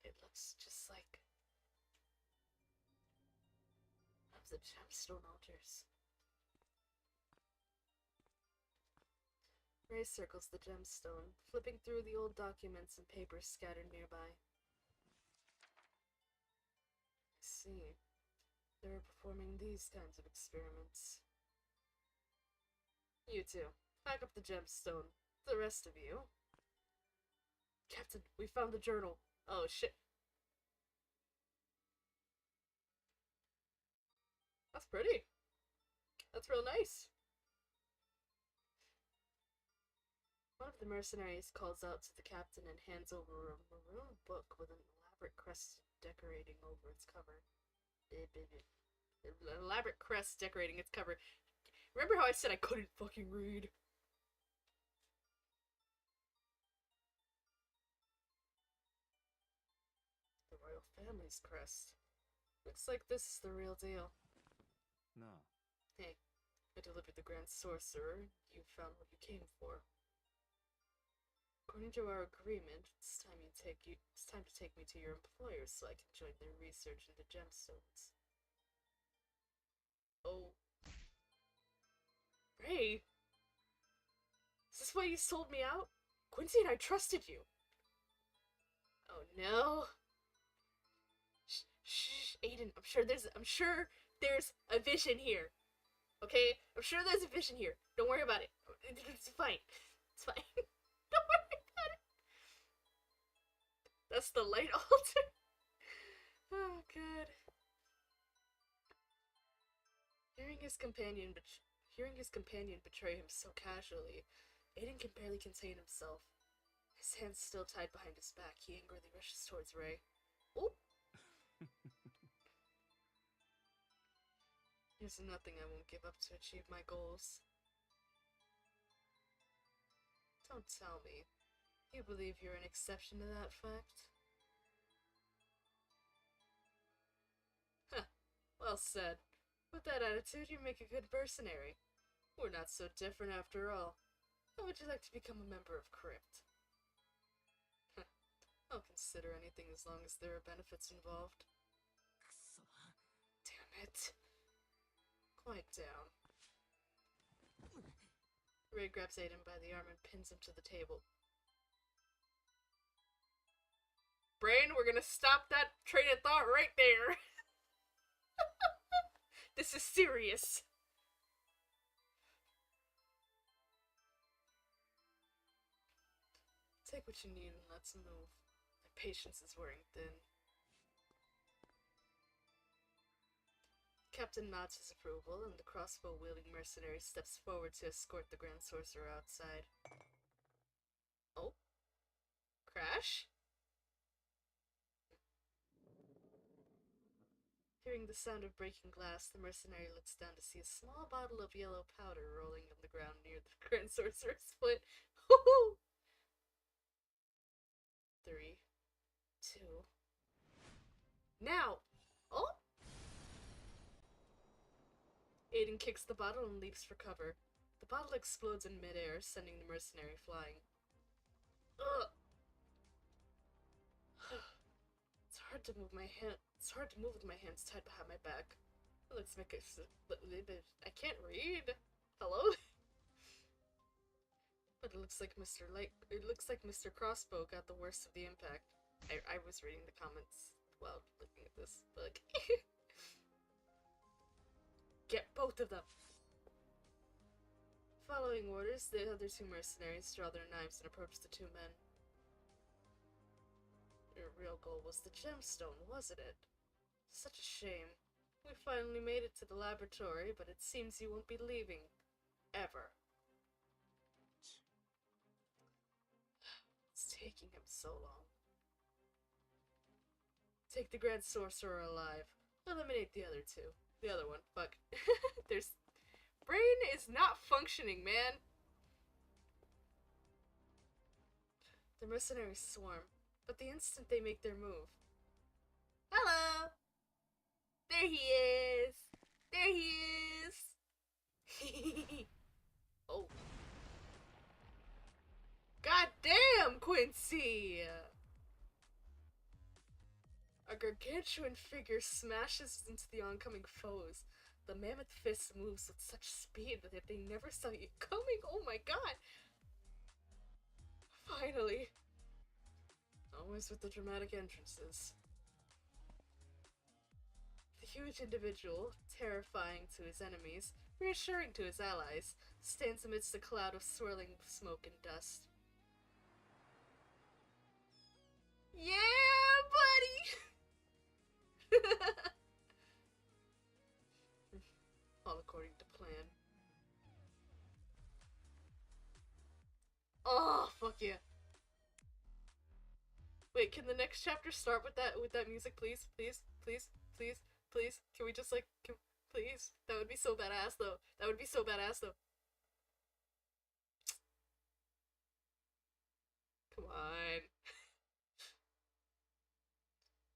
It looks just like one of the gemstone altars. Ray circles the gemstone, flipping through the old documents and papers scattered nearby. I see. They were performing these kinds of experiments. You two, pack up the gemstone. The rest of you. Captain, we found the journal. Oh shit. That's pretty. That's real nice. One of the mercenaries calls out to the captain and hands over a maroon book with an elaborate crest decorating over its cover. An elaborate crest decorating its cover. Remember how I said I couldn't fucking read? The royal family's crest. Looks like this is the real deal. No. Hey, I delivered the Grand Sorcerer. You found what you came for. According to our agreement, it's time to take me to your employers so I can join their research into gemstones. Oh. Ray? Is this why you sold me out? Quincy and I trusted you. Oh no. Shh, Aiden, I'm sure there's a vision here. Okay? I'm sure there's a vision here. Don't worry about it. It's fine. It's fine. Don't worry about it. That's the light altar. Oh god. Hearing his companion betray him so casually, Aiden can barely contain himself. His hands still tied behind his back, he angrily rushes towards Ray. Oh! There's nothing I won't give up to achieve my goals. Don't tell me. You believe you're an exception to that fact? Huh. Well said. With that attitude, you make a good mercenary. We're not so different after all. How would you like to become a member of Crypt? I'll consider anything as long as there are benefits involved. Damn it. Quiet down. Ray grabs Aiden by the arm and pins him to the table. Brain, we're gonna stop that train of thought right there. This is serious. Take what you need and let's move. My patience is wearing thin. Captain nods his approval, and the crossbow-wielding mercenary steps forward to escort the Grand Sorcerer outside. Oh? Crash? Hearing the sound of breaking glass, the mercenary looks down to see a small bottle of yellow powder rolling on the ground near the Grand Sorcerer's foot. Woohoo! 3, 2... Now! Oh! Aiden kicks the bottle and leaps for cover. The bottle explodes in midair, sending the mercenary flying. Ugh! It's hard to move with my hands tied behind my back. It looks like I can't read. Hello? But it looks like Mr. Crossbow got the worst of the impact. I was reading the comments while looking at this, but get both of them! Following orders, the other two mercenaries draw their knives and approach the two men. Your real goal was the gemstone, wasn't it? Such a shame. We finally made it to the laboratory, but it seems you won't be leaving. Ever. It's taking him so long. Take the Grand Sorcerer alive. Eliminate the other two. The other one. Fuck. Brain is not functioning, man. The mercenaries swarm, but the instant they make their move. Hello! There he is! There he is! Damn, Quincy! A gargantuan figure smashes into the oncoming foes. The mammoth fist moves with such speed that they never saw you coming. Oh my god! Finally. Always with the dramatic entrances. The huge individual, terrifying to his enemies, reassuring to his allies, stands amidst a cloud of swirling smoke and dust. Yeah, buddy! All according to plan. Oh, fuck yeah. Wait, can the next chapter start with that music, please? Please? Please? Please? Please? Can we just, like, please? That would be so badass, though. That would be so badass, though. Come on.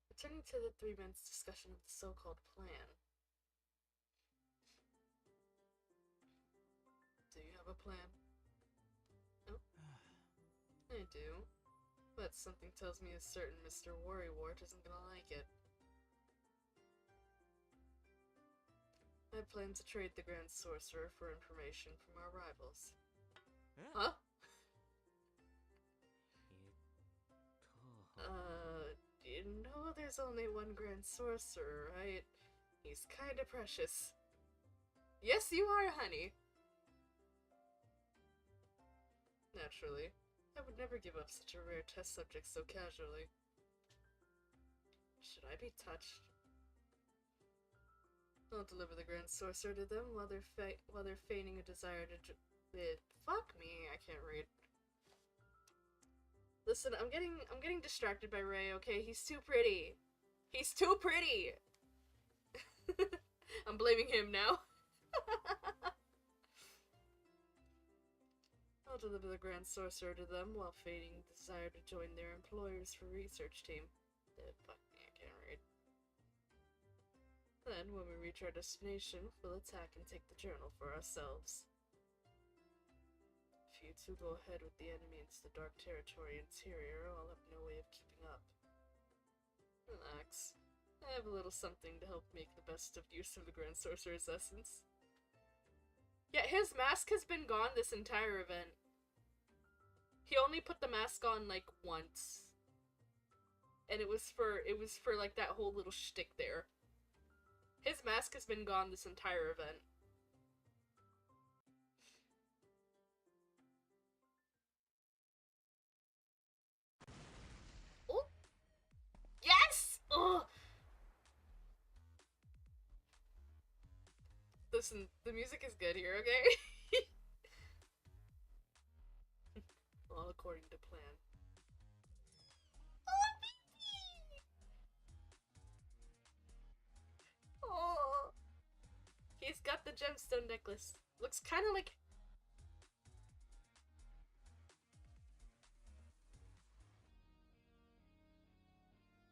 Returning to the three men's discussion of the so-called plan. Do you have a plan? No? I do. But something tells me a certain Mr. Worrywart isn't gonna like it. I plan to trade the Grand Sorcerer for information from our rivals. Huh? You know there's only one Grand Sorcerer, right? He's kinda precious. Yes, you are, honey! Naturally. I would never give up such a rare test subject so casually. Should I be touched? I'll deliver the Grand Sorcerer to them while they're feigning a desire to fuck me, I can't read. Listen, I'm getting distracted by Ray, okay? He's too pretty. He's too pretty! I'm blaming him now. I'll deliver the Grand Sorcerer to them while feigning the desire to join their employers for research team. Fuck me, I can't read. Then, when we reach our destination, we'll attack and take the journal for ourselves. If you two go ahead with the enemy into the dark territory interior, I'll have no way of keeping up. Relax. I have a little something to help make the best of use of the Grand Sorcerer's essence. Yeah, his mask has been gone this entire event. He only put the mask on, like, once. And it was for, like, that whole little shtick there. His mask has been gone this entire event. Oh! Yes! Ugh! Listen, the music is good here, okay? All according to plan. Oh, baby! Oh! He's got the gemstone necklace. Looks kind of like...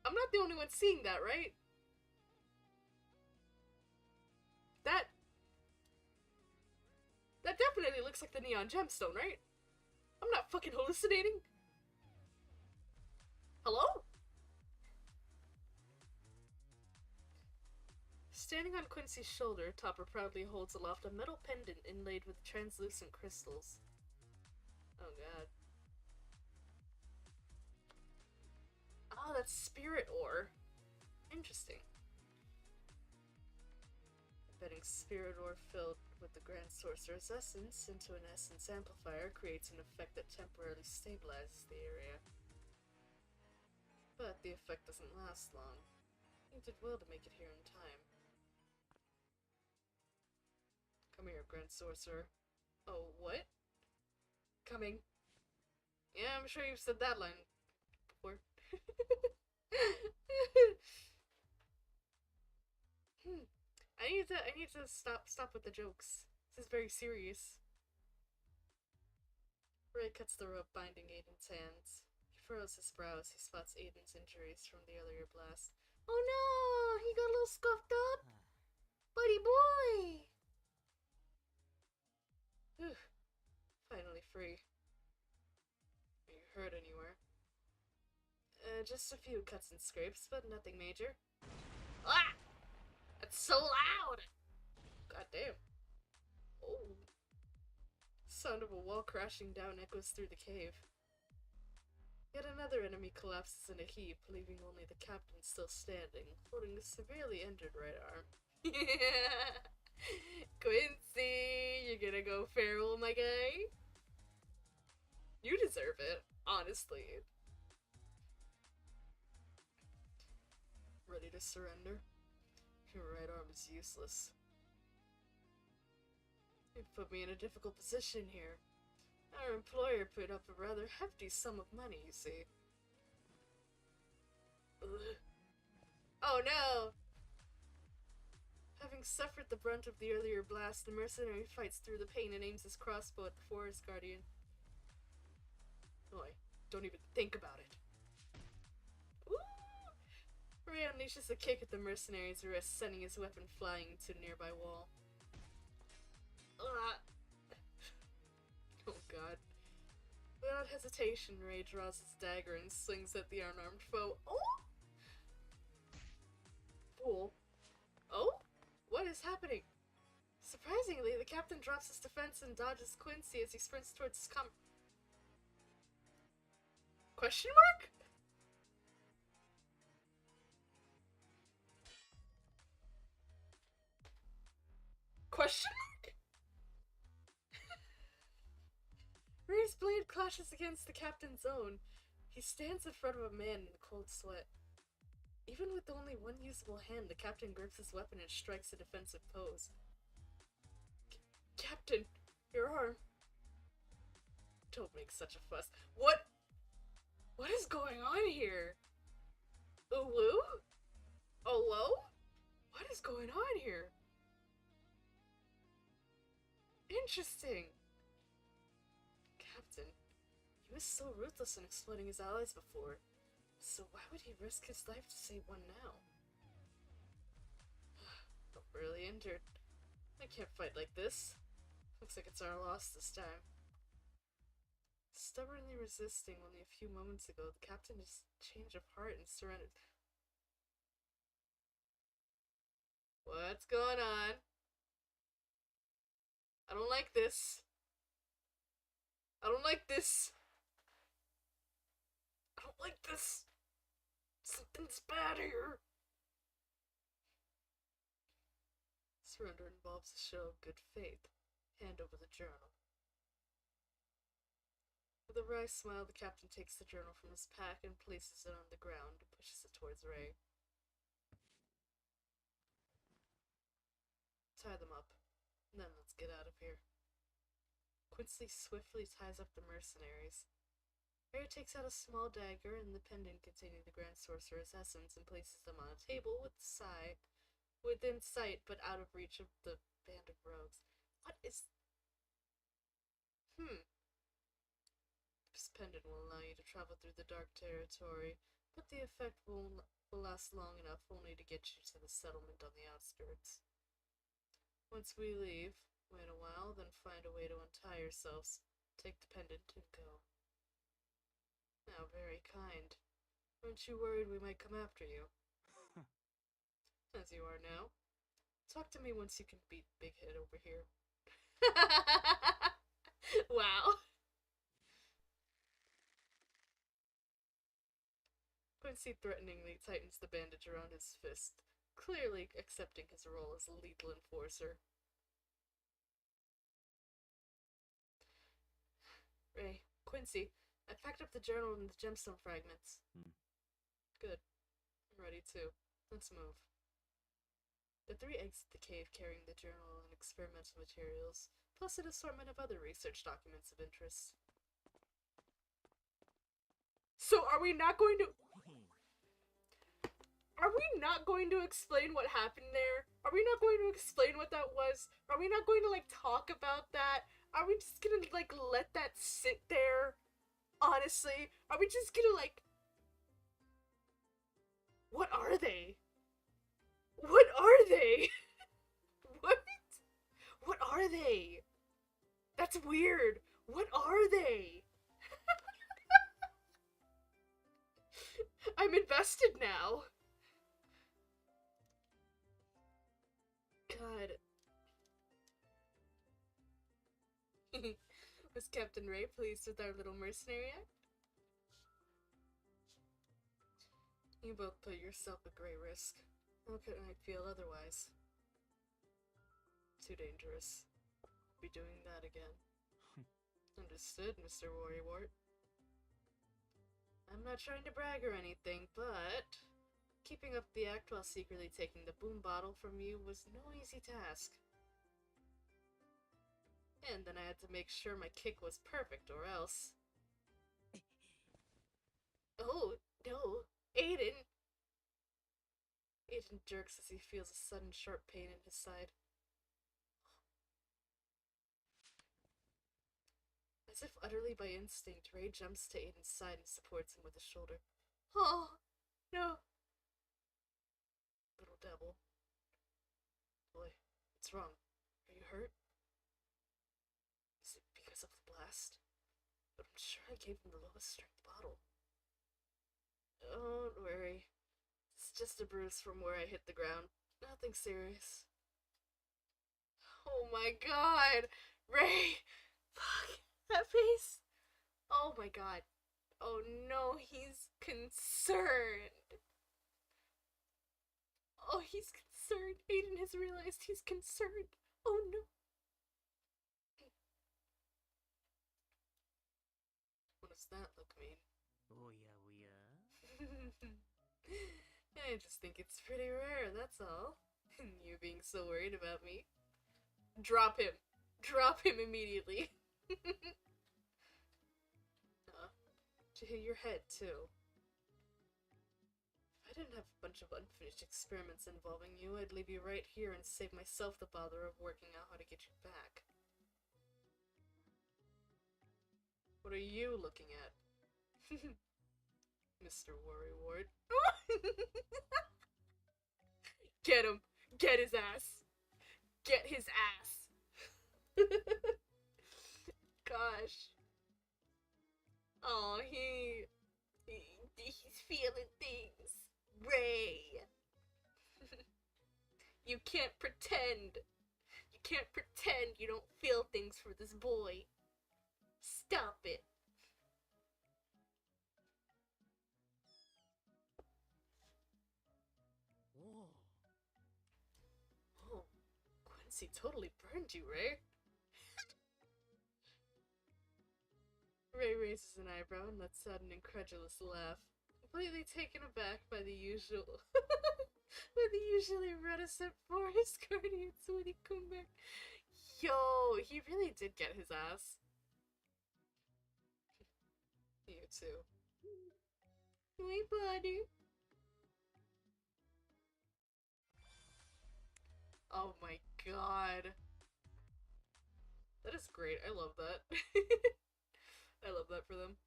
I'm not the only one seeing that, right? That definitely looks like the neon gemstone, right? I'm not fucking hallucinating. Hello? Standing on Quincy's shoulder, Topper proudly holds aloft a metal pendant inlaid with translucent crystals. Oh god. Oh, that's spirit ore. Interesting. Embedding spirit ore filled with the Grand Sorcerer's essence into an essence amplifier creates an effect that temporarily stabilizes the area. But the effect doesn't last long. You did well to make it here in time. Come here, Grand Sorcerer. Oh, what? Coming. Yeah, I'm sure you've said that line before. I need to stop with the jokes. This is very serious. Ray cuts the rope binding Aiden's hands. He furrows his brow as he spots Aiden's injuries from the earlier blast. Oh no! He got a little scuffed up! Buddy boy! Whew. Finally free. Are you hurt anywhere. Just a few cuts and scrapes, but nothing major. Ah! That's so loud! God damn. Oh. Sound of a wall crashing down echoes through the cave. Yet another enemy collapses in a heap, leaving only the captain still standing, holding a severely injured right arm. Quincy, you gonna go feral, my guy? You deserve it, honestly. Ready to surrender? Your right arm is useless. You've put me in a difficult position here. Our employer put up a rather hefty sum of money, you see. Ugh. Oh no! Having suffered the brunt of the earlier blast, the mercenary fights through the pain and aims his crossbow at the forest guardian. Oi, don't even think about it. Woo! Ray unleashes a kick at the mercenary's wrist, sending his weapon flying into a nearby wall. Ugh. Oh god. Without hesitation, Ray draws his dagger and slings at the unarmed foe. Oh! Fool. Oh? What is happening? Surprisingly, the captain drops his defense and dodges Quincy as he sprints towards his Question mark? Question mark? Ray's blade clashes against the captain's own. He stands in front of a man in a cold sweat. Even with only one usable hand, the captain grips his weapon and strikes a defensive pose. Captain, your arm. Don't make such a fuss. What? What is going on here? Ulu? Olo? What is going on here? Interesting. Captain, he was so ruthless in exploiting his allies before. So why would he risk his life to save one now? I'm really injured. I can't fight like this. Looks like it's our loss this time. Stubbornly resisting only a few moments ago, the captain just changed of heart and surrendered. What's going on? I don't like this. I don't like this. I don't like this. Something's bad here. Surrender involves a show of good faith. Hand over the journal. With a wry smile, the captain takes the journal from his pack and places it on the ground and pushes it towards Ray. Tie them up, and then let's get out of here. Quincy swiftly ties up the mercenaries. Ray takes out a small dagger and the pendant containing the Grand Sorcerer's essence and places them on a table within sight but out of reach of the band of rogues. What is... This pendant will allow you to travel through the dark territory, but the effect will last long enough only to get you to the settlement on the outskirts. Once we leave, wait a while, then find a way to untie yourselves, take the pendant, and go. Now, very kind. Aren't you worried we might come after you? As you are now. Talk to me once you can beat Big Head over here. Wow. Quincy threateningly tightens the bandage around his fist, clearly accepting his role as a lethal enforcer. Ray, Quincy, I packed up the journal and the gemstone fragments. Good. I'm ready too. Let's move. The three exit the cave carrying the journal and experimental materials, plus an assortment of other research documents of interest. So are we not going to... Are we not going to explain what happened there? Are we not going to explain what that was? Are we not going to, like, talk about that? Are we just gonna, like, let that sit there? Honestly? Are we just gonna, like... What are they? What are they? What? What are they? That's weird. What are they? exhausted now. God. Was Captain Ray pleased with our little mercenary act? You both put yourself at great risk. How could I feel otherwise? Too dangerous. Be doing that again. Understood, Mr. Worrywart. I'm not trying to brag or anything, but keeping up the act while secretly taking the boom bottle from you was no easy task. And then I had to make sure my kick was perfect, or else. Oh, no. Aiden! Aiden jerks as he feels a sudden sharp pain in his side. As if utterly by instinct, Ray jumps to Aiden's side and supports him with his shoulder. Oh, no. Little devil. Boy, what's wrong? Are you hurt? Is it because of the blast? But I'm sure I gave him the lowest strength bottle. Don't worry. It's just a bruise from where I hit the ground. Nothing serious. Oh my god! Ray! Fuck! That face! Oh my god. Oh no, he's concerned. Oh, he's concerned. Aiden has realized he's concerned. Oh no. What does that look mean? Oh yeah. I just think it's pretty rare, that's all. You being so worried about me. Drop him. Drop him immediately. To hit your head, too. If I didn't have a bunch of unfinished experiments involving you, I'd leave you right here and save myself the bother of working out how to get you back. What are you looking at? Mr. Worrywart. Get him! Get his ass! Get his ass! Gosh. Oh, he's feeling things. Ray. You can't pretend. You can't pretend you don't feel things for this boy. Stop it. Oh. Oh, Quincy totally burned you, Ray. Ray raises an eyebrow and lets out an incredulous laugh, completely taken aback by the usual by the usually reticent Forest Guardians when he come back. Yo, he really did get his ass. You too. My buddy. Oh my god. That is great. I love that. I love that for them.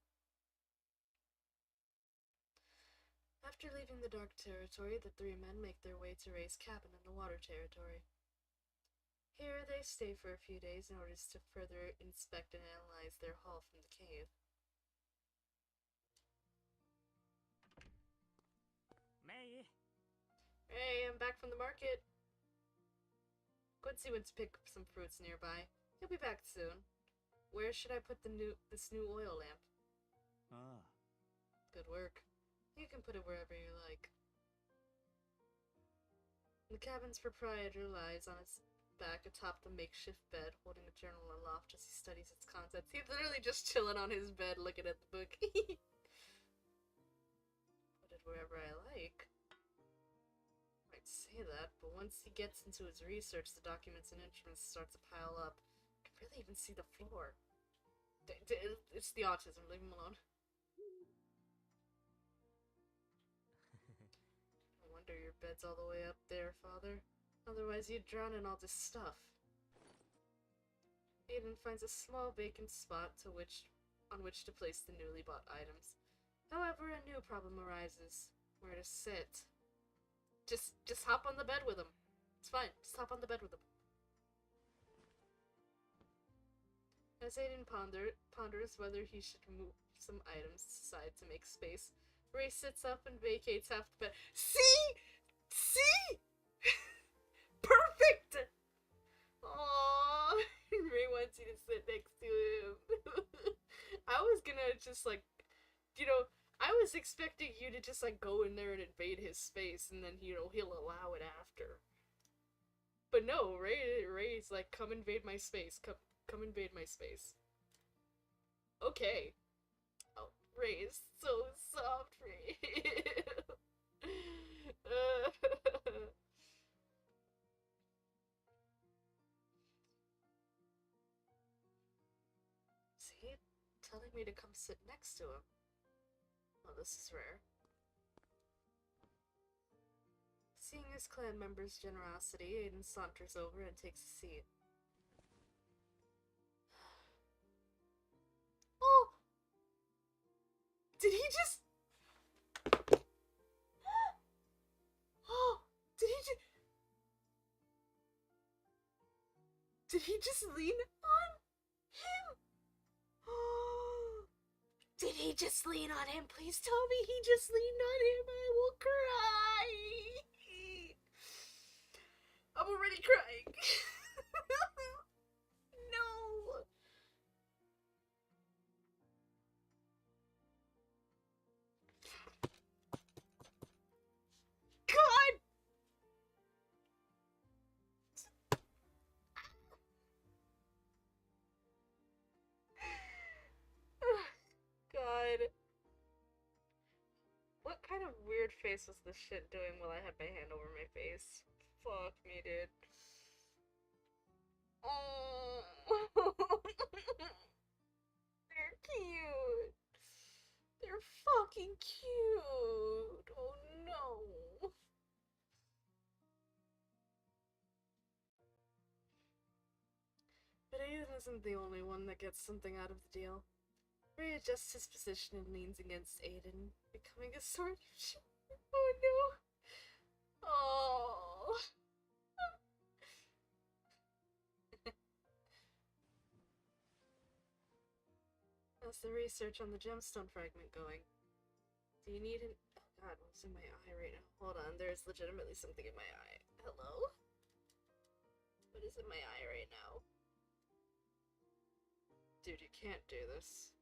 After leaving the Dark Territory, the three men make their way to Ray's cabin in the Water Territory. Here, they stay for a few days in order to further inspect and analyze their haul from the cave. May. Hey, I'm back from the market. Quincy went to pick up some fruits nearby. He'll be back soon. Where should I put this new oil lamp? Ah. Good work. You can put it wherever you like. The cabin's proprietor lies on his back atop the makeshift bed, holding a journal aloft as he studies its contents. He's literally just chilling on his bed looking at the book. Put it wherever I like. Might say that, but once he gets into his research, the documents and instruments start to pile up. I can really even see the floor. It's the autism, leave him alone. I wonder your bed's all the way up there, Father. Otherwise you'd drown in all this stuff. Aiden finds a small vacant spot on which to place the newly bought items. However, a new problem arises. Where to sit. Just hop on the bed with him. It's fine, just hop on the bed with him. As Aiden ponders whether he should move some items aside to make space, Ray sits up and vacates half the bed. See? See? Perfect! Aww. Ray wants you to sit next to him. I was gonna just like, you know, I was expecting you to just like go in there and invade his space and then, you know, he'll allow it after. But no, Ray's like, come invade my space. Come invade my space. Okay. Oh, Ray is so soft for you. See? Telling me to come sit next to him. Oh, this is rare. Seeing his clan member's generosity, Aiden saunters over and takes a seat. Oh! Did he just... Oh! Did he just lean on him? Did he just lean on him? Please tell me he just leaned on him. I will cry. I'm already crying. No. God. God. What kind of weird face was this shit doing while I had my hand over my face? Fuck me, dude. Oh. They're cute. They're fucking cute. Oh no. But Aiden isn't the only one that gets something out of the deal. Ray adjusts his position and leans against Aiden, becoming a sort of oh no. Oh. How's the research on the gemstone fragment going? Do you need an... Oh god, what's in my eye right now? Hold on, there's legitimately something in my eye. Hello? What is in my eye right now? Dude, you can't do this.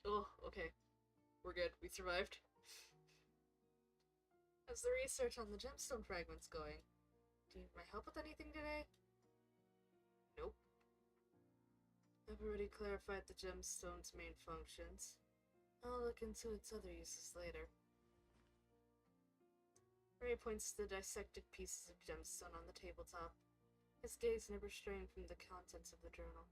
Oh, okay. We're good. We survived. How's the research on the gemstone fragments going? Do you need my help with anything today? Nope. I've already clarified the gemstone's main functions. I'll look into its other uses later. Ray points to the dissected pieces of gemstone on the tabletop, his gaze never straying from the contents of the journal.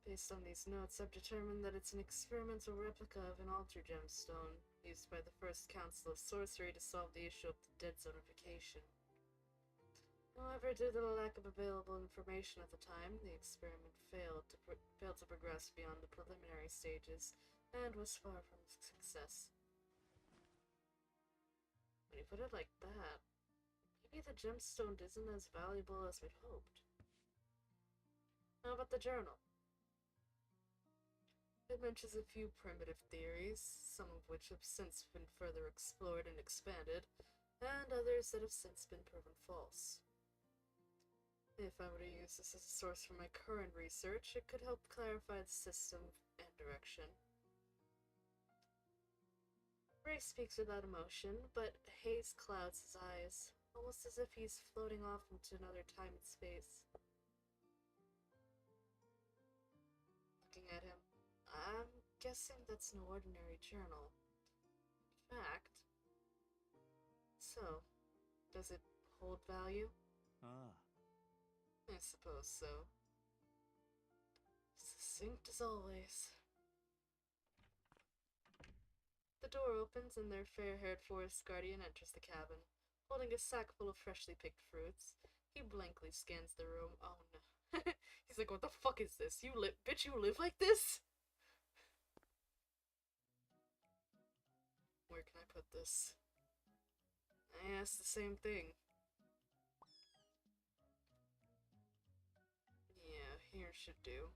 Based on these notes, I've determined that it's an experimental replica of an altar gemstone, used by the First Council of Sorcery to solve the issue of the dead zonification. However, due to the lack of available information at the time, the experiment failed to progress beyond the preliminary stages, and was far from success. When you put it like that, maybe the gemstone isn't as valuable as we'd hoped. How about the journal? It mentions a few primitive theories, some of which have since been further explored and expanded, and others that have since been proven false. If I were to use this as a source for my current research, it could help clarify the system and direction. Ray speaks without emotion, but haze clouds his eyes, almost as if he's floating off into another time and space. Looking at him, I'm guessing that's an ordinary journal. In fact. So, does it hold value? I suppose so. Succinct as always. The door opens and their fair-haired forest guardian enters the cabin, holding a sack full of freshly picked fruits. He blankly scans the room. Oh no. He's like, what the fuck is this? Bitch, you live like this? Where can I put this? I asked the same thing. Yeah, here should do.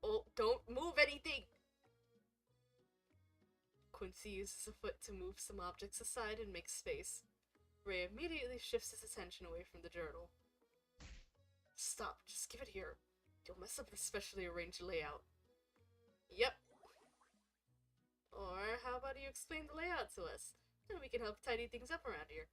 Oh, don't move anything! Quincy uses a foot to move some objects aside and makes space. Ray immediately shifts his attention away from the journal. Stop, just give it here. You'll mess up the specially arranged layout. Yep. Or how about you explain the layout to us? And we can help tidy things up around here.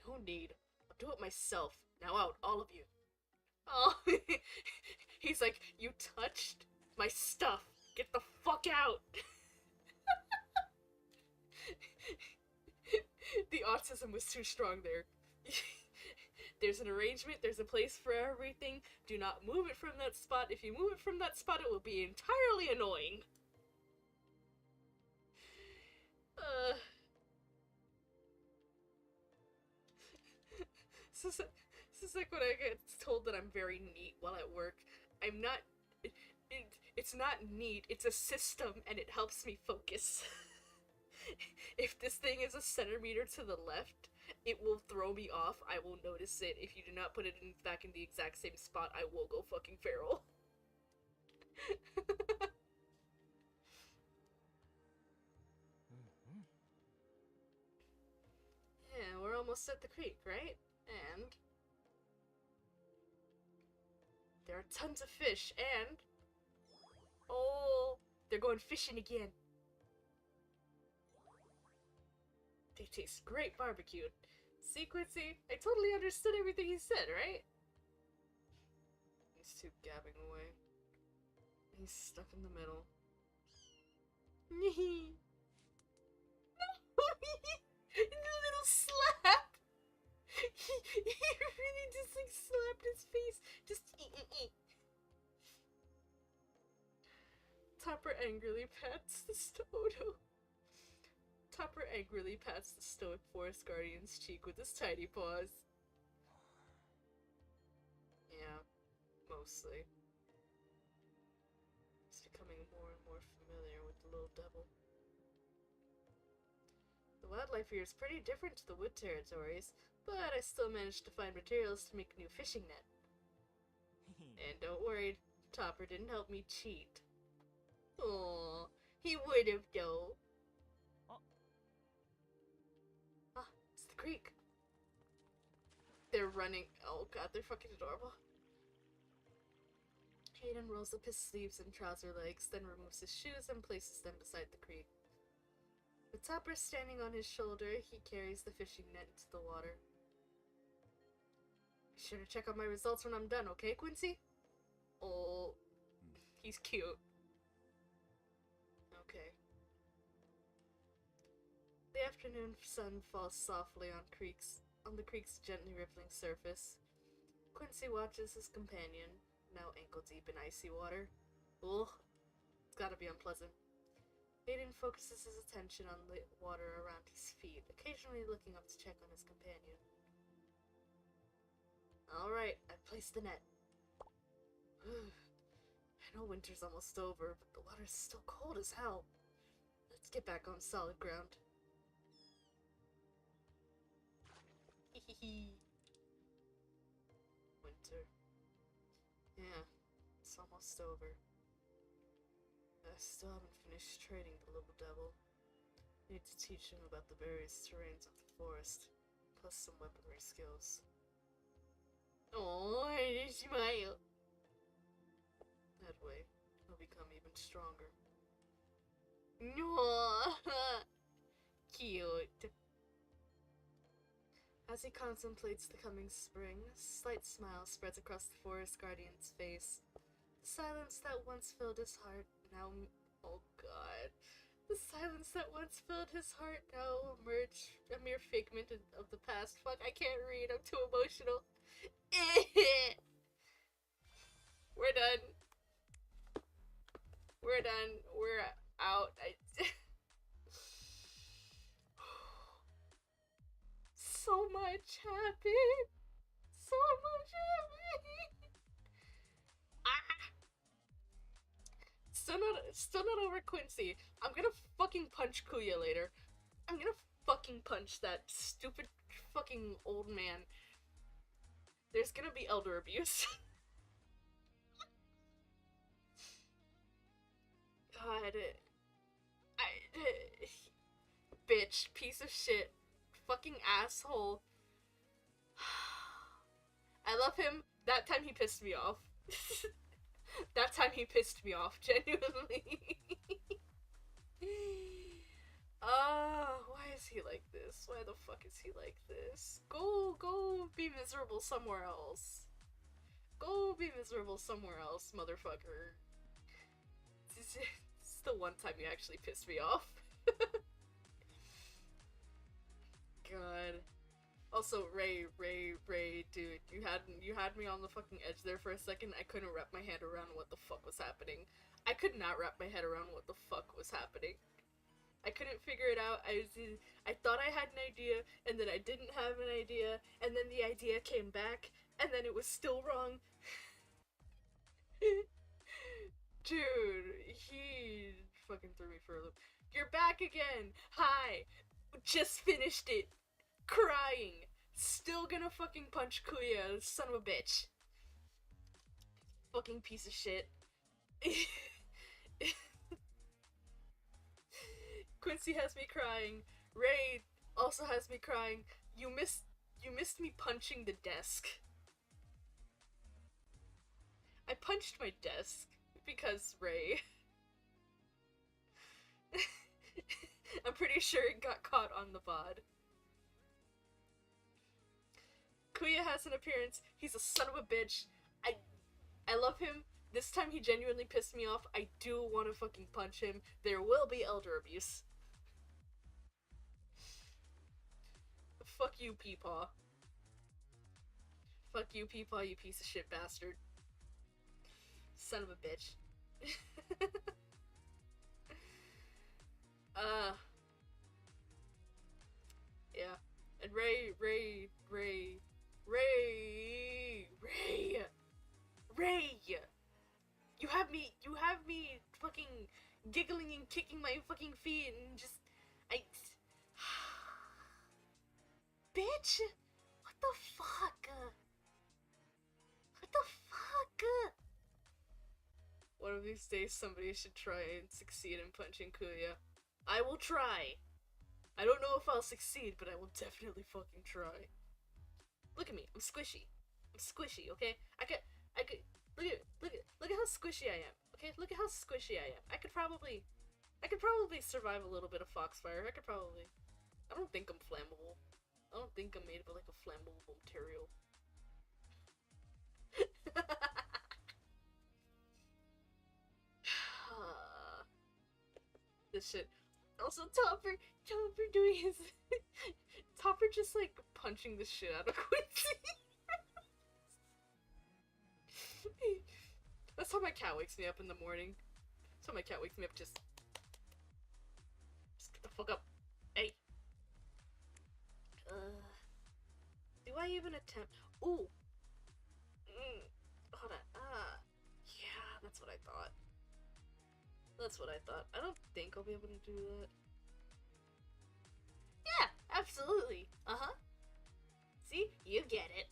No need. I'll do it myself. Now out, all of you. Oh, he's like, you touched my stuff. Get the fuck out. The autism was too strong there. There's an arrangement, there's a place for everything. Do not move it from that spot. If you move it from that spot, it will be entirely annoying. This is like when I get told that I'm very neat while at work. I'm not... It's not neat, it's a system, and it helps me focus. If this thing is a centimeter to the left, it will throw me off. I will notice it. If you do not put it back in the exact same spot, I will go fucking feral. Yeah, we're almost at the creek, right? And there are tons of fish, and oh, they're going fishing again. They taste great barbecued. See, Quincy? I totally understood everything he said, right? He's too gabbing away. He's stuck in the middle. No! The little slap! He really just like slapped his face. Just Topper angrily pats the Topper angrily pats the stoic forest guardian's cheek with his tiny paws. Yeah, mostly. He's becoming more and more familiar with the little devil. The wildlife here is pretty different to the wood territories, but I still managed to find materials to make a new fishing net. And don't worry, Topper didn't help me cheat. Aww, he would've though. Ah, it's the creek. They're running. Oh god, they're fucking adorable. Hayden rolls up his sleeves and trouser legs, then removes his shoes and places them beside the creek. With Topper standing on his shoulder, he carries the fishing net into the water. Be sure to check out my results when I'm done, okay, Quincy? Oh, he's cute. Okay. The afternoon sun falls softly on the creek's gently rippling surface. Quincy watches his companion, now ankle deep in icy water. Ugh, it's gotta be unpleasant. Hayden focuses his attention on the water around his feet, occasionally looking up to check on his companion. Alright, I've placed the net. I know winter's almost over, but the water's still cold as hell. Let's get back on solid ground. Winter. Yeah, it's almost over. I still haven't finished training the little devil. Need to teach him about the various terrains of the forest, plus some weaponry skills. Oh, I smile. That way, he'll become even stronger. No, cute. As he contemplates the coming spring, a slight smile spreads across the forest guardian's face. The silence that once filled his heart now... Oh god. The silence that once filled his heart now emerged a mere figment of the past. Fuck, I can't read. I'm too emotional. We're done. We're done. We're out. So much happened. So much happened. Ah. Still not over Quincy. I'm gonna fucking punch Kuya later. I'm gonna fucking punch that stupid fucking old man, there's gonna be elder abuse. God. Bitch, piece of shit, fucking asshole. I love him. That time he pissed me off. That time he pissed me off, genuinely. Why is he like this? Why the fuck is he like this? Go be miserable somewhere else. Go be miserable somewhere else, motherfucker. This is the one time you actually pissed me off. God. Also, Ray, dude, you had me on the fucking edge there for a second. I couldn't wrap my head around what the fuck was happening. I could not wrap my head around what the fuck was happening. I couldn't figure it out. I thought I had an idea, and then I didn't have an idea, and then the idea came back, and then it was still wrong. Dude, he fucking threw me for a loop. You're back again! Hi! Just finished it! Crying! Still gonna fucking punch Kuya, son of a bitch. Fucking piece of shit. Quincy has me crying. Ray also has me crying. You missed me punching the desk. I punched my desk because Ray. I'm pretty sure it got caught on the VOD. Kuya has an appearance. He's a son of a bitch. I love him. This time he genuinely pissed me off. I do want to fucking punch him. There will be elder abuse. Fuck you, Peepaw. Fuck you, Peepaw, you piece of shit bastard. Son of a bitch. Yeah. And Ray, you have me fucking giggling and kicking my fucking feet and just, bitch! What the fuck? What the fuck? One of these days somebody should try and succeed in punching Kuya. I will try. I don't know if I'll succeed, but I will definitely fucking try. Look at me, I'm squishy. I'm squishy, okay? I could, look at how squishy I am. Okay, look at how squishy I am. I could probably survive a little bit of foxfire. I don't think I'm flammable. I don't think I'm made of like a flammable material. This shit. Also, Topper doing his Topper just like punching the shit out of Quincy. That's how my cat wakes me up in the morning. That's how my cat wakes me up. Just get the fuck up. Hey. Do I even attempt? Ooh. Hold on. Yeah, that's what I thought. I don't think I'll be able to do that. Yeah, absolutely. Uh-huh. See? You get it.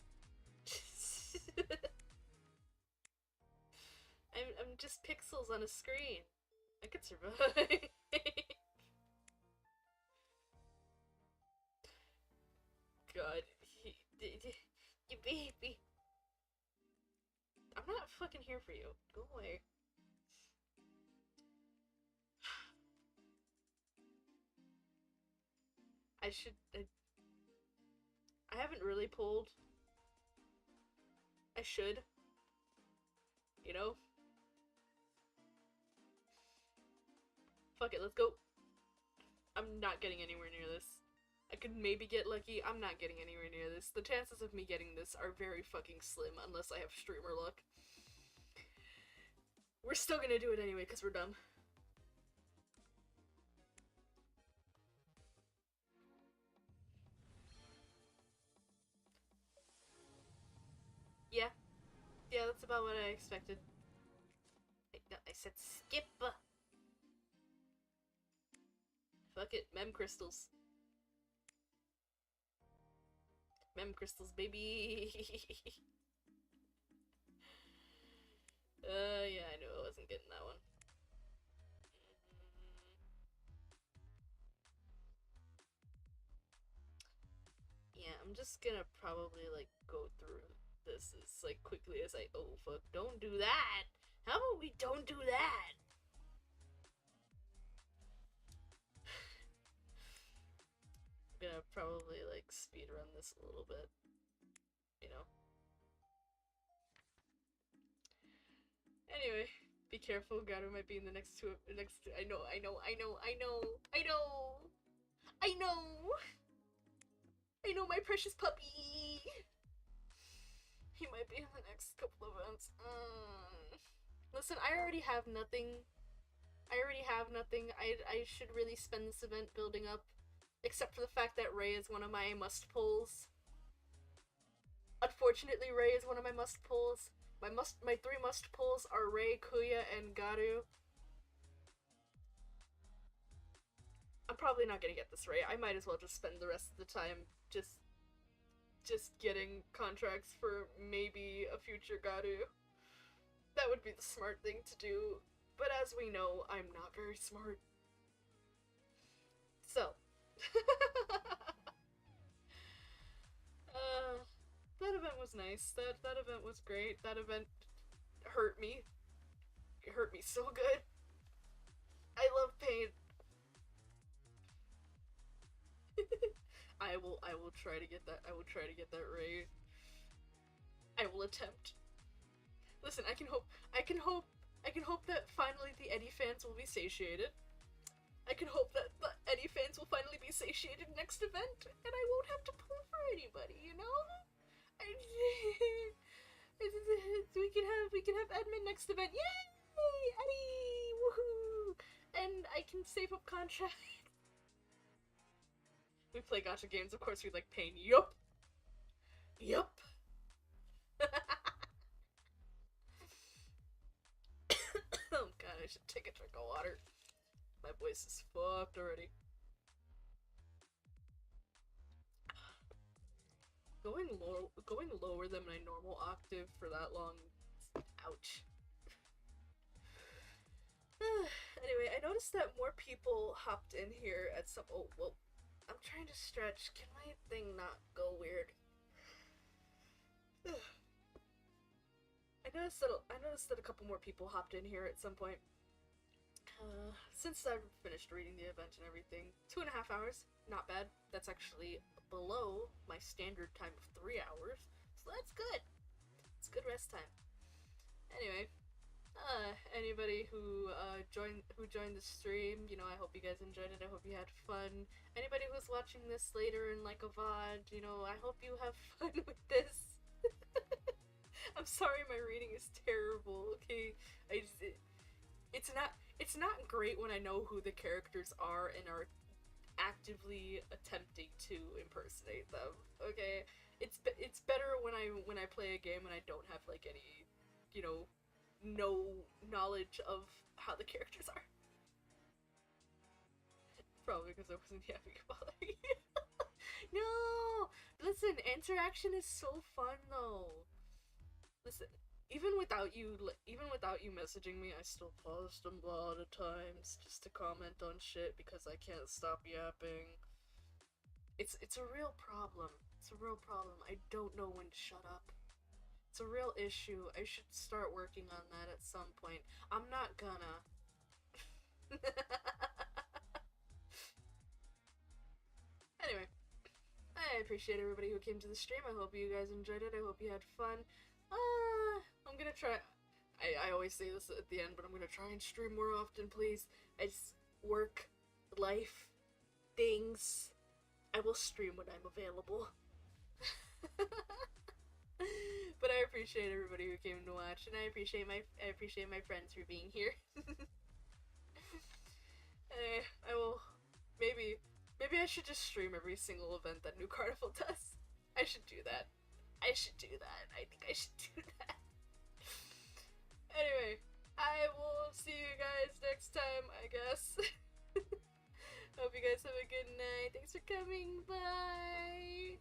I'm just pixels on a screen. I could survive. God. You baby. I'm not fucking here for you. Go away. I haven't really pulled. I should. You know? Fuck it, let's go. I'm not getting anywhere near this. I could maybe get lucky. I'm not getting anywhere near this. The chances of me getting this are very fucking slim unless I have streamer luck. We're still gonna do it anyway because we're dumb. Yeah. Yeah, that's about what I expected. No, I said skip! Fuck it, mem crystals. Mem crystals, baby. Yeah, I knew I wasn't getting that one. Yeah, I'm just gonna probably like go through this as like quickly as I. Oh fuck! Don't do that. How about we don't do that? I'm gonna probably like speed run this a little bit. You know. Anyway, be careful. Gato might be in the next two. I know. I know. I know, my precious puppy. He might be in the next couple of events. Listen, I already have nothing. I should really spend this event building up, except for the fact that Ray is one of my must pulls. Unfortunately, Ray is one of my must pulls. My three must pulls are Ray, Kuya, and Garu. I'm probably not gonna get this Ray. I might as well just spend the rest of the time just getting contracts for maybe a future Garu. That would be the smart thing to do, but as we know, I'm not very smart. So, that event was nice. That event was great. That event hurt me. It hurt me so good. I love pain. I will try to get that. I will try to get that Ray. I will attempt. Listen, I can hope that finally the Eddie fans will be satiated. I can hope that the Eddie fans will finally be satiated next event, and I won't have to pull for anybody, you know? we can have admin next event. Yay! Eddie! Woohoo! And I can save up contract. We play gacha games, of course we like pain. Yup! Yup! Oh god, I should take a drink of water. My voice is fucked already. Going lower than my normal octave for that long. Ouch. Anyway, I noticed that more people hopped in here at some. Oh, whoa. I'm trying to stretch. Can my thing not go weird? I noticed that a couple more people hopped in here at some point. Since I've finished reading the event and everything, 2.5 hours, not bad. That's actually below my standard time of 3 hours, so that's good. It's good rest time. Anyway, anybody who joined the stream, you know, I hope you guys enjoyed it. I hope you had fun. Anybody who's watching this later in like a VOD, you know, I hope you have fun with this. I'm sorry, my reading is terrible. Okay, it's not great when I know who the characters are and are actively attempting to impersonate them. Okay, it's better when I play a game and I don't have like any, you know, no knowledge of how the characters are. Probably because I wasn't having a bother. No, listen, interaction is so fun though. Listen, even without you messaging me, I still paused a lot of times just to comment on shit because I can't stop yapping. It's a real problem. It's a real problem. I don't know when to shut up. It's a real issue. I should start working on that at some point. I'm not gonna. Anyway, I appreciate everybody who came to the stream. I hope you guys enjoyed it. I hope you had fun. I'm gonna try. I always say this at the end, but I'm gonna try and stream more often, please. I just work, life, things. I will stream when I'm available. But I appreciate everybody who came to watch, and I appreciate my friends for being here. I will maybe I should just stream every single event that New Carnival does. I should do that. I think I should do that. Anyway, I will see you guys next time, I guess. Hope you guys have a good night. Thanks for coming. Bye.